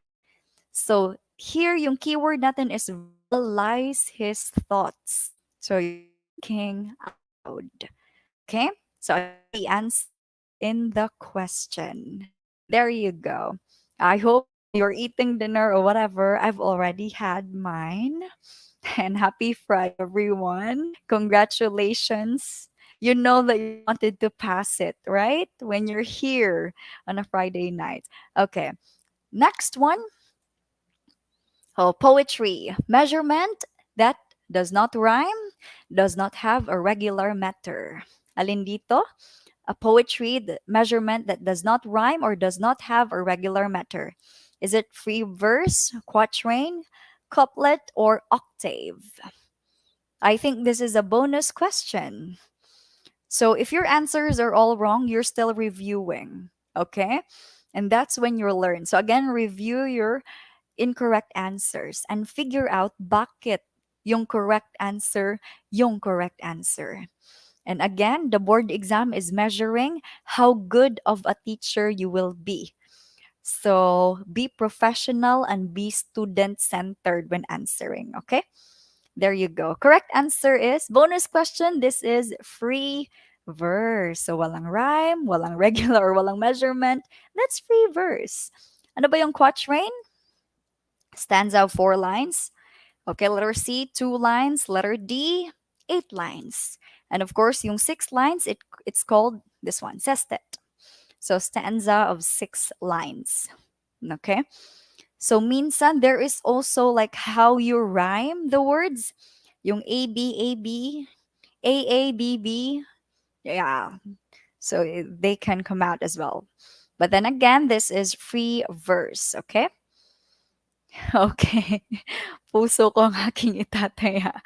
So here yung keyword natin is verbalize his thoughts. So you're thinking aloud. Okay? So again, the answer is in the question. There you go. I hope you're eating dinner or whatever. I've already had mine. And happy Friday, everyone. Congratulations. You know that you wanted to pass it, right? When you're here on a Friday night. Okay. Next one. Oh, poetry. Measurement that does not rhyme, does not have a regular meter. Alin dito? A poetry measurement that does not rhyme or does not have a regular meter. Is it free verse, quatrain, couplet, or octave? I think this is a bonus question. So if your answers are all wrong, you're still reviewing. Okay? And that's when you learn. So again, review your incorrect answers and figure out bakit yung correct answer. And again, the board exam is measuring how good of a teacher you will be. So be professional and be student centered when answering. Okay? There you go. Correct answer is bonus question. This is free verse. So walang rhyme, walang regular or walang measurement. That's free verse. Ano ba yung quatrain? Stanza of 4 lines. Okay, letter C, 2 lines. Letter D, 8 lines. And of course, yung 6 lines, it's called this one, sestet. So stanza of 6 lines. Okay? So minsan, there is also like how you rhyme the words. Yung A, B, A, B, A, B, B. Yeah. So they can come out as well. But then again, this is free verse. Okay? Okay. Puso ko ang aking itataya.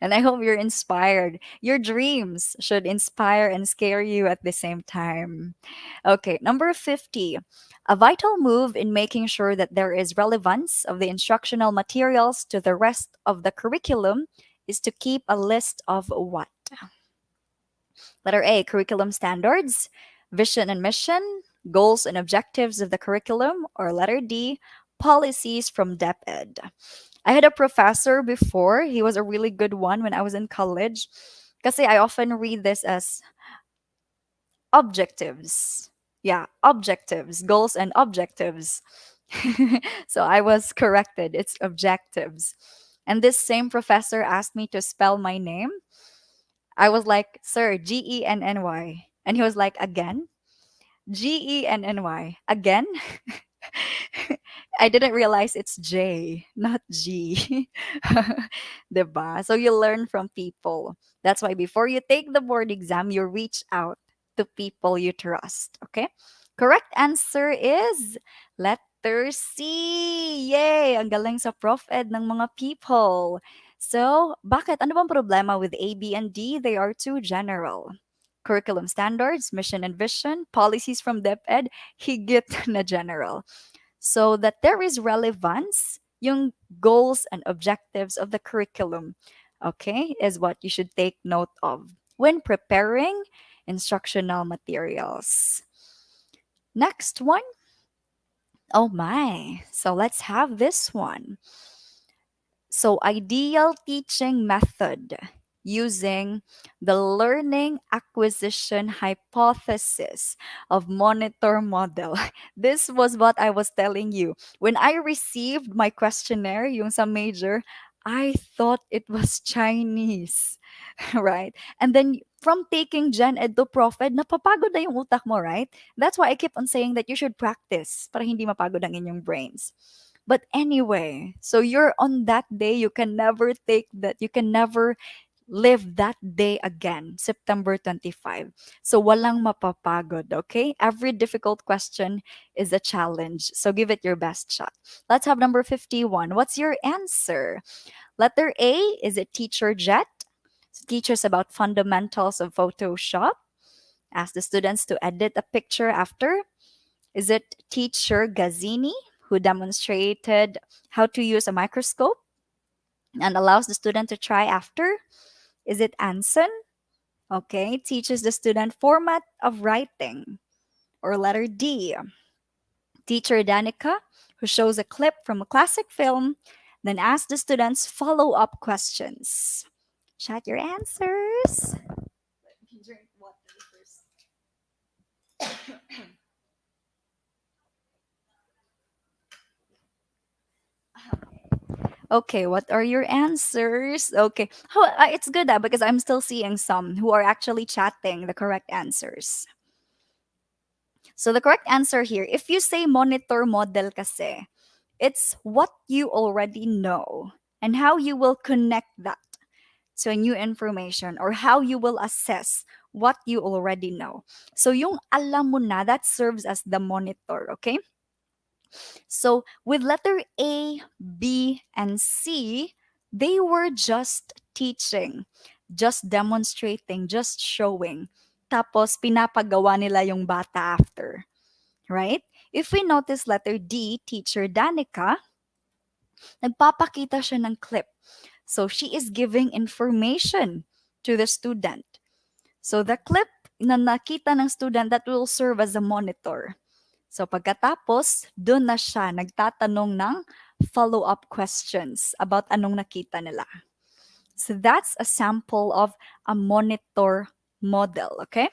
And I hope you're inspired. Your dreams should inspire and scare you at the same time. Okay, number 50. A vital move in making sure that there is relevance of the instructional materials to the rest of the curriculum is to keep a list of what? Letter A, curriculum standards, vision and mission, goals and objectives of the curriculum, or letter D, policies from DepEd. I had a professor before. He was a really good one when I was in college. Kasi I often read this as objectives. Yeah, objectives, goals and objectives. So I was corrected. It's objectives. And this same professor asked me to spell my name. I was like, "Sir, Genny." And he was like, "Again?" Genny. Again? I didn't realize it's J, not G. Diba? So you learn from people. That's why before you take the board exam, you reach out to people you trust. Okay? Correct answer is letter C. Yay! Ang galing sa Prof Ed ng mga people. So, bakit? Ano bang problema with A, B, and D? They are too general. Curriculum standards, mission and vision, policies from DepEd, higit na general. So that there is relevance, yung goals and objectives of the curriculum, okay, is what you should take note of when preparing instructional materials. Next one. Oh my. So let's have this one. So, ideal teaching method using the learning acquisition hypothesis of monitor model. This was what I was telling you. When I received my questionnaire, yung sa major, I thought it was Chinese, right? And then from taking Gen Ed to Prof Ed, napapagod na yung utak mo, right? That's why I keep on saying that you should practice para hindi mapagod ang inyong brains. But anyway, so you're on that day, you can never take that, you can never live that day again, September 25. So walang mapapagod, okay? Every difficult question is a challenge. So give it your best shot. Let's have number 51. What's your answer? Letter A, is it Teacher Jet? So teach us about fundamentals of Photoshop. Ask the students to edit a picture after. Is it teacher Gazzini, who demonstrated how to use a microscope and allows the student to try after? Is it Anson? Okay, teaches the student format of writing. Or letter D, teacher Danica, who shows a clip from a classic film, then asks the students follow up questions. Chat your answers. Let me drink water first. Okay, what are your answers? Okay. It's good because I'm still seeing some who are actually chatting the correct answers. So the correct answer here, if you say monitor model kasi, it's what you already know and how you will connect that to new information or how you will assess what you already know. So yung alam mo na, that serves as the monitor, okay? So with letter A, B, and C, they were just teaching, just demonstrating, just showing. Tapos pinapagawa nila yung bata after, right? If we notice letter D, teacher Danica, nagpapakita siya ng clip. So she is giving information to the student. So the clip na nakita ng student, that will serve as a monitor. So pagkatapos, doon na siya nagtatanong ng follow-up questions about anong nakita nila. So that's a sample of a monitor model, okay?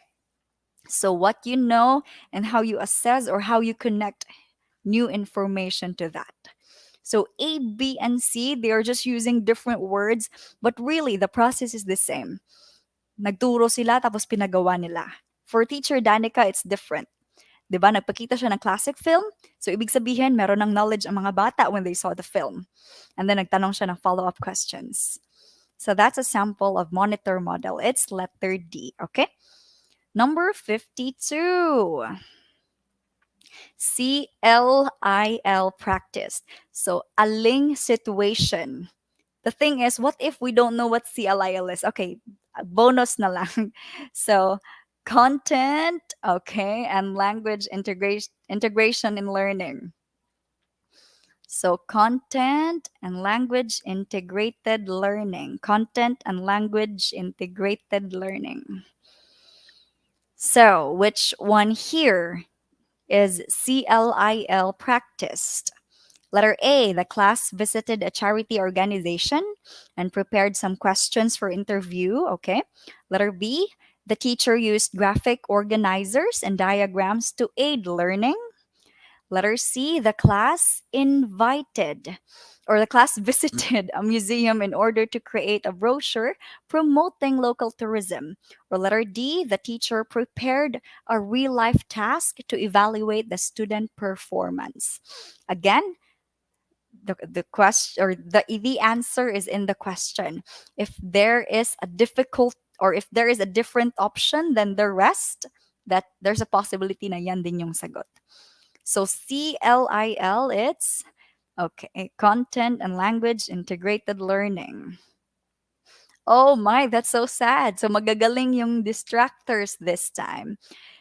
So what you know and how you assess or how you connect new information to that. So A, B, and C, they are just using different words, but really the process is the same. Nagturo sila tapos pinagawa nila. For teacher Danica, it's different. 'Di ba? Nagpakita siya ng classic film. So ibig sabihin, meron ng knowledge ang mga bata when they saw the film. And then nagtanong siya ng follow-up questions. So that's a sample of monitor model. It's letter D, okay? Number 52. CLIL practice. So, aling situation. The thing is, what if we don't know what CLIL is? Okay, bonus na lang. So, content, okay, and language integration in learning. So, content and language integrated learning. Content and language integrated learning. So, which one here is CLIL practiced? Letter A, the class visited a charity organization and prepared some questions for interview. Okay. Letter B, the teacher used graphic organizers and diagrams to aid learning. Letter C, the class invited or the class visited a museum in order to create a brochure promoting local tourism. Or letter D, the teacher prepared a real life task to evaluate the student performance. Again, the question or the answer is in the question. If there is a difficult or if there is a different option than the rest, that there's a possibility na yan din yung sagot. So CLIL, it's okay, content and language integrated learning. Oh my, that's so sad. So magagaling yung distractors this time.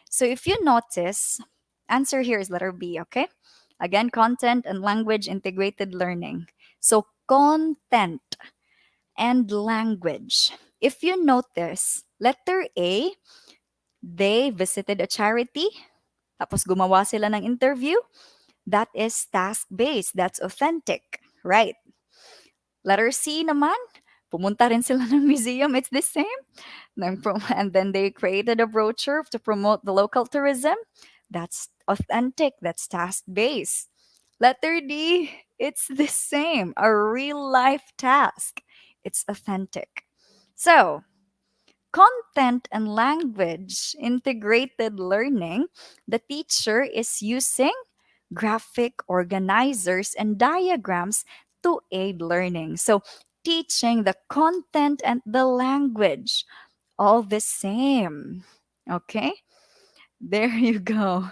So if you notice, answer here is letter B, okay? Again, content and language integrated learning. So content and language. If you notice, letter A, they visited a charity, tapos gumawa sila ng interview. That is task-based. That's authentic, right? Letter C naman, pumunta rin sila ng museum. It's the same. And then they created a brochure to promote the local tourism. That's authentic. That's task-based. Letter D, it's the same. A real-life task. It's authentic. So, content and language integrated learning, the teacher is using graphic organizers and diagrams to aid learning. So, teaching the content and the language all the same. Okay? There you go.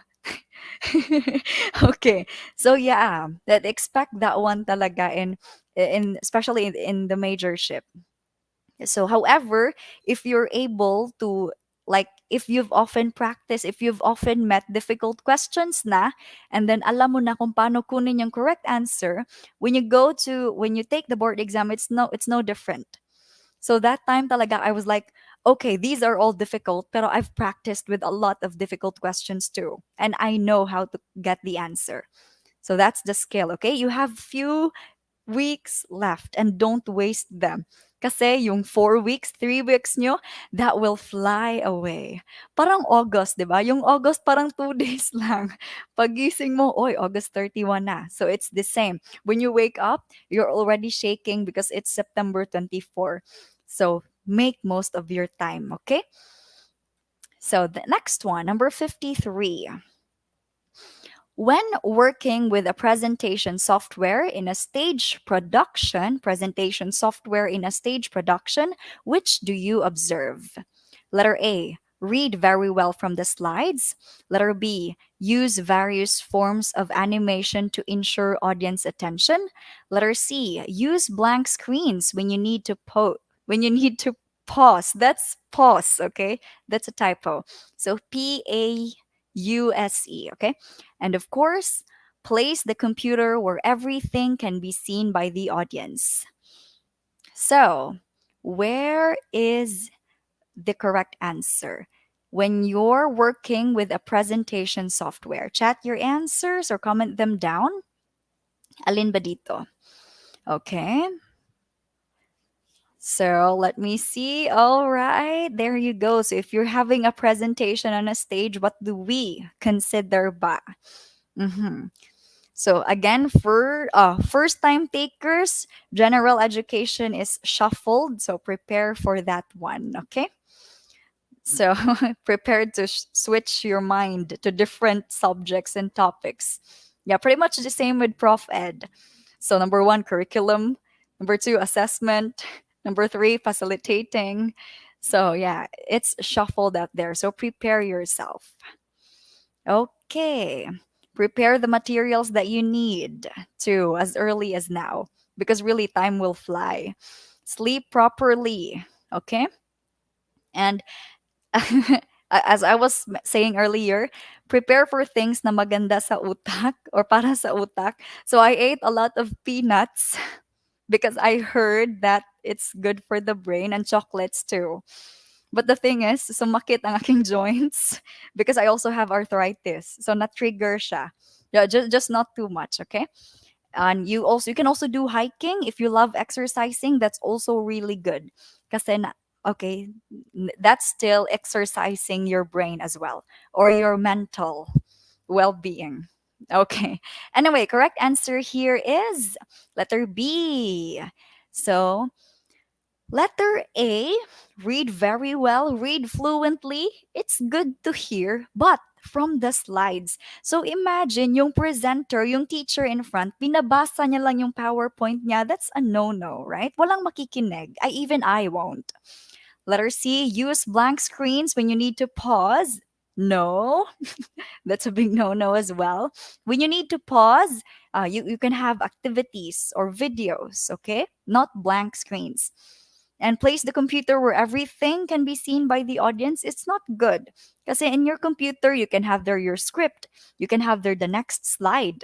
Okay. So yeah, that expect that one talaga in especially in the majorship. So however, if you're able to Like if you've often practiced, if you've often met difficult questions na, and then alam mo na kung paano kunin yung correct answer, when you take the board exam, it's no different. So that time talaga I was like, okay, these are all difficult, pero I've practiced with a lot of difficult questions too, and I know how to get the answer. So that's the skill, okay? You have few weeks left and don't waste them. Kasi yung 4 weeks, 3 weeks nyo, that will fly away. Parang August, di ba? Yung August parang 2 days lang. Pagising mo, oy, August 31 na. So it's the same. When you wake up, you're already shaking because it's September 24. So make most of your time, okay? So the next one, number 53. When working with a presentation software in a stage production, which do you observe? Letter A, read very well from the slides. Letter B, use various forms of animation to ensure audience attention. Letter C, use blank screens when you need to pause. That's pause, okay? That's a typo. So PAUSE, okay? And of course, place the computer where everything can be seen by the audience. So, where is the correct answer? When you're working with a presentation software, chat your answers or comment them down. Alin ba dito? Okay. So let me see. All right, there you go. So if you're having a presentation on a stage, what do we consider ba? Mhm. So again, for first time takers, general education is shuffled. So prepare for that one. Okay. So prepare to switch your mind to different subjects and topics. Yeah, pretty much the same with Prof Ed. So number one, curriculum. Number two, assessment. Number three, facilitating. So yeah, it's shuffled out there. So prepare yourself. Okay. Prepare the materials that you need to as early as now because really time will fly. Sleep properly. Okay. And as I was saying earlier, prepare for things na maganda sa utak or para sa utak. So I ate a lot of peanuts because I heard that it's good for the brain and chocolates too. But the thing is, sumakit ang aking joints because I also have arthritis. So na-trigger siya. Yeah, just not too much, okay? And you can also do hiking if you love exercising. That's also really good. Kasi okay, that's still exercising your brain as well or your mental well-being. Okay. Anyway, correct answer here is letter B. So, letter A, read very well, read fluently. It's good to hear, but from the slides. So imagine yung presenter, yung teacher in front, binabasa niya lang yung PowerPoint niya. That's a no-no, right? Walang makikinig. I won't. Letter C, use blank screens when you need to pause. No, that's a big no-no as well. When you need to pause, you can have activities or videos, okay? Not blank screens. And place the computer where everything can be seen by the audience. It's not good. Because in your computer, you can have there your script. You can have there the next slide.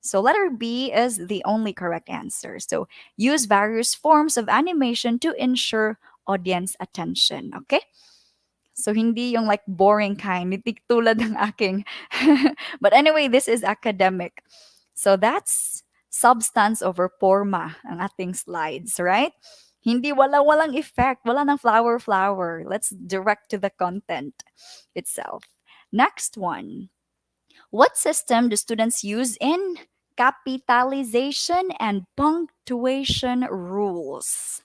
So letter B is the only correct answer. So use various forms of animation to ensure audience attention. Okay? So hindi yung like boring kind, hindi tulad ng aking. But anyway, this is academic. So that's substance over forma ang ating slides, right? Hindi walang effect, wala ng flower. Let's direct to the content itself. Next one. What system do students use in capitalization and punctuation rules?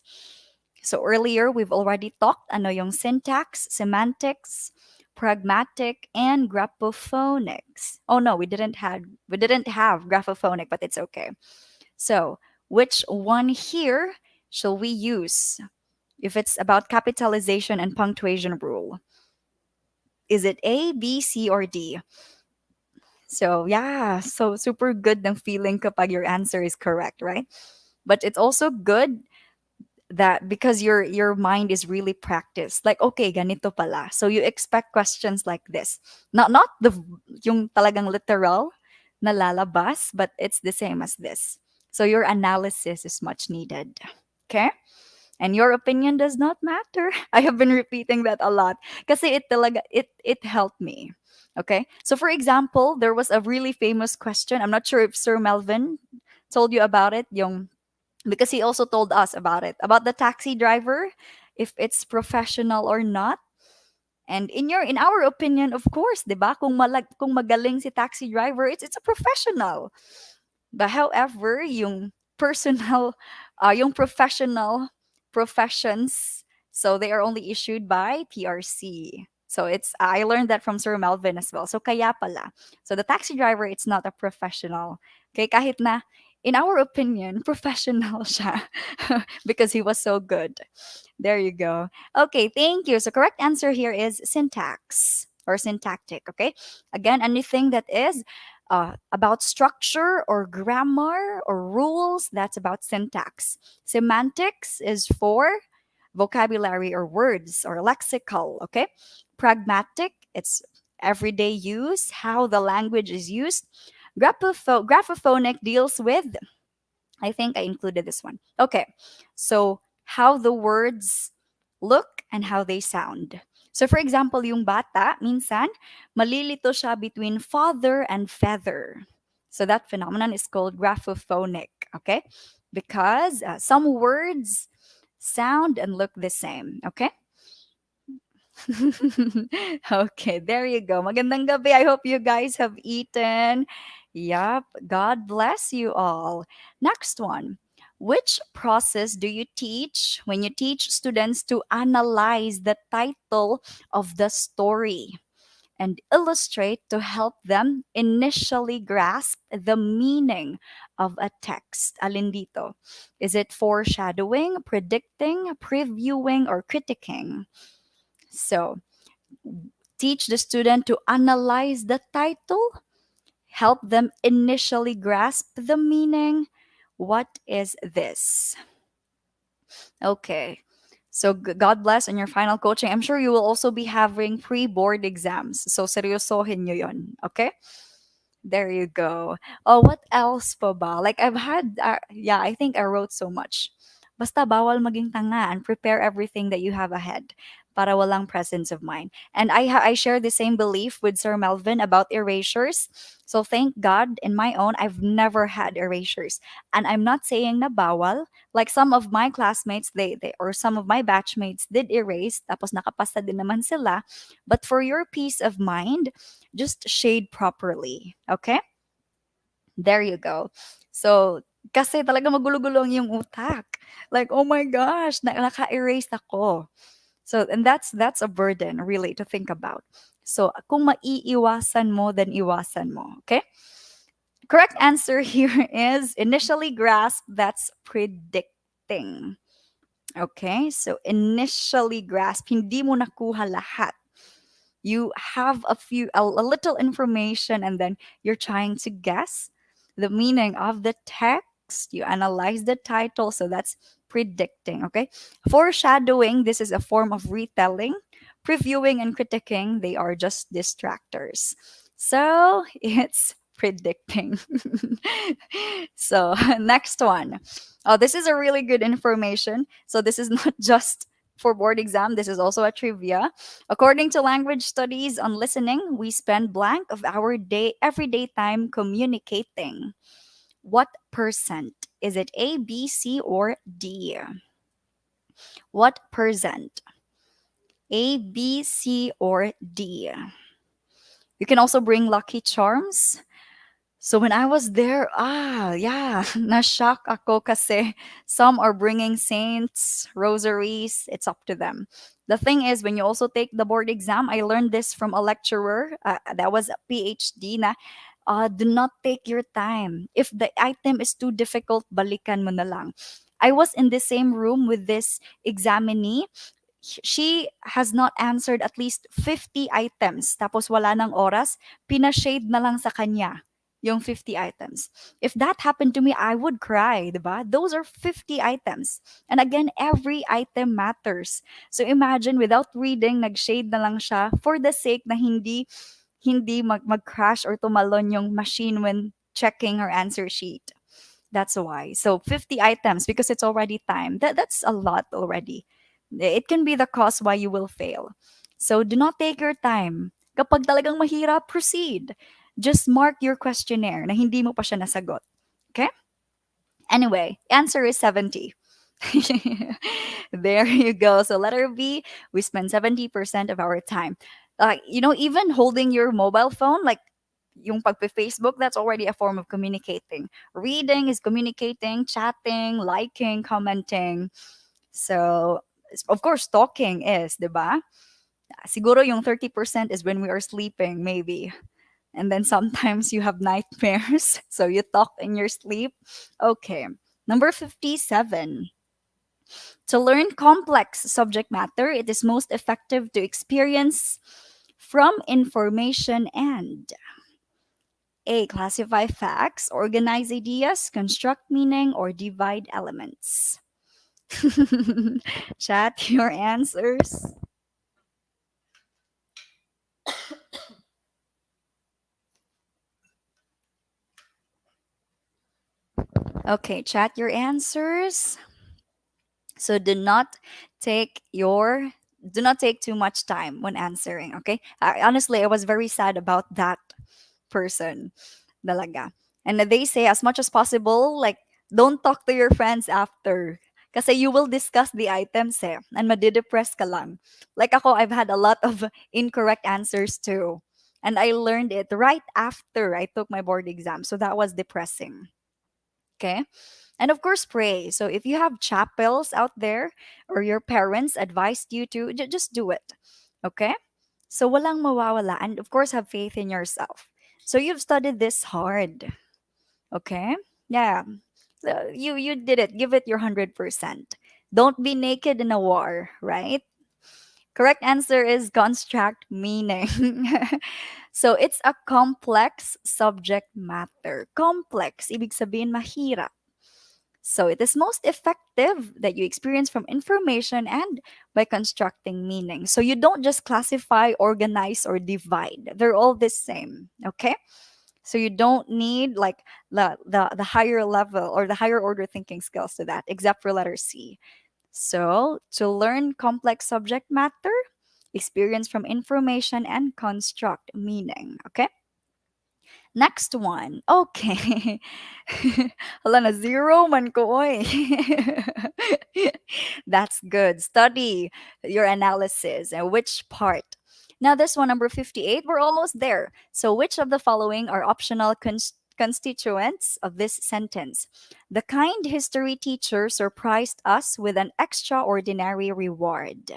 So earlier we've already talked ano yung syntax, semantics, pragmatic and graphophonics. Oh no, we didn't have graphophonic, but it's okay. So, which one here shall we use if it's about capitalization and punctuation rule? Is it A, B, C, or D? So, yeah, so super good ng feeling kapag your answer is correct, right? But it's also good that because your mind is really practiced, like okay, ganito pala, so you expect questions like this, not the yung talagang literal na lalabas, but it's the same as this. So your analysis is much needed. Okay, and your opinion does not matter. I have been repeating that a lot kasi it talaga it helped me. Okay, so for example, there was a really famous question, I'm not sure if Sir Melvin told you about it, yung because he also told us about it, about the taxi driver, if it's professional or not. And in our opinion, of course, 'di ba? Kung magaling si taxi driver, it's a professional. But however, yung personal, yung professional professions, so they are only issued by PRC. So it's I learned that from Sir Melvin as well. So kaya pala. So the taxi driver, it's not a professional. Okay, kahit na in our opinion, professional siya because he was so good. There you go. Okay, thank you. So correct answer here is syntax or syntactic. Okay, again, anything that is about structure or grammar or rules, that's about syntax. Semantics is for vocabulary or words or lexical. Okay, pragmatic, it's everyday use, how the language is used. Graphophonic deals with, I think I included this one. Okay. So, how the words look and how they sound. So, for example, yung bata, minsan, malilito siya between father and feather. So, that phenomenon is called graphophonic. Okay. Because some words sound and look the same. Okay. Okay, there you go. Magandang gabi. I hope you guys have eaten. Yup. God bless you all. Next one. Which process do you teach when you teach students to analyze the title of the story and illustrate to help them initially grasp the meaning of a text? Alin dito? Is it foreshadowing, predicting, previewing, or critiquing? So, teach the student to analyze the title, help them initially grasp the meaning. What is this? Okay. So God bless on your final coaching. I'm sure you will also be having pre-board exams. So seryosohin nyo yun. Okay? There you go. Oh, what else pa ba? Like I've had, yeah, I think I wrote so much. Basta bawal maging tanga and prepare everything that you have ahead para walang presence of mind. And I share the same belief with Sir Melvin about erasures. So thank God in my own, I've never had erasures. And I'm not saying na bawal. Like some of my classmates, they or some of my batchmates did erase, tapos nakapasa din naman sila. But for your peace of mind, just shade properly. Okay? There you go. So, kasi talaga magulo-gulo ang iyong utak. Like, oh my gosh, naka-erase ako. So, and that's a burden really to think about. So, kung maiiwasan mo, then iwasan mo. Okay? Correct answer here is initially grasp, that's predicting. Okay? So, initially grasp, hindi mo nakuha lahat. You have a little information, and then you're trying to guess the meaning of the text. You analyze the title, so that's predicting. Okay, foreshadowing, this is a form of retelling. Previewing and critiquing, they are just distractors. So it's predicting. So next one. Oh, this is a really good information. So this is not just for board exam, this is also a trivia. According to language studies on listening, we spend blank of our day everyday time communicating. What percent? Is it A, B, C, or D? What percent? A, B, C, or D? You can also bring lucky charms. So when I was there, yeah, na-shock ako kasi some are bringing saints, rosaries, it's up to them. The thing is, when you also take the board exam, I learned this from a lecturer that was a PhD na, do not take your time. If the item is too difficult, balikan mo na lang. I was in the same room with this examinee. She has not answered at least 50 items. Tapos wala ng oras, pinashade na lang sa kanya yung 50 items. If that happened to me, I would cry, diba? Those are 50 items. And again, every item matters. So imagine, without reading, nag-shade na lang siya for the sake na hindi mag-crash or tumalon yung machine when checking her answer sheet. That's why. So 50 items because it's already time. That's a lot already. It can be the cause why you will fail. So do not take your time. Kapag talagang mahirap, proceed. Just mark your questionnaire na hindi mo pa siya nasagot. Okay? Anyway, answer is 70. There you go. So letter B, we spend 70% of our time. Even holding your mobile phone, like yung pagpe-Facebook, that's already a form of communicating. Reading is communicating, chatting, liking, commenting. So, of course, talking is, di ba? Siguro yung 30% is when we are sleeping, maybe. And then sometimes you have nightmares, so you talk in your sleep. Okay. Number 57. To learn complex subject matter, it is most effective to experience from information and A. Classify facts, organize ideas, construct meaning, or divide elements. Chat your answers. Okay, chat your answers. So take your do not take too much time when answering, okay? Honestly, I was very sad about that person. Dalaga. And they say as much as possible, like, don't talk to your friends after. Kasi you will discuss the items and madidepress ka lang. Like ako, I've had a lot of incorrect answers too. And I learned it right after I took my board exam. So that was depressing. Okay? And of course, pray. So if you have chapels out there or your parents advised you to, just do it. Okay? So walang mawawala. And of course, have faith in yourself. So you've studied this hard. Okay? Yeah. So you did it. Give it your 100%. Don't be naked in a war, right? Correct answer is construct meaning. So it's a complex subject matter. Complex, ibig sabihin mahirap. So it is most effective that you experience from information and by constructing meaning. So you don't just classify, organize, or divide. They're all the same. Okay? So you don't need like the higher level or the higher order thinking skills to that, except for letter C. So to learn complex subject matter, experience from information and construct meaning. Okay? Next one. Okay. Hala na zero man ko oy. That's good. Study your analysis and which part. Now this one number 58, we're almost there. So which of the following are optional constituents of this sentence? The kind history teacher surprised us with an extraordinary reward.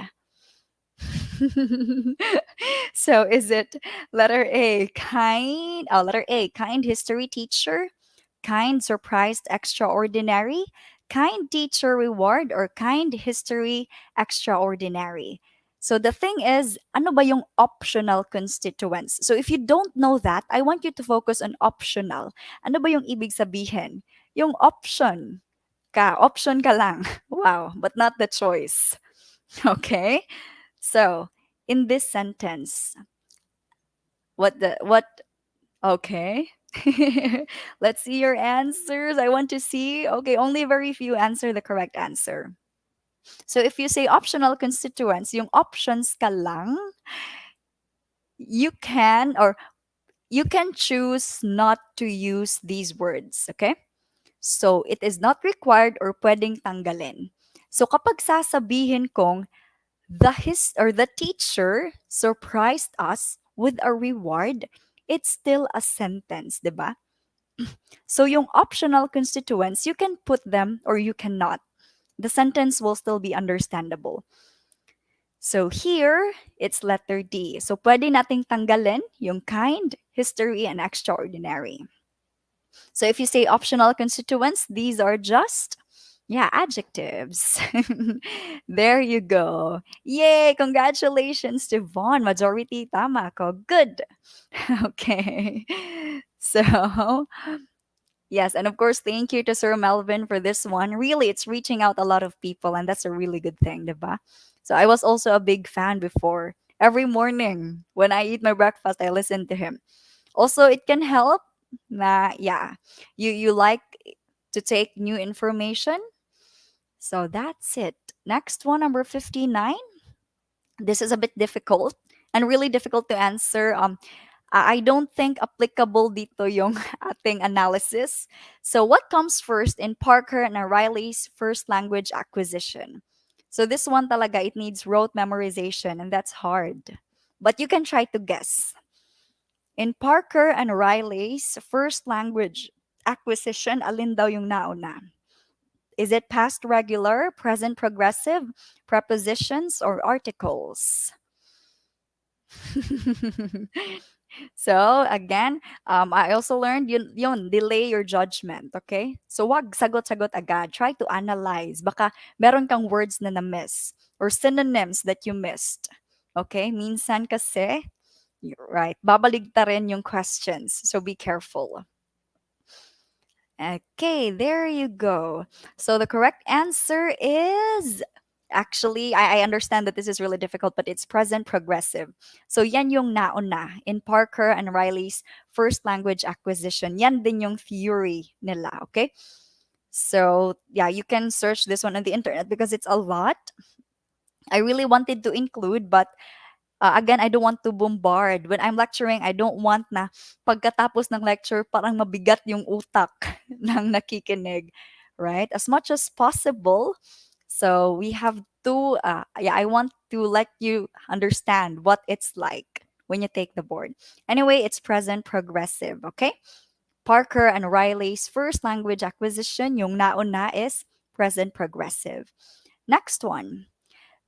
So is it letter A, kind history teacher, kind surprised extraordinary, kind teacher reward, or kind history extraordinary? So the thing is, ano ba yung optional constituents? So if you don't know that, I want you to focus on optional. Ano ba yung ibig sabihin? Yung option ka lang. Wow, but not the choice. Okay? So, in this sentence, what okay. Let's see your answers. I want to see. Okay, only very few answer the correct answer. So if you say optional constituents, yung options ka lang, you can or you can choose not to use these words, okay? So it is not required or pwedeng tanggalin. So kapag sasabihin kong the teacher surprised us with a reward, it's still a sentence, 'di ba? So yung optional constituents, you can put them or you cannot. The sentence will still be understandable. So here, it's letter D. So pwede nating tanggalin yung kind, history, and extraordinary. So if you say optional constituents, these are just, yeah, adjectives. There you go. Yay! Congratulations to Vaughn. Majority tama ko. Good. Okay. So, yes, and of course, thank you to Sir Melvin for this one. Really, it's reaching out a lot of people, and that's a really good thing, diba? So I was also a big fan before. Every morning when I eat my breakfast, I listen to him. Also, it can help na yeah, you like to take new information. So that's it. Next one, number 59. This is a bit difficult and really difficult to answer. I don't think applicable dito yung ating analysis. So what comes first in Parker and Riley's first language acquisition? So this one talaga, it needs rote memorization and that's hard. But you can try to guess. In Parker and Riley's first language acquisition, alin daw yung nauna? Is it past regular, present progressive, prepositions, or articles? So again, I also learned yun, delay your judgment, okay? So wag sagot-sagot agad. Try to analyze. Baka meron kang words na na-miss or synonyms that you missed. Okay? Minsan kasi, right, babaligtarin yung questions. So be careful. Okay, there you go. So the correct answer is actually, I understand that this is really difficult, but it's present progressive. So yan yung nauna in Parker and Riley's first language acquisition. Yan din yung theory nila, okay? So yeah, you can search this one on the internet because it's a lot. I really wanted to include, but again, I don't want to bombard. When I'm lecturing, I don't want na pagkatapos ng lecture, parang mabigat yung utak ng nakikinig, right? As much as possible. So we have to, yeah, I want to let you understand what it's like when you take the board. Anyway, it's present progressive, okay? Parker and Riley's first language acquisition, yung nauna is present progressive. Next one.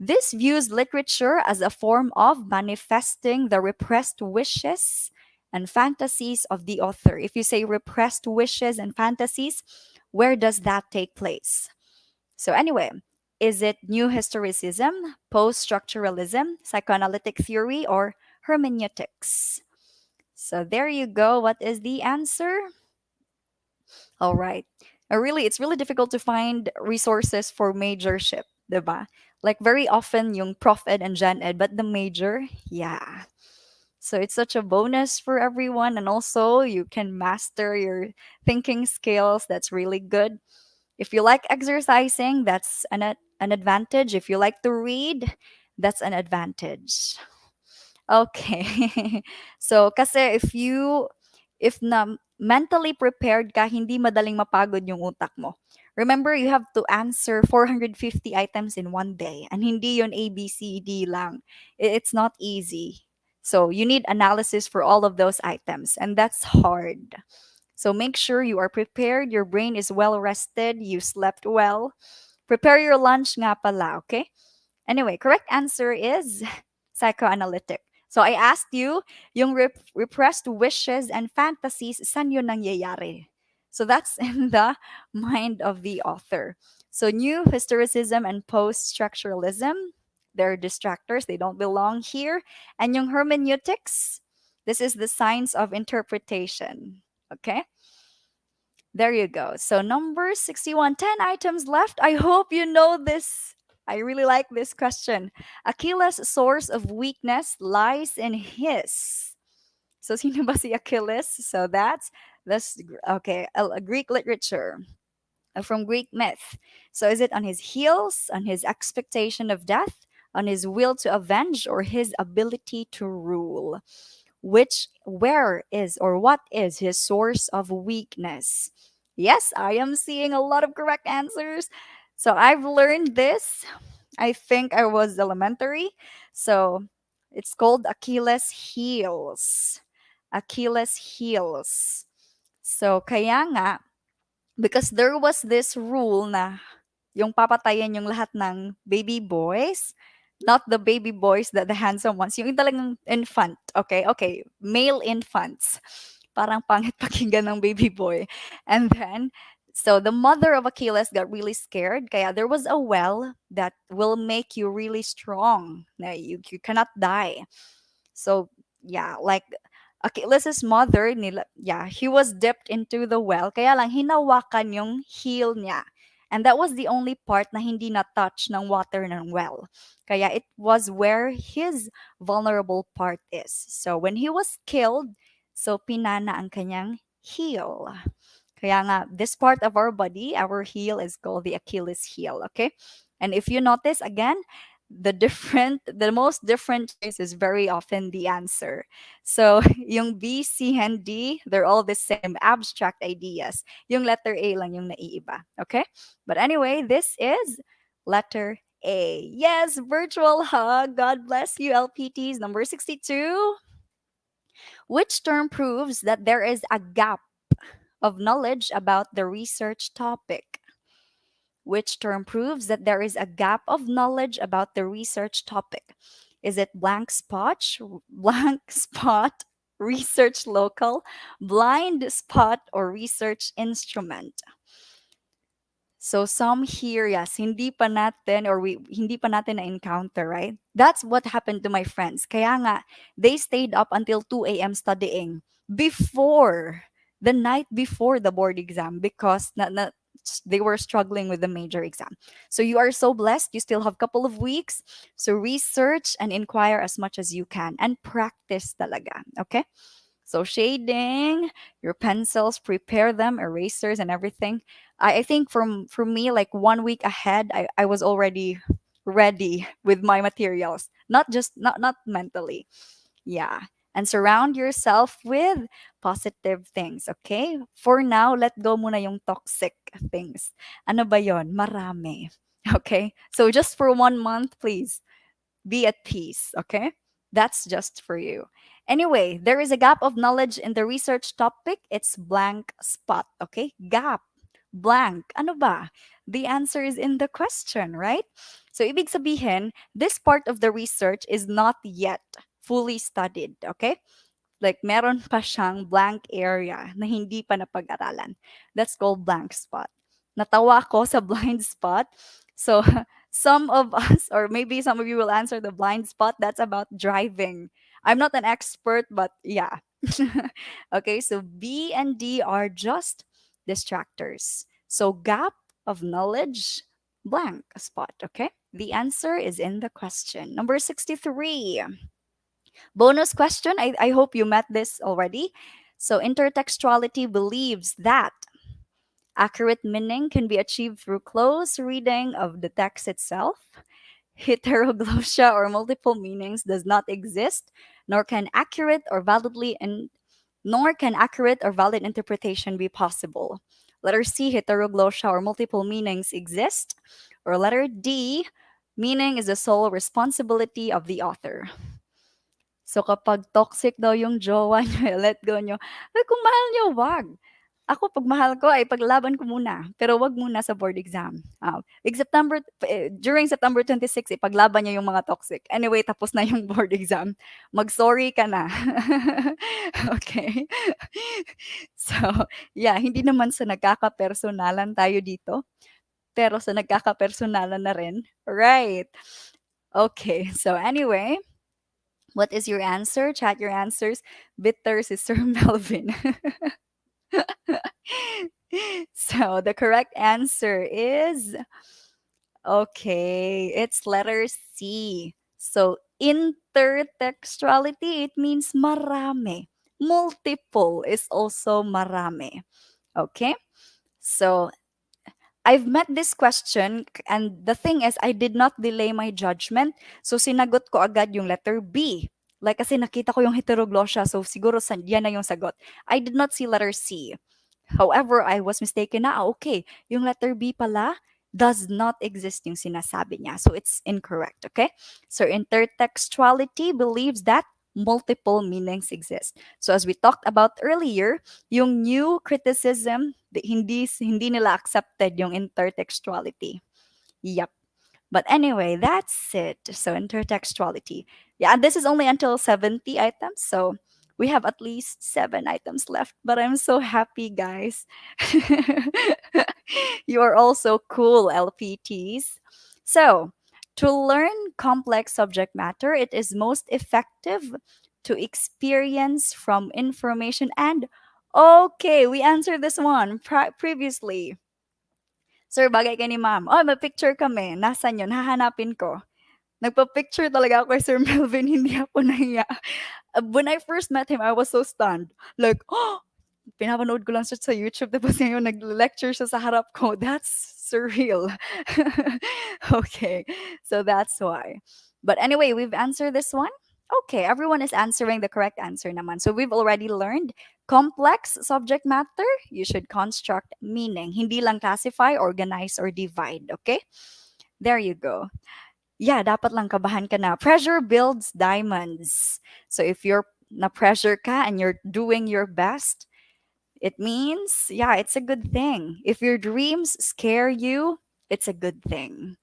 This views literature as a form of manifesting the repressed wishes and fantasies of the author. If you say repressed wishes and fantasies, where does that take place? So, anyway, is it new historicism, post structuralism, psychoanalytic theory, or hermeneutics? So, there you go. What is the answer? All right. Really, it's really difficult to find resources for majorship, diba? Like very often yung prof ed and gen ed, but the major, yeah. So it's such a bonus for everyone, and also you can master your thinking skills. That's really good. If you like exercising, that's an advantage. If you like to read, that's an advantage. Okay. So kasi if na mentally prepared ka, hindi madaling mapagod yung utak mo. Remember, you have to answer 450 items in one day. And hindi yun A, B, C, D lang. It's not easy. So you need analysis for all of those items. And that's hard. So make sure you are prepared, your brain is well rested, you slept well. Prepare your lunch nga pala, okay? Anyway, correct answer is psychoanalytic. So I asked you, yung repressed wishes and fantasies, saan yun nangyayari? So that's in the mind of the author. So new historicism and post-structuralism, they're distractors, they don't belong here. And yung hermeneutics, this is the science of interpretation. Okay? There you go. So number 61, 10 items left. I hope you know this. I really like this question. Achilles' source of weakness lies in his. So sino ba si Achilles? So that's okay, a Greek literature. From Greek myth. So is it on his heels, on his expectation of death, on his will to avenge, or his ability to rule? Where is or what is his source of weakness? Yes, I am seeing a lot of correct answers. So I've learned this. I think I was elementary. So it's called Achilles heels. Achilles heels. So kaya nga, because there was this rule na yung papatayin yung lahat ng baby boys, not the baby boys that the handsome ones, yung talagang infant, okay? Okay, male infants. Parang pangit pakinggan ng baby boy. And then, so the mother of Achilles got really scared. Kaya there was a well that will make you really strong. Na you cannot die. So, yeah, like Achilles' mother, yeah, he was dipped into the well, kaya lang hinawakan yung heel niya. And that was the only part na hindi na-touch ng water ng well. Kaya it was where his vulnerable part is. So when he was killed, so pinana ang kanyang heel. Kaya nga, this part of our body, our heel, is called the Achilles heel, okay? And if you notice, again, the most different choice is very often the answer. So, yung B, C, and D, they're all the same, abstract ideas. Yung letter A lang yung naiiba, okay? But anyway, this is letter A. Yes, virtual hug. God bless you, LPTs. Number 62. Which term proves that there is a gap of knowledge about the research topic? Which term proves that there is a gap of knowledge about the research topic? Is it blank spot, research local, blind spot, or research instrument? So some here, yes, hindi pa natin or hindi pa natin na-encounter, right? That's what happened to my friends. Kaya nga, they stayed up until 2 a.m. studying before, the night before the board exam because they were struggling with the major exam. So you are so blessed. You still have a couple of weeks. So research and inquire as much as you can and practice talaga. Okay? So shading, your pencils, prepare them, erasers and everything. I think for me, like 1 week ahead, I was already ready with my materials. Not mentally. Yeah. And surround yourself with positive things, okay? For now, let go muna yung toxic things. Ano ba yon? Marami. Okay? So just for 1 month, please be at peace, okay? That's just for you. Anyway, there is a gap of knowledge in the research topic. It's blank spot, okay? Gap, blank. Ano ba? The answer is in the question, right? So, ibig sabihin, this part of the research is not yet fully studied, okay? Like, meron pa siyang blank area na hindi pa napag-aralan. That's called blank spot. Natawa ako sa blind spot. So, some of us, or maybe some of you will answer the blind spot. That's about driving. I'm not an expert, but yeah. Okay, so B and D are just distractors. So, gap of knowledge, blank spot. Okay, the answer is in the question. Number 63. Bonus question. I hope you met this already. So, intertextuality believes that accurate meaning can be achieved through close reading of the text itself. Heteroglossia or multiple meanings does not exist, nor can accurate or valid interpretation be possible. Letter C, heteroglossia or multiple meanings exist. Or letter D, meaning is the sole responsibility of the author. So kapag toxic daw yung jowa niyo, let go niyo. Ay, kung mahal niyo, wag. Ako, pag mahal ko, ay paglaban ko muna. Pero wag muna sa board exam. During September 26, ipaglaban niyo yung mga toxic. Anyway, tapos na yung board exam. Mag-sorry ka na. Okay? So, yeah, hindi naman sa nagkakapersonalan tayo dito. Pero sa nagkakapersonalan na rin. Right. Okay, so anyway, what is your answer? Chat your answers. Bitter Sister Melvin. So the correct answer is okay, it's letter C. So intertextuality, it means marami. Multiple is also marami. Okay? So I've met this question and the thing is I did not delay my judgment. So sinagot ko agad yung letter B. Like kasi nakita ko yung heteroglossia so siguro yan na yung sagot. I did not see letter C. However, I was mistaken na, okay, yung letter B pala does not exist yung sinasabi niya. So it's incorrect, okay? So intertextuality believes that multiple meanings exist. So as we talked about earlier, yung new criticism, hindi nila accepted yung intertextuality. Yep. But anyway, that's it. So intertextuality. Yeah, and this is only until 70 items. So we have at least 7 items left. But I'm so happy, guys. You are all so cool, LPTs. So to learn complex subject matter, it is most effective to experience from information. And okay, we answered this one previously. Sir, bagay kay ni ma'am. Oh, may picture kami. Nasaan yun? Hahanapin ko. Nagpa-picture talaga ako kay Sir Melvin, hindi ako nahiya. When I first met him, I was so stunned. Like, oh, pinapanood ko lang siya sa YouTube, tapos ngayon nag-lecture siya sa harap ko. That's surreal. Okay, so that's why. But anyway, we've answered this one. Okay, everyone is answering the correct answer naman. So we've already learned complex subject matter, you should construct meaning. Hindi lang classify, organize, or divide. Okay? There you go. Yeah, dapat lang kabahan ka na. Pressure builds diamonds. So if you're na-pressure ka and you're doing your best, it means, yeah, it's a good thing. If your dreams scare you, it's a good thing.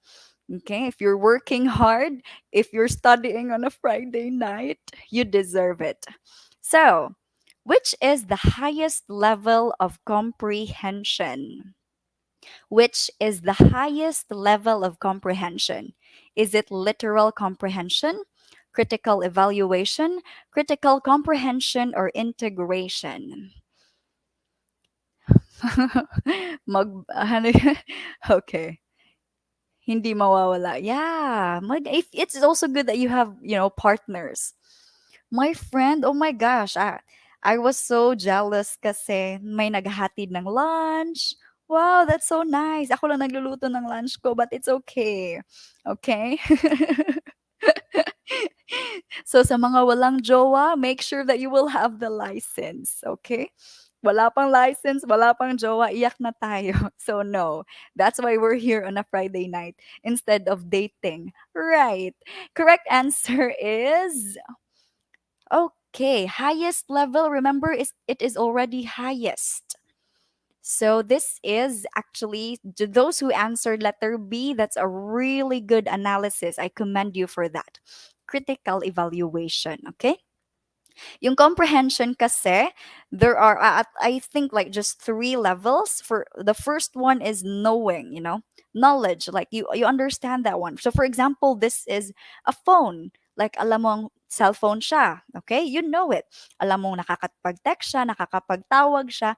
Okay, if you're working hard, if you're studying on a Friday night, you deserve it. So, which is the highest level of comprehension? Which is the highest level of comprehension? Is it literal comprehension, critical evaluation, critical comprehension, or integration? Okay. Hindi mawawala. Yeah. If it's also good that you have, partners. My friend, oh my gosh, I was so jealous kasi may naghahatid ng lunch. Wow, that's so nice. Ako lang nagluluto ng lunch ko, but it's okay. Okay? So sa mga walang jowa, make sure that you will have the license, okay? Wala pang license, wala pang jowa, iyak na tayo. So no, that's why we're here on a Friday night instead of dating. Right. Correct answer is okay, highest level. Remember, is it is already highest. So this is actually to those who answered letter B, that's a really good analysis. I commend you for that. Critical evaluation, okay? Yung comprehension kasi, there are, I think, like just three levels. For the first one is knowing, knowledge. Like you understand that one. So for example, this is a phone. Like alam mong cellphone siya. Okay? You know it. Alam mong nakakapag-text siya, nakakapagtawag siya.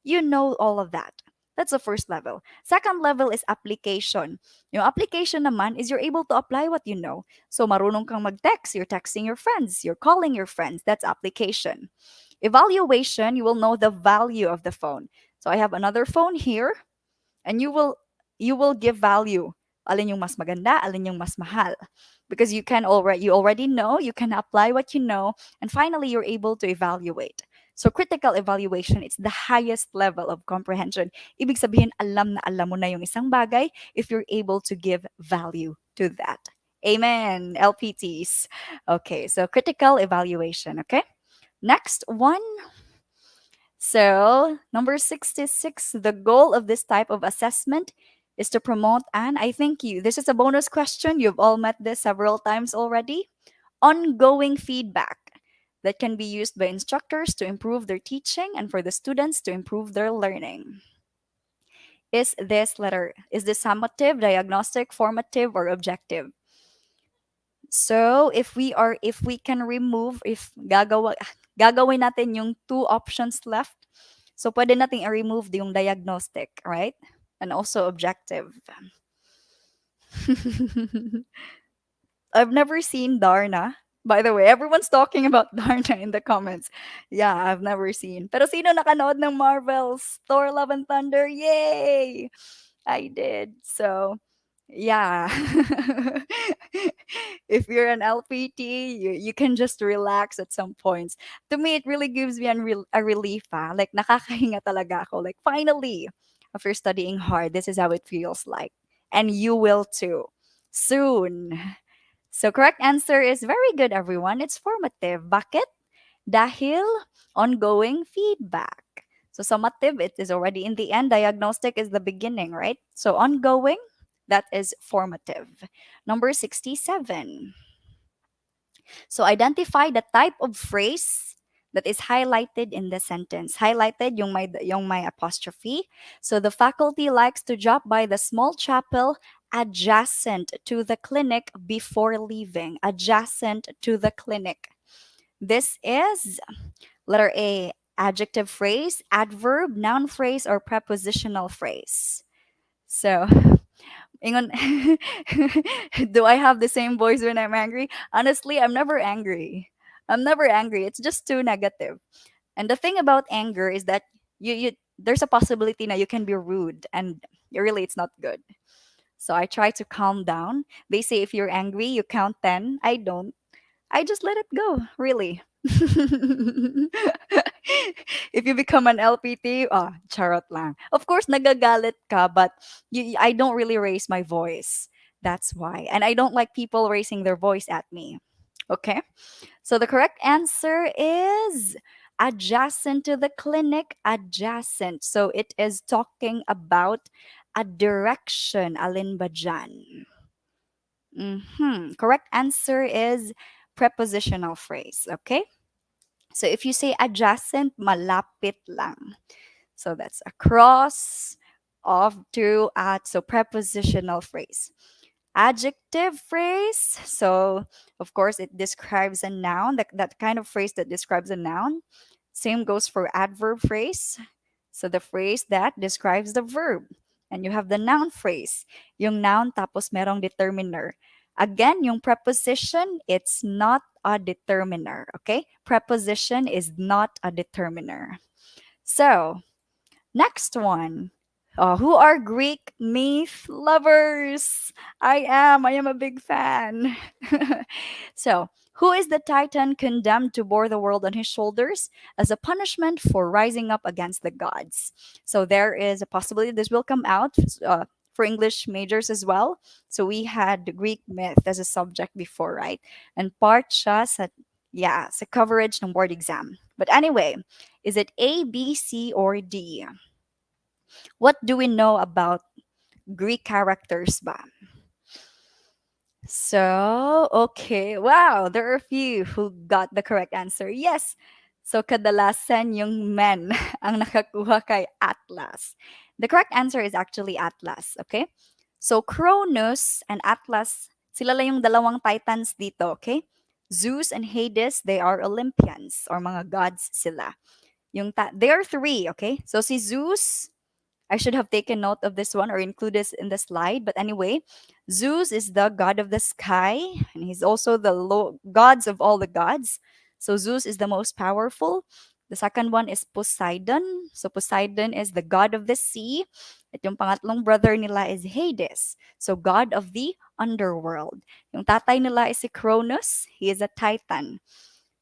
You know all of that. That's the first level. Second level is application. Yung application naman is you're able to apply what you know. So marunong kang mag-text, you're texting your friends, you're calling your friends. That's application. Evaluation, you will know the value of the phone. So I have another phone here and you will give value. Alin yung mas maganda, alin yung mas mahal. Because you already know, you can apply what you know, and finally you're able to evaluate. So critical evaluation, it's the highest level of comprehension. Ibig sabihin, alam na alam mo na yung isang bagay if you're able to give value to that. Amen, LPTs. Okay, so critical evaluation, okay? Next one. So, number 66, the goal of this type of assessment is to promote, and I think this is a bonus question. You've all met this several times already. Ongoing feedback that can be used by instructors to improve their teaching and for the students to improve their learning. Is this summative, diagnostic, formative, or objective? So, if we can remove, if gagawin natin yung two options left, so pwede nating i-remove yung diagnostic, right? And also objective. I've never seen Darna. By the way, everyone's talking about Darna in the comments. Yeah, I've never seen. Pero sino nakanood ng Marvel's Thor Love and Thunder? Yay! I did. So, yeah. If you're an LPT, you can just relax at some points. To me, it really gives me a relief. Like, nakakahinga talaga ako. Like, finally, after studying hard, this is how it feels like. And you will too. Soon. So, correct answer is very good, everyone. It's formative. Bakit? Dahil ongoing feedback. So, summative, it is already in the end. Diagnostic is the beginning, right? So, ongoing, that is formative. Number 67. So, identify the type of phrase that is highlighted in the sentence. Highlighted yung may apostrophe. So, the faculty likes to drop by the small chapel adjacent to the clinic before leaving. Adjacent to the clinic. This is letter A, adjective phrase, adverb, noun phrase, or prepositional phrase. So, ingon, do I have the same voice when I'm angry? Honestly, I'm never angry. I'm never angry. It's just too negative. And the thing about anger is that you there's a possibility that you can be rude and really it's not good. So I try to calm down. They say if you're angry, you count 10. I don't. I just let it go, really. If you become an LPT, charot lang. Of course, nagagalit ka, but I don't really raise my voice. That's why. And I don't like people raising their voice at me. Okay? So the correct answer is adjacent to the clinic, adjacent. So it is talking about a direction, alin ba dyan? Correct answer is prepositional phrase. Okay? So if you say adjacent, malapit lang. So that's across, off, to, at. So prepositional phrase. Adjective phrase. So of course it describes a noun, that kind of phrase that describes a noun. Same goes for adverb phrase. So the phrase that describes the verb. And you have the noun phrase. Yung noun tapos merong determiner. Again, yung preposition, it's not a determiner. Okay? Preposition is not a determiner. So, next one. Who are Greek myth lovers? I am a big fan. So, who is the Titan condemned to bore the world on his shoulders as a punishment for rising up against the gods? So, there is a possibility this will come out for English majors as well. So, we had the Greek myth as a subject before, right? And part siya sa coverage ng board exam. But anyway, is it A, B, C, or D? What do we know about Greek characters ba? So, okay. Wow, there are a few who got the correct answer. Yes. So, kadalasan yung men ang nakakuha kay Atlas. The correct answer is actually Atlas, okay? So, Cronus and Atlas, sila lang yung dalawang titans dito, okay? Zeus and Hades, they are Olympians or mga gods sila. They are three, okay? So, si Zeus, I should have taken note of this one or include this in the slide. But anyway, Zeus is the god of the sky, and he's also the gods of all the gods. So Zeus is the most powerful. The second one is Poseidon. So Poseidon is the god of the sea. At yung pangatlong brother nila is Hades. So god of the underworld. Yung tatay nila is si Cronus. He is a titan.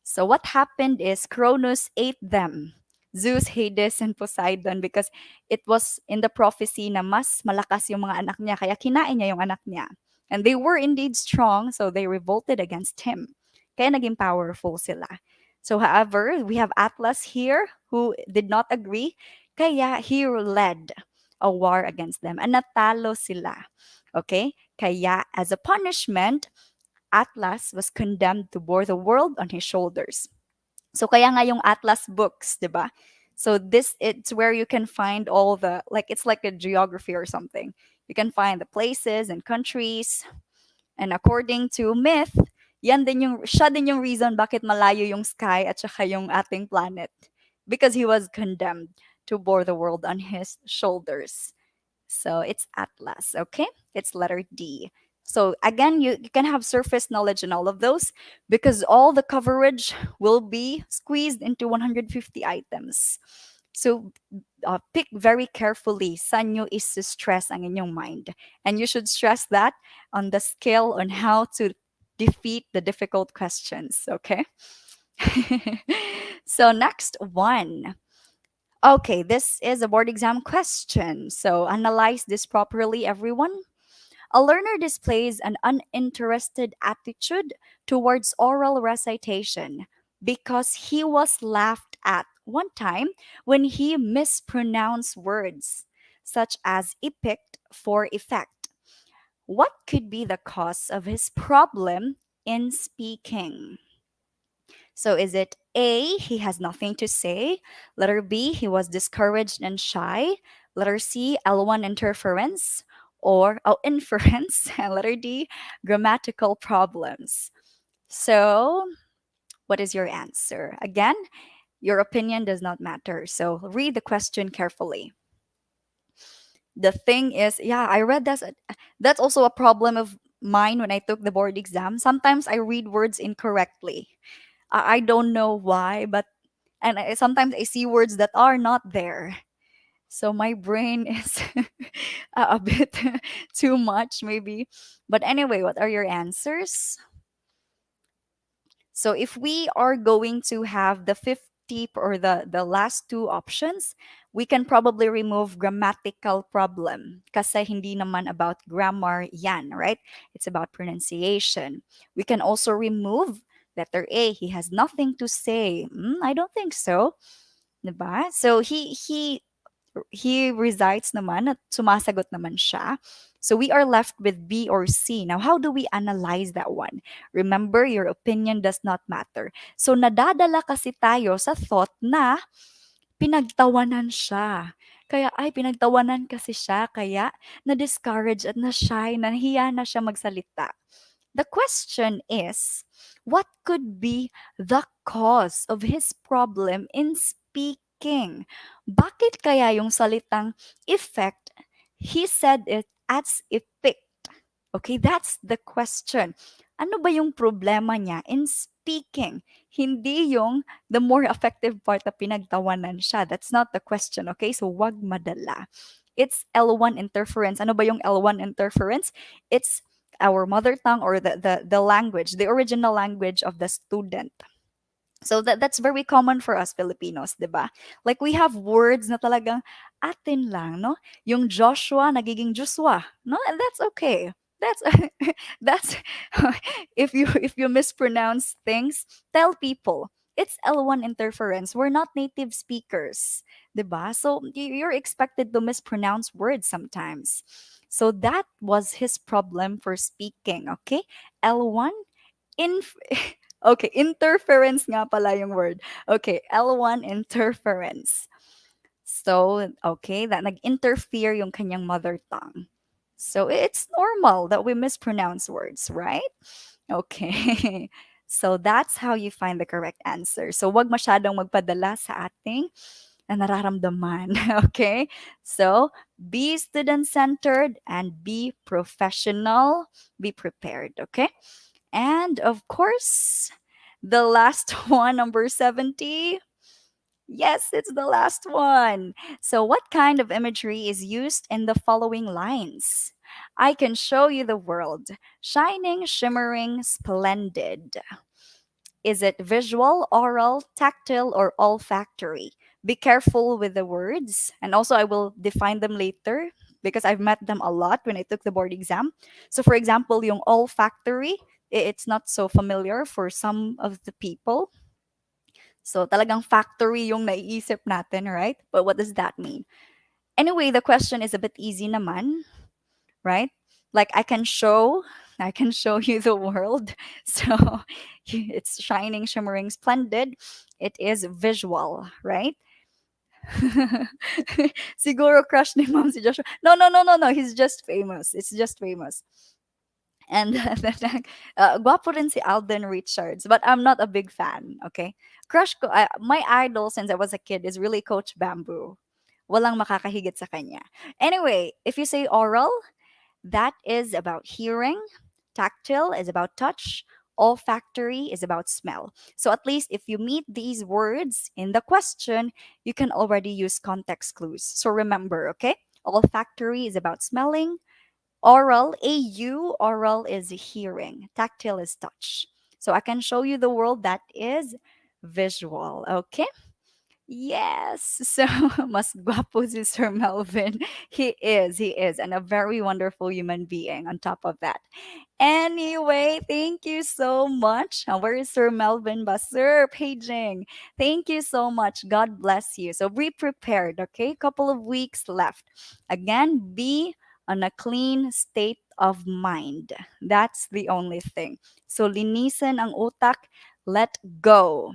So what happened is Cronus ate them, Zeus, Hades, and Poseidon, because it was in the prophecy na mas malakas yung mga anak niya, kaya kinain niya yung anak niya. And they were indeed strong, so they revolted against him. Kaya naging powerful sila. So however, we have Atlas here who did not agree, kaya he led a war against them. And natalo sila. Okay? Kaya as a punishment, Atlas was condemned to bore the world on his shoulders. So kaya nga yung Atlas books, 'di ba? So this it's where you can find all the like it's like a geography or something. You can find the places and countries, and according to myth, siya din yung reason bakit malayo yung sky at saka yung ating planet, because he was condemned to bore the world on his shoulders. So it's Atlas, okay? It's letter D. So again, you can have surface knowledge in all of those because all the coverage will be squeezed into 150 items. So pick very carefully saan nyo is stress ang inyong mind. And you should stress that on the scale on how to defeat the difficult questions, okay? So next one. Okay, this is a board exam question. So analyze this properly, everyone. A learner displays an uninterested attitude towards oral recitation because he was laughed at one time when he mispronounced words, such as epic for effect. What could be the cause of his problem in speaking? So is it A, he has nothing to say? Letter B, he was discouraged and shy? Letter C, L1 interference or inference? And letter D, grammatical problems. So What is your answer? Again, your opinion does not matter. So read the question carefully. The thing is, yeah, I read that. That's also a problem of mine when I took the board exam. Sometimes I read words incorrectly. I don't know why, but sometimes I see words that are not there. So my brain is a bit too much, maybe. But anyway, what are your answers? So if we are going to have the 50 or the last two options, we can probably remove grammatical problem kasi hindi naman about grammar yan, right? It's about pronunciation. We can also remove letter A. He has nothing to say. I don't think so. Diba? So he recites naman at sumasagot naman siya. So we are left with B or C. Now, how do we analyze that one? Remember, your opinion does not matter. So nadadala kasi tayo sa thought na pinagtawanan siya. Kaya, ay, pinagtawanan kasi siya. Kaya, na-discourage at na-shy, nahiya na siya magsalita. The question is, what could be the cause of his problem in speaking? Bakit kaya yung salitang effect, he said it as effect? Okay, that's the question. Ano ba yung problema niya in speaking? Hindi yung the more effective part na pinagtawanan siya. That's not the question, okay? So, wag madala. It's L1 interference. Ano ba yung L1 interference? It's our mother tongue or the language, the original language of the student. So that's very common for us Filipinos, 'di ba? Like we have words na talagang atin lang, no? Yung Joshua nagiging Joshua, no? And that's okay. That's that's if you mispronounce things, tell people it's L1 interference. We're not native speakers, 'di ba? So you're expected to mispronounce words sometimes. So that was his problem for speaking, okay? L1 in okay, interference nga pala yung word. Okay, L1 interference. So, okay, that nag-interfere yung kanyang mother tongue. So, it's normal that we mispronounce words, right? Okay. So, that's how you find the correct answer. So, wag masyadong magpadala sa ating na nararamdaman. Okay? So, be student-centered and be professional. Be prepared. Okay? And of course, the last one, number 70. Yes, it's the last one. So, what kind of imagery is used in the following lines? I can show you the world, shining, shimmering, splendid. Is it visual, oral, tactile, or olfactory? Be careful with the words. And also, I will define them later because I've met them a lot when I took the board exam. So, for example, yung olfactory, it's not so familiar for some of the people. So, talagang factory yung naiisip natin, right? But what does that mean? Anyway, the question is a bit easy naman, right? Like I can show you the world. So it's shining, shimmering, splendid. It is visual, right? Siguro crush ni mom si Joshua. No, no, no, no, no. He's just famous. It's just famous. And guwapo rin si Alden Richards, but I'm not a big fan, okay? Crush ko, my idol since I was a kid is really Coach Bamboo. Walang makakahigit sa kanya. Anyway, if you say oral, that is about hearing, tactile is about touch, olfactory is about smell. So at least if you meet these words in the question, you can already use context clues. So remember, okay? Olfactory is about smelling, oral, AU, oral is hearing, tactile is touch. So I can show you the world that is visual, okay? Yes. So, mas guapo si Sir Melvin. He is, and a very wonderful human being on top of that. Anyway, thank you so much. Where is Sir Melvin ba? Sir, paging. Thank you so much. God bless you. So be prepared, okay? Couple of weeks left. Again, be on a clean state of mind. That's the only thing. So linisan ang utak, let go.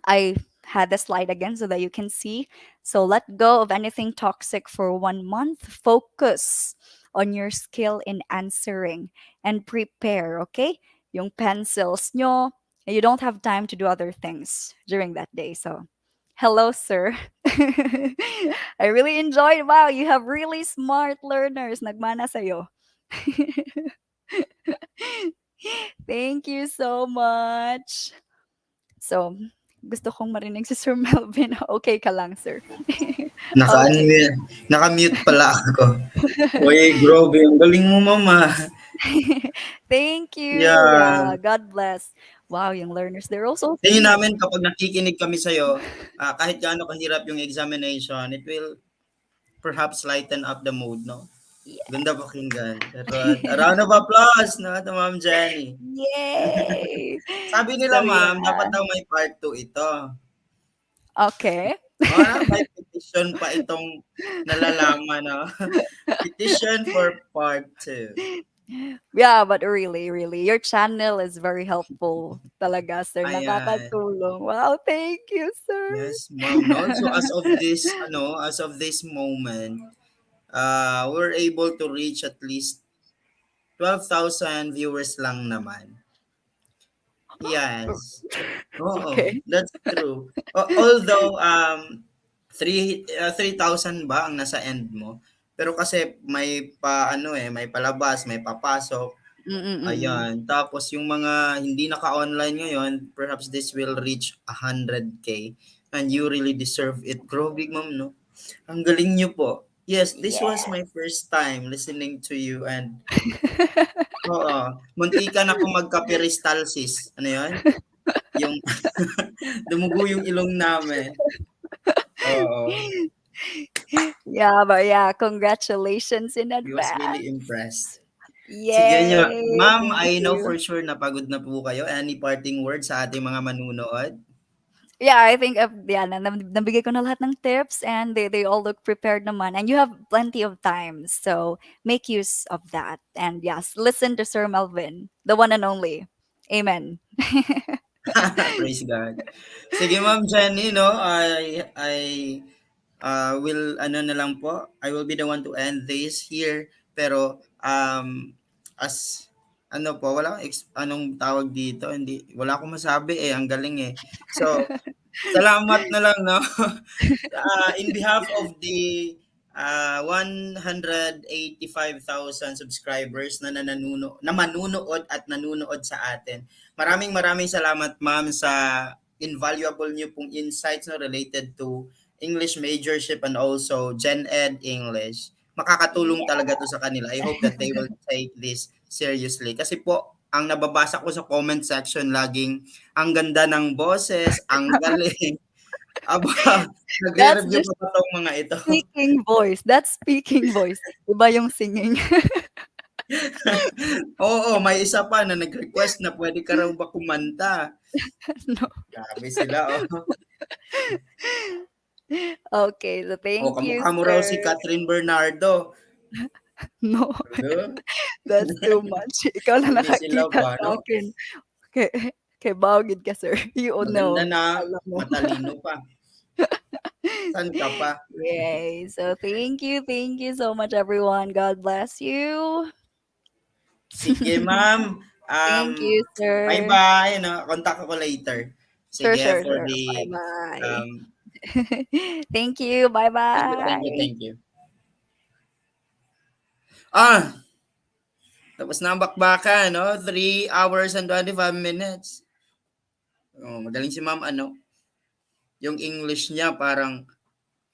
I had the slide again so that you can see. So let go of anything toxic for 1 month. Focus on your skill in answering and prepare, okay? Yung pencils nyo, and you don't have time to do other things during that day. So, hello, sir. I really enjoyed. Wow, you have really smart learners. Nagmana sa'yo. Thank you so much. So, gusto kong marinig si Sir Melvin. Okay ka lang, sir. Okay. Naka-unmute, naka-mute pala ako. Uy, grabe, ang galing mo, mama. Thank you. Yeah. Yeah, God bless. Wow, yung learners, they're also Tingin smart. namin kapag nakikinig kami sa'yo, kahit gaano kahirap yung examination, it will perhaps lighten up the mood, no? Yeah. Ganda pakinggan. Charot. A round of applause na to Ma'am Jenny. Yay! Sabi nila, So, ma'am, dapat yeah. daw may part 2 ito. Okay. May petition pa itong nalalaman, no? Petition for part 2. Yeah, but really, really, your channel is very helpful talaga, sir. Ayan. Nakakatulong. Wow, thank you, sir. Yes, ma'am, no? So as of this moment, we're able to reach at least 12,000 viewers lang naman. Yes. Oo, Okay. that's true. Although 3,000 ba ang nasa end mo? Pero kasi may may palabas, may papasok. Mm-mm-mm. Ayan. Tapos yung mga hindi naka-online ngayon, perhaps this will reach 100K and you really deserve it. Grabe, ma'am, no? Ang galing niyo po. Yes, this was Yeah. my first time listening to you and oo, muntikan ako magka-peristalsis. Ano 'yun? Yung dumugo yung ilong namin. Oo. Yeah, but yeah, congratulations in He was really advance. impressed. Sige niyo, Yay! ma'am, Thank I know you. for sure napagod na po kayo. Any parting words sa ating mga manunood? Yeah, I think yeah, nabigay ko na lahat ng tips and they all look prepared naman. And you have plenty of time. So make use of that. And yes, listen to Sir Melvin, the one and only. Amen. Praise God. Sige, Ma'am Jenny, no, I will ano na lang po, I will be the one to end this here. Pero as ano po, wala akong anong tawag dito, hindi wala akong masabi eh, ang galing eh. So, salamat na lang, no. In behalf of the 185,000 subscribers na manunood at nanunood sa atin. Maraming maraming salamat, ma'am, sa invaluable niyo pong insights no, related to English majorship and also Gen Ed English. Makakatulong Yeah. talaga to sa kanila. I hope that they will take this seriously. Kasi po, ang nababasa ko sa comment section laging ang ganda ng boses, ang galing. Aba, That's nagre-review just pa ba 'tong mga ito? speaking voice. That's speaking voice. Iba yung singing. Oo, may isa pa na nag-request na puwede ka raw ba kumanta. No. Grabe sila, oh. Okay, so Oh, thank you, kamukha mo raw sir. si Catherine Bernardo. No, Hala, that's too much. Ikaw lang hindi sila nakakita ba, sa 'no? akin. Kay kay bawgid ka, sir. You Maganda know. na, Alam mo. matalino pa. Saan ka pa? Yay. So thank you so much, everyone. God bless you. Sige, ma'am. Um, Thank you, sir. bye-bye, 'no, contact ako later. Sure, Sige sure, for sure. the, Bye-bye. um Thank you. thank you, thank you, Bye-bye. thank you. Ah, tapos na ang bakbakan, no? 3 hours and 25 minutes. Oh, magaling si ma'am, ano? Yung English niya parang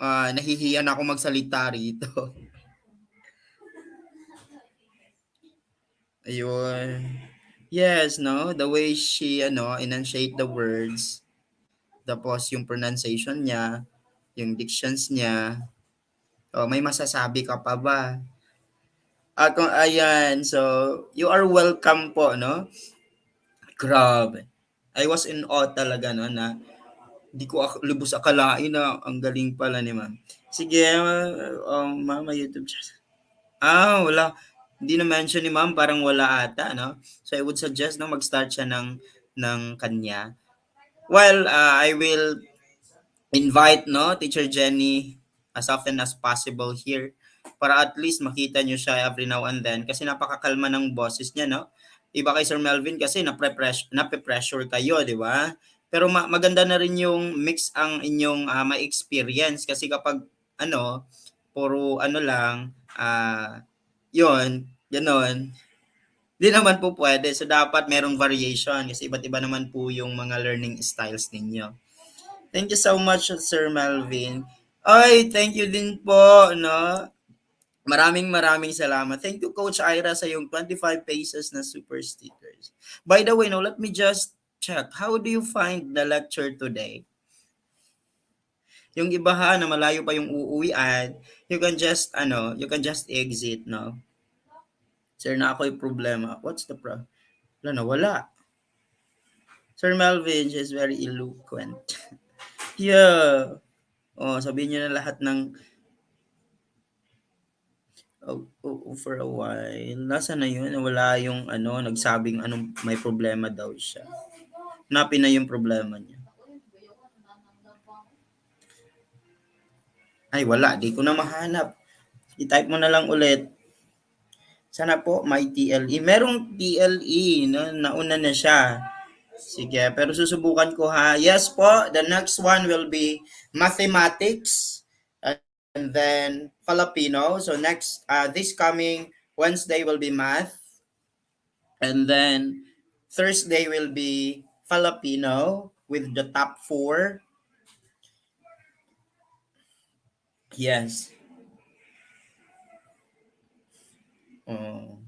nahihiya na ako magsalita rito. Ayun. Yes, no? The way she, enunciate the words. Tapos yung pronunciation niya, yung dictions niya. Oh, may masasabi ka pa ba? Ako, ayan. So, you are welcome po, no? Grabe. I was in awe talaga, no, na di ko lubos akalain na ang galing pala ni ma'am. Sige, ma'am, may YouTube channel. Wala. Hindi na mention ni ma'am, parang wala ata, no? So I would suggest na mag-start siya ng kanya. Well, I will invite, no, Teacher Jenny as often as possible here para at least makita nyo siya every now and then kasi napakakalma ng boses niya, no? Iba kay Sir Melvin kasi nape-pressure kayo, di ba? Pero maganda na rin yung mix ang inyong ma-experience kasi kapag ano, puro ano lang, yon, ganon. Di naman po pwede. So, dapat merong variation kasi iba't iba naman po yung mga learning styles ninyo. Thank you so much, Sir Melvin. Ay, thank you din po, no? Maraming salamat. Thank you, Coach Ira, sa yung 25 pesos na super stickers. By the way, no, let me just check. How do you find the lecture today? Yung iba ha, na malayo pa yung uuwian, you can just exit, no? Sir, na ako yung problema. What's the problem? Wala na, wala. Sir Melvin, she's very eloquent. Yeah. Oh, sabihin niyo na lahat ng for a while. Nasa na yun? Wala yung ano, nagsabing anong may problema daw siya. Hanapin na yung problema niya. Ay, wala. Di ko na mahanap. I-type mo na lang ulit. Sana po may TLE. Merong TLE. No? Nauna na siya. Sige, pero susubukan ko ha. Yes po, the next one will be mathematics and then Filipino. So next, this coming Wednesday will be math. And then Thursday will be Filipino with the top 4. Yes. Oh.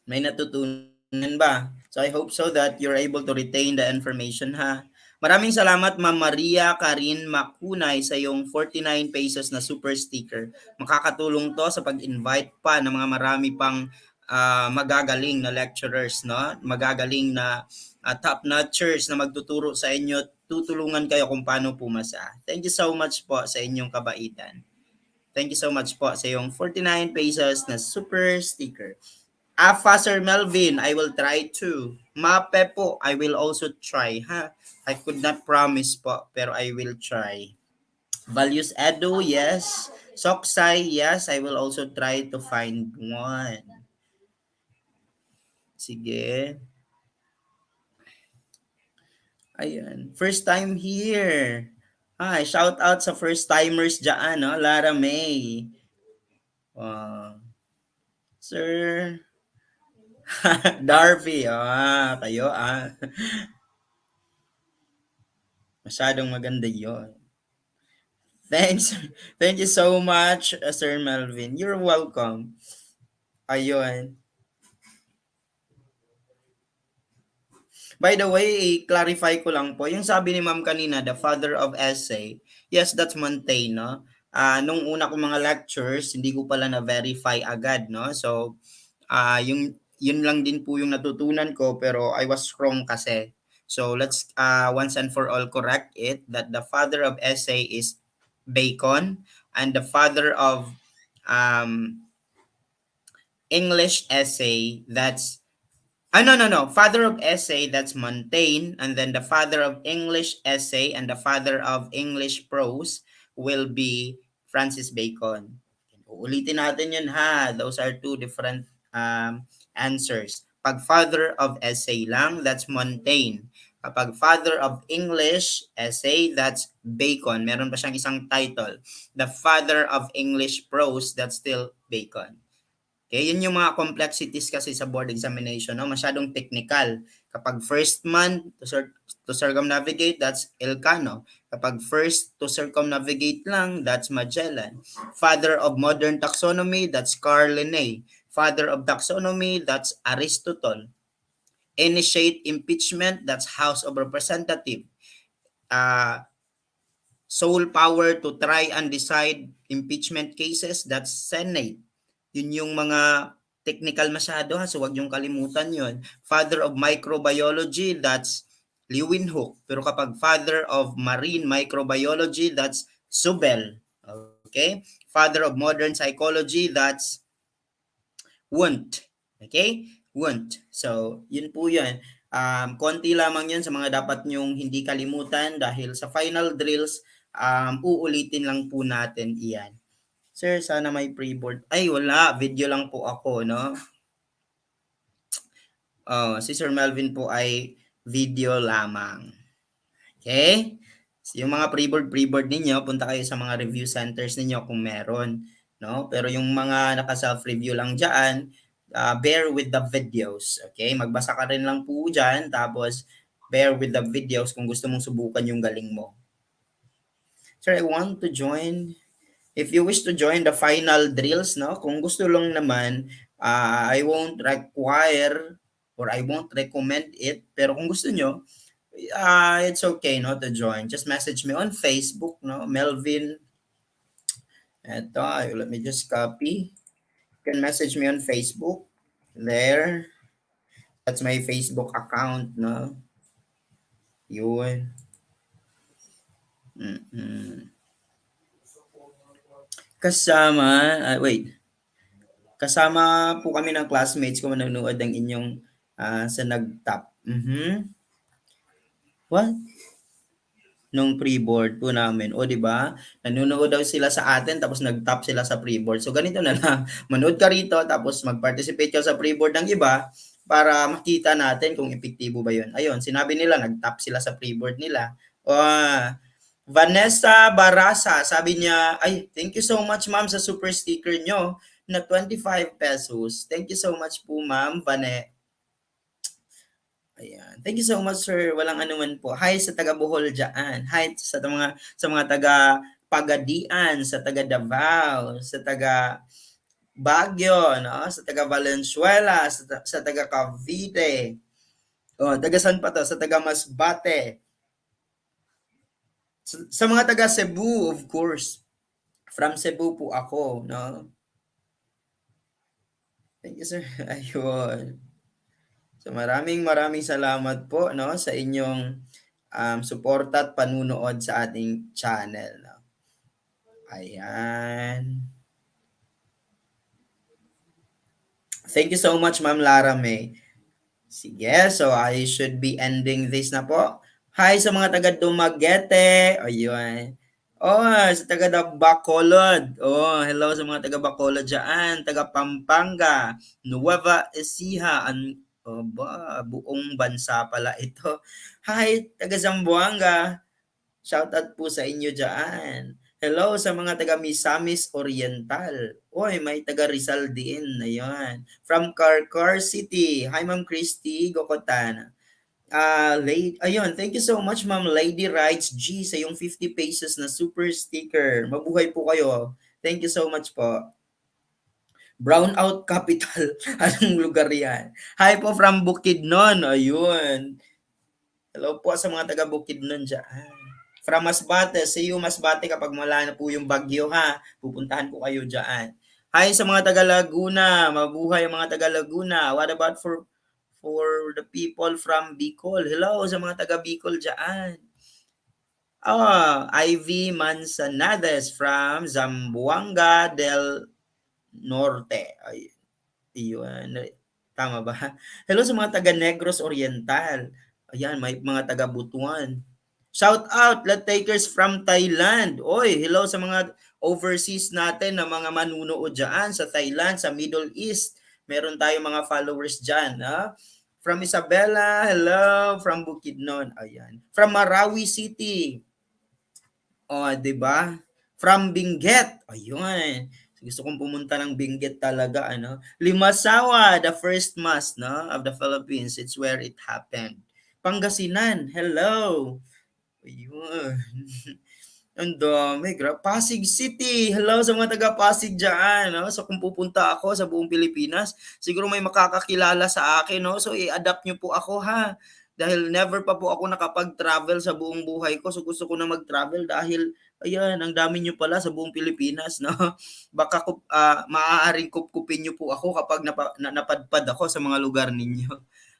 May natutunan ba? So I hope so that you're able to retain the information ha. Maraming salamat Ma'am Maria Karin Makunay sa yung 49 pesos na super sticker. Makakatulong to sa pag-invite pa ng mga marami pang magagaling na lecturers, no? Magagaling na top-notchers na magtuturo sa inyo, tutulungan kayo kung paano pumasa. Thank you so much po sa inyong kabaitan. Thank you so much po sa yung 49 pesos na super sticker. Sir Melvin, I will try to. Mape po, I will also try, ha? I could not promise po, pero I will try. Values Edu, yes. Soksai, yes. I will also try to find one. Sige. Ayan. First time here. Hi, shout out sa first timers dyan, no? Lara May. Sir Darby, kayo, Masyadong maganda yon. Thanks. Thank you so much, Sir Melvin. You're welcome. Ayun. By the way, clarify ko lang po. Yung sabi ni Ma'am kanina, the father of essay. Yes, that's Montaigne, no? Nung una ko mga lectures, hindi ko pala na-verify agad, no? So, yun lang din po yung natutunan ko, pero I was wrong kasi. So, let's once and for all correct it, that the father of essay is Bacon, and the father of um, English essay, that's no. Father of essay, that's Montaigne. And then the father of English essay and the father of English prose will be Francis Bacon. Ulitin natin yun ha. Those are two different answers. Pag father of essay lang, that's Montaigne. Kapag father of English essay, that's Bacon. Meron pa siyang isang title. The father of English prose, that's still Bacon. Okay, yun yung mga complexities kasi sa board examination, no? Masyadong technical. Kapag first man to circumnavigate, that's Elcano. Kapag first to circumnavigate lang, that's Magellan. Father of modern taxonomy, that's Carl Linné. Father of taxonomy, that's Aristotle. Initiate impeachment, that's House of Representative. Sole power to try and decide impeachment cases, that's Senate. Yun yung mga technical masyado ha, so wag yung kalimutan yun. Father of microbiology, that's Leeuwenhoek. Pero kapag father of marine microbiology, that's Zobel. Okay? Father of modern psychology, that's Wundt. Okay? Wundt. So, yun po yun. Konti lamang yun sa mga dapat nyong hindi kalimutan dahil sa final drills, uulitin lang po natin iyan. Sir, sana may pre-board. Ay, wala. Video lang po ako, no? Si Sir Melvin po ay video lamang. Okay? So, yung mga pre-board ninyo, punta kayo sa mga review centers ninyo kung meron. No? Pero yung mga naka-self-review lang dyan, bear with the videos. Okay? Magbasa ka rin lang po dyan, tapos bear with the videos kung gusto mong subukan yung galing mo. Sir, I want to join. If you wish to join the final drills, no? Kung gusto lang naman, I won't require or I won't recommend it. Pero kung gusto nyo, it's okay, no, to join. Just message me on Facebook, no? Melvin. Eto, let me just copy. You can message me on Facebook. There. That's my Facebook account, no? Yun. Mm-mm. Kasama, wait. Kasama po kami ng classmates ko manonood ng inyong sa nag-top. What? Nung pre-board po namin. O, di ba? Nanonood daw sila sa atin tapos nag-top sila sa pre-board. So, ganito na lang. Manood ka rito tapos mag-participate ka sa pre-board ng iba para makita natin kung epektibo ba yun. Ayun, sinabi nila, nag-top sila sa pre-board nila. Vanessa Barasa, sabi niya, ay, thank you so much ma'am sa super sticker nyo na 25 pesos. Thank you so much po ma'am, Vane. Ayan. Thank you so much, sir. Walang anuman po. Hi sa taga Bohol diyan. Hi sa mga taga Pagadian, sa taga Davao, sa taga Baguio, no? Sa taga Valenzuela, sa taga Cavite. Oh, taga saan pa to? Sa taga Masbate. Sa mga taga Cebu, of course. From Cebu po ako, no? Thank you, sir. Ayun. So maraming salamat po, no, sa inyong suporta at panunood sa ating channel, no. Ayan. Thank you so much, Ma'am Lara May. Sige, so I should be ending this na po. Hi sa mga taga Dumaguete. Ayun. Oh, sa taga Bacolod. Oh, hello sa mga taga Bacolod dyan. Taga Pampanga, Nueva Ecija, buong bansa pala ito. Hi, taga Zamboanga. Shoutout po sa inyo dyan. Hello sa mga taga Misamis Oriental. Oy, may taga Rizal din. Ayun. From Carcar City. Hi, Ma'am Christy Gokotan. Ayun, thank you so much, Ma'am Lady Rights G sa yung 50 pesos na super sticker. Mabuhay po kayo. Thank you so much po. Brownout Capital. Anong lugar yan? Hi po from Bukidnon. Ayun. Hello po sa mga taga Bukidnon dyan. From Masbate, see you Masbate kapag wala na po yung bagyo ha. Pupuntahan ko kayo dyan. Hi sa mga taga Laguna. Mabuhay ang mga taga Laguna. What about for the people from Bicol? Hello sa mga taga Bicol dyan. Ivy Manzanades from Zamboanga del Norte. Ay, yun. Tama ba? Hello sa mga taga Negros Oriental. Ayan, may mga taga Butuan. Shout out, let takers from Thailand. Oy, hello sa mga overseas natin na mga manunood dyan sa Thailand, sa Middle East. Meron tayong mga followers dyan. Ha? From Isabela, hello. From Bukidnon, ayan. From Marawi City. Oh, 'di ba? From Benguet. Ayun. Gusto kong pumunta ng Benguet talaga, ano. Limasawa, the first mass, no, of the Philippines. It's where it happened. Pangasinan, hello. Ayun. Ang dami, Pasig City. Hello sa mga taga Pasig diyan, no. So kung pupunta ako sa buong Pilipinas, siguro may makakakilala sa akin, no. So i-adapt niyo po ako ha. Dahil never pa po ako nakapag-travel sa buong buhay ko. So gusto ko na mag-travel dahil ayan, ang dami niyo pala sa buong Pilipinas, no. Baka maaaring kupkupin niyo po ako kapag napadpad ako sa mga lugar ninyo.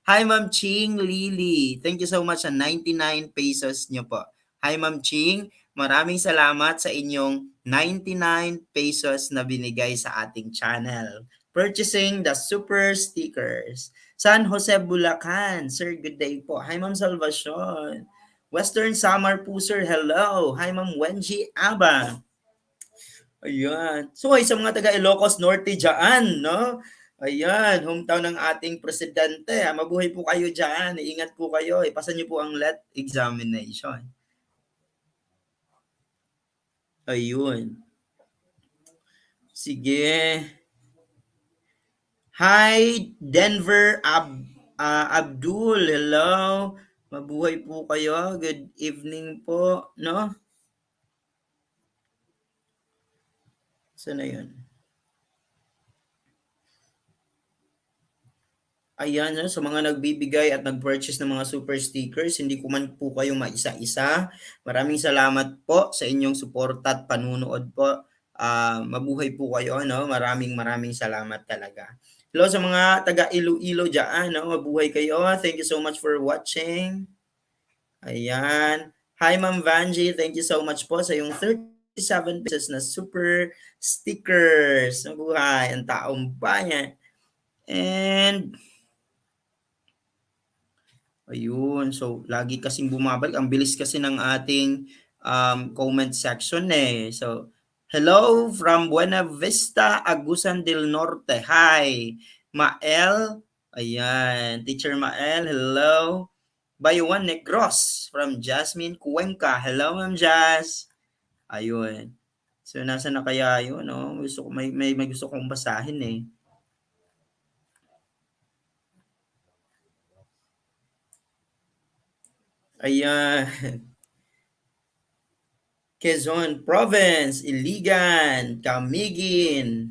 Hi Ma'am Ching Lily. Thank you so much sa 99 pesos niyo po. Hi Ma'am Ching. Maraming salamat sa inyong 99 pesos na binigay sa ating channel. Purchasing the super stickers. San Jose, Bulacan. Sir, good day po. Hi, Ma'am Salvacion. Western Samar po, sir. Hello. Hi, Ma'am Wenji Aba. Ayan. So, ay sa mga taga Ilocos Norte dyan, no? Ayan, hometown ng ating presidente. Mabuhay po kayo dyan. Ingat po kayo. Ipasa niyo po ang let examination. Ayun. Sige. Hi, Denver Abdul. Hello. Mabuhay po kayo. Good evening po. No? Saan na yun? Ayan, sa mga nagbibigay at nag-purchase ng mga super stickers, hindi ko man po kayo maisa-isa. Maraming salamat po sa inyong suporta at panunood po. Mabuhay po kayo, no? Maraming salamat talaga. Hello sa mga taga Iloilo dyan, no? Mabuhay kayo. Thank you so much for watching. Ayan. Hi, Ma'am Vanji. Thank you so much po sa yung 37 pesos na super stickers. Mabuhay ang taong bayan. And ayun, so lagi kasing bumabalik. Ang bilis kasi ng ating comment section eh. So, hello from Buena Vista, Agusan del Norte. Hi, Mael. Ayan, Teacher Mael, hello. Bayuan Negros from Jasmine Cuenca. Hello, Ma'am Jazz. Ayun. So, nasa na kaya yun, no? Gusto ko, may gusto kong basahin eh. Ayan. Quezon Province, Iligan, Camiguin.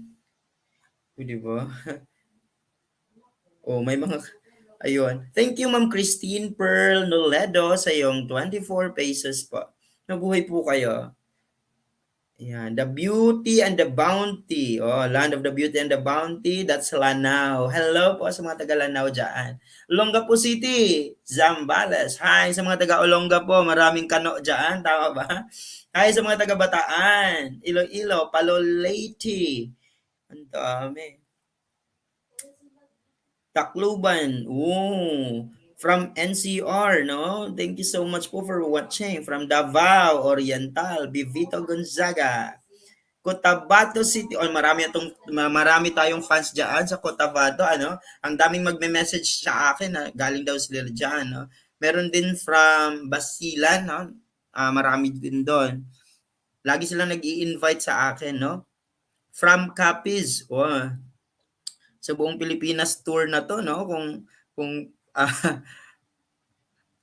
O, di ba? Oh, may mga ayun. Thank you Ma'am Christine Pearl Noledo sa iyong 24 pesos po. Nabuhay po kayo. Ayan, the beauty and the bounty. Oh, land of the beauty and the bounty. That's Lanao. Hello po sa mga taga Lanao dyan. Olongapo City, Zambales. Hi sa mga taga Olonga po. Maraming kano dyan. Tama ba? Hi sa mga taga Bataan, Iloilo, Palolete. Ang dami. Tacloban. Ooh. From NCR, no? Thank you so much po for watching. From Davao Oriental, Bivito Gonzaga. Cotabato City. Oh, marami tayong fans diyan sa Cotabato, ano? Ang daming magme-message sa akin na galing daw sila diyan, no? Meron din from Basilan, no? Marami din doon. Lagi silang nag-i-invite sa akin, no? From Capiz. Oh, sa buong Pilipinas tour na to, no? Kung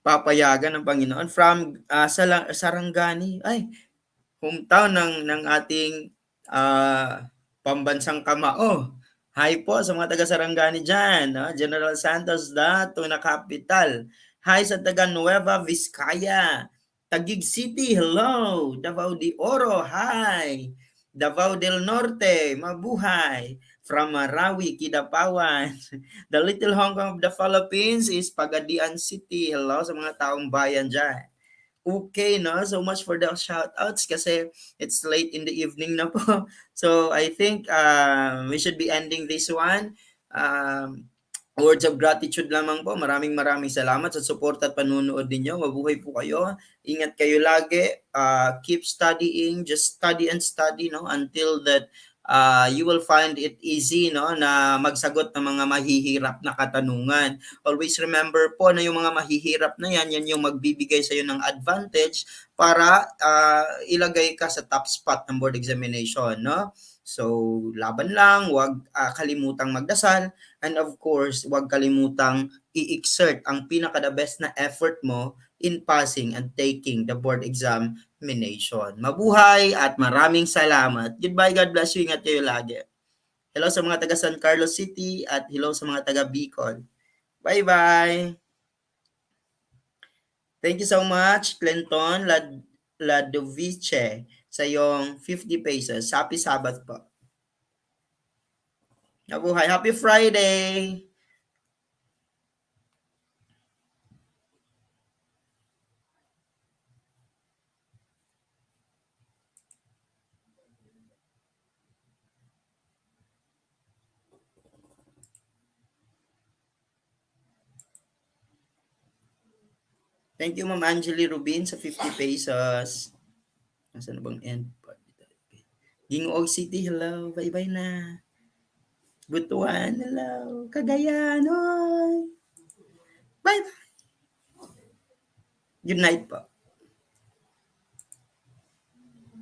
papayagan ng Panginoon from Sarangani. Ay, hometown ng ating pambansang kamao. Hi po sa mga taga Sarangani dyan. No? General Santos Dato na capital. Hi sa taga Nueva Vizcaya. Taguig City, hello. Davao de Oro, hi. Davao del Norte, mabuhay. From Marawi, Kidapawan. The Little Hong Kong of the Philippines is Pagadian City. Hello sa mga taong bayan dyan. Okay, no? So much for the shoutouts kasi it's late in the evening na po. So I think we should be ending this one. Words of gratitude lamang po. Maraming salamat sa support at panunood ninyo. Mabuhay po kayo. Ingat kayo lagi. Keep studying. Just study and study, no? Until that you will find it easy, no? Na magsagot ng mga mahihirap na katanungan. Always remember po na yung mga mahihirap na yan yung magbibigay sa iyo ng advantage para ilagay ka sa top spot ng board examination, no? So, laban lang, huwag kalimutang magdasal, and of course, huwag kalimutang i-exert ang pinaka-the best na effort mo in passing and taking the board examination. Mabuhay at maraming salamat. Goodbye, God bless you. Ingat kayo lagi. Hello sa mga taga San Carlos City at hello sa mga taga Bicol. Bye-bye! Thank you so much, Clinton Ladovice, sa iyong 50 pesos. Happy Sabbath po. Nabuhay. Happy Friday! Thank you, Ma'am Angeli Rubin, sa 50 pesos. Nasaan na bang end? Gingoog City, hello. Bye-bye na. Butuan na lang, Cagayan, oy. Bye. Good night po.